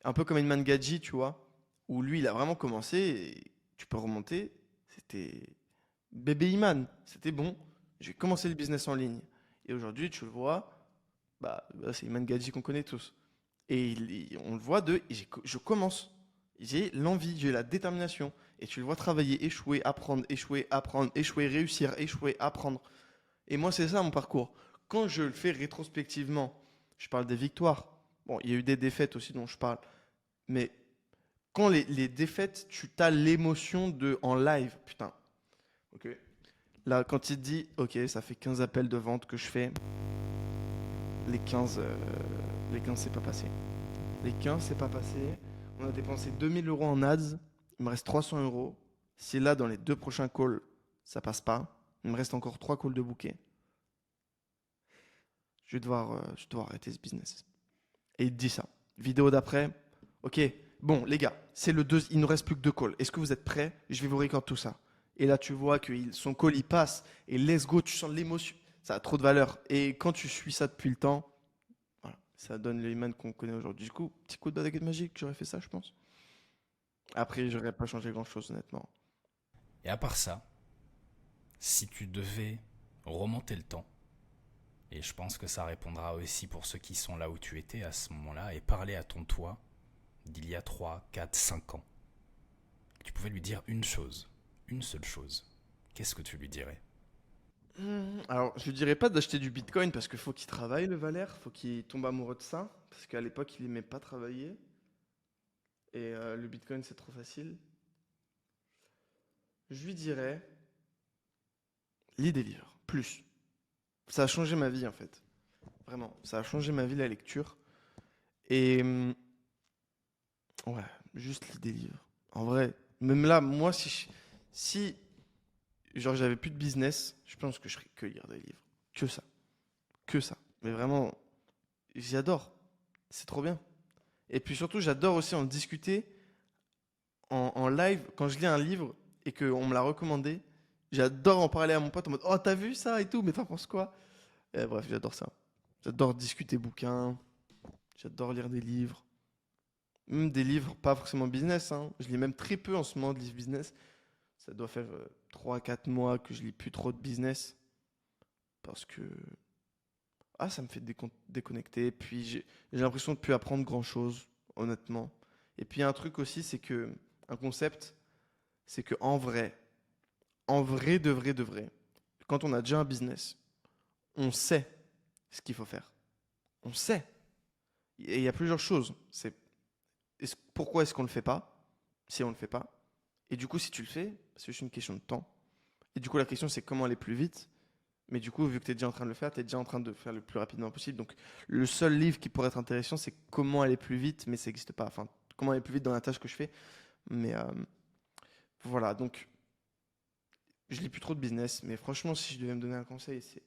un peu comme Inman Gadji, tu vois, où lui, il a vraiment commencé et tu peux remonter. C'était bébé Iman, c'était bon. J'ai commencé le business en ligne. Et aujourd'hui, tu le vois, bah, c'est Iman Gadji qu'on connaît tous. Et on le voit je commence. J'ai l'envie, j'ai la détermination. Et tu le vois travailler, échouer, apprendre, échouer, réussir, échouer, apprendre. Et moi, c'est ça mon parcours. Quand je le fais rétrospectivement, je parle des victoires. Bon, il y a eu des défaites aussi dont je parle. Mais quand les défaites, tu as l'émotion de en live. Putain, ok. Là, quand il te dit, ok, ça fait 15 appels de vente que je fais, les 15 c'est pas passé. Les 15 c'est pas passé. On a dépensé 2000 euros en ads. Il me reste 300 euros. Si là, dans les 2 prochains calls, ça passe pas, il me reste encore 3 calls de bouquet. Je vais devoir arrêter ce business. Et il te dit ça. Vidéo d'après. Ok, bon, les gars, c'est le 2, il nous reste plus que 2 calls. Est-ce que vous êtes prêts? Je vais vous record tout ça. Et là, tu vois que son call, il passe. Et let's go, tu sens l'émotion. Ça a trop de valeur. Et quand tu suis ça depuis le temps, voilà, ça donne les man qu'on connaît aujourd'hui. Du coup, petit coup de baguette magique, j'aurais fait ça, je pense. Après, j'aurais pas changé grand-chose, honnêtement. Et à part ça, si tu devais remonter le temps, et je pense que ça répondra aussi pour ceux qui sont là où tu étais à ce moment-là, et parler à ton toi d'il y a 3, 4, 5 ans, tu pouvais lui dire une chose, une seule chose, qu'est-ce que tu lui dirais? Alors, je dirais pas d'acheter du Bitcoin parce qu'il faut qu'il travaille, le Valère. Faut qu'il tombe amoureux de ça. Parce qu'à l'époque, il aimait pas travailler. Et le Bitcoin, c'est trop facile. Je lui dirais, lis des livres. Plus. Ça a changé ma vie, en fait. Vraiment. Ça a changé ma vie, la lecture. Et ouais, juste lis des livres. En vrai, même là, moi, si genre j'avais plus de business, je pense que je ferais que lire des livres. Que ça. Que ça. Mais vraiment, j'adore. C'est trop bien. Et puis surtout, j'adore aussi en discuter en live quand je lis un livre et qu'on me l'a recommandé. J'adore en parler à mon pote en mode oh, t'as vu ça et tout, mais t'en penses quoi? Bref, j'adore ça. J'adore discuter bouquins. J'adore lire des livres. Même des livres pas forcément business, hein. Je lis même très peu en ce moment de livres business. Ça doit faire 3 à 4 mois que je lis plus trop de business. Parce que ça me fait déconnecter. Puis j'ai l'impression de plus apprendre grand-chose, honnêtement. Et puis il y a un truc aussi, c'est que un concept, c'est que en vrai, de vrai, quand on a déjà un business, on sait ce qu'il faut faire. On sait. Et il y a plusieurs choses. Pourquoi est-ce qu'on ne le fait pas? Si on ne le fait pas. Et du coup, si tu le fais, c'est juste une question de temps. Et du coup, la question, c'est comment aller plus vite. Mais du coup, vu que tu es déjà en train de le faire, tu es déjà en train de faire le plus rapidement possible. Donc, le seul livre qui pourrait être intéressant, c'est comment aller plus vite, mais ça n'existe pas. Enfin, comment aller plus vite dans la tâche que je fais. Mais voilà, donc, je lis plus trop de business. Mais franchement, si je devais me donner un conseil, c'est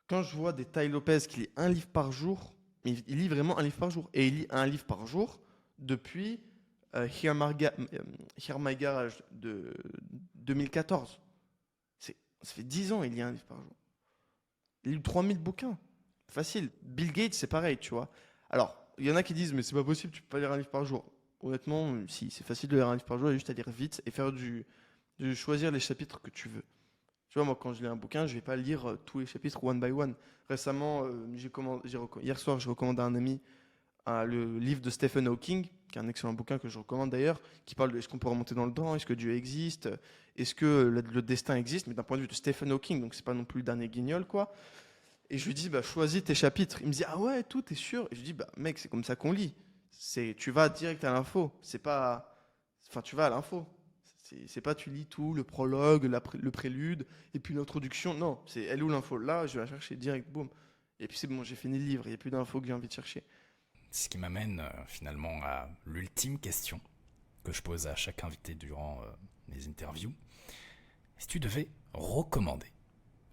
quand je vois des Tai Lopez qui lit un livre par jour, mais il lit vraiment un livre par jour. Et il lit un livre par jour depuis Here My Garage de 2014. Ça fait 10 ans, il lit un livre par jour. Il lit 3000 bouquins. Facile. Bill Gates, c'est pareil, tu vois. Alors, il y en a qui disent, mais c'est pas possible, tu peux pas lire un livre par jour. Honnêtement, si, c'est facile de lire un livre par jour, il y a juste à lire vite et faire de choisir les chapitres que tu veux. Tu vois, moi, quand je lis un bouquin, je vais pas lire tous les chapitres one by one. Récemment, hier soir, j'ai recommandé à un ami le livre de Stephen Hawking, qui est un excellent bouquin que je recommande d'ailleurs, qui parle de est-ce qu'on peut remonter dans le temps, est-ce que Dieu existe, est-ce que le destin existe, mais d'un point de vue de Stephen Hawking, donc c'est pas non plus le dernier guignol, quoi. Et je lui dis, bah, choisis tes chapitres. Il me dit, ah ouais, tout, t'es sûr? Et je lui dis, bah, mec, c'est comme ça qu'on lit. Tu vas direct à l'info. C'est pas. Enfin, tu vas à l'info. C'est pas tu lis tout, le prologue, le prélude, et puis l'introduction. Non, c'est elle ou l'info. Là, je vais la chercher direct, boum. Et puis c'est bon, j'ai fini le livre, il n'y a plus d'infos que j'ai envie de chercher. Ce qui m'amène finalement à l'ultime question que je pose à chaque invité durant mes interviews. Si tu devais recommander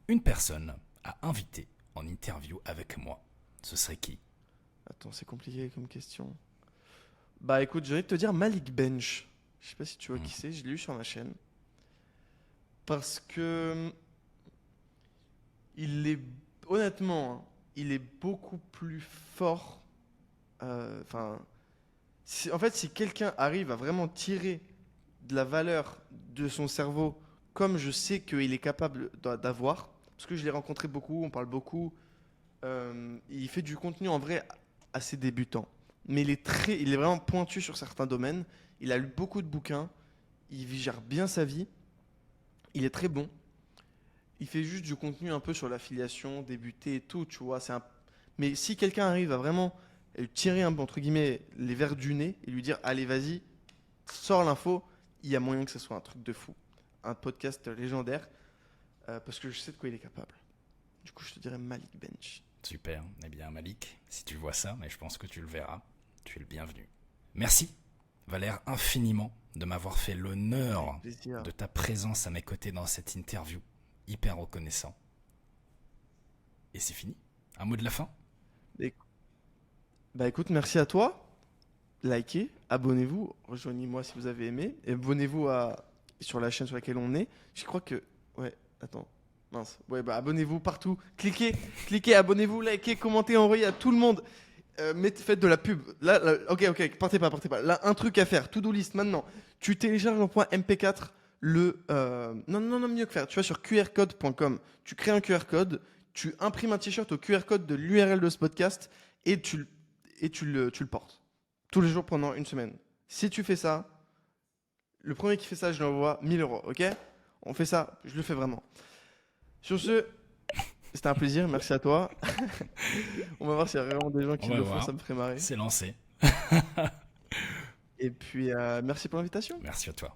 une personne à inviter en interview avec moi, ce serait qui? Attends, c'est compliqué comme question. Bah écoute, j'ai envie de te dire Malik Bench. Je sais pas si tu vois qui c'est, je l'ai eu sur ma chaîne. Parce que il est, honnêtement, hein, il est beaucoup plus fort. Enfin, en fait, si quelqu'un arrive à vraiment tirer de la valeur de son cerveau, comme je sais qu'il est capable d'avoir, parce que je l'ai rencontré beaucoup, on parle beaucoup, il fait du contenu en vrai assez débutant. Mais il est vraiment pointu sur certains domaines. Il a lu beaucoup de bouquins. Il gère bien sa vie. Il est très bon. Il fait juste du contenu un peu sur l'affiliation, débuter et tout, tu vois. Mais si quelqu'un arrive à vraiment tirer un peu, entre guillemets, les verres du nez et lui dire, allez, vas-y, sors l'info, il y a moyen que ce soit un truc de fou. Un podcast légendaire, parce que je sais de quoi il est capable. Du coup, je te dirais Malik Bench. Super. Eh bien, Malik, si tu vois ça, mais je pense que tu le verras, tu es le bienvenu. Merci, Valère, infiniment de m'avoir fait l'honneur de ta présence à mes côtés dans cette interview. Hyper reconnaissant. Et c'est fini. Un mot de la fin? Bah écoute, merci à toi. Likez, abonnez-vous, rejoignez-moi si vous avez aimé. Et abonnez-vous sur la chaîne sur laquelle on est. Je crois que. Ouais, attends. Mince. Ouais, bah abonnez-vous partout. Cliquez, abonnez-vous, likez, commentez, envoyez à tout le monde. Faites de la pub. Là, ok, partez pas. Là, un truc à faire. To-do list maintenant. Tu télécharges en point MP4 non, mieux que faire. Tu vas sur qrcode.com. Tu crées un QR code. Tu imprimes un t-shirt au QR code de l'URL de ce podcast et tu le portes. Tous les jours pendant une semaine. Si tu fais ça, le premier qui fait ça, je lui envoie 1000 euros, ok? On fait ça, je le fais vraiment. Sur ce, c'était un plaisir, merci à toi. On va voir s'il y a vraiment des gens On qui va le font, voir. ça me ferait marrer. C'est lancé. Et puis, merci pour l'invitation. Merci à toi.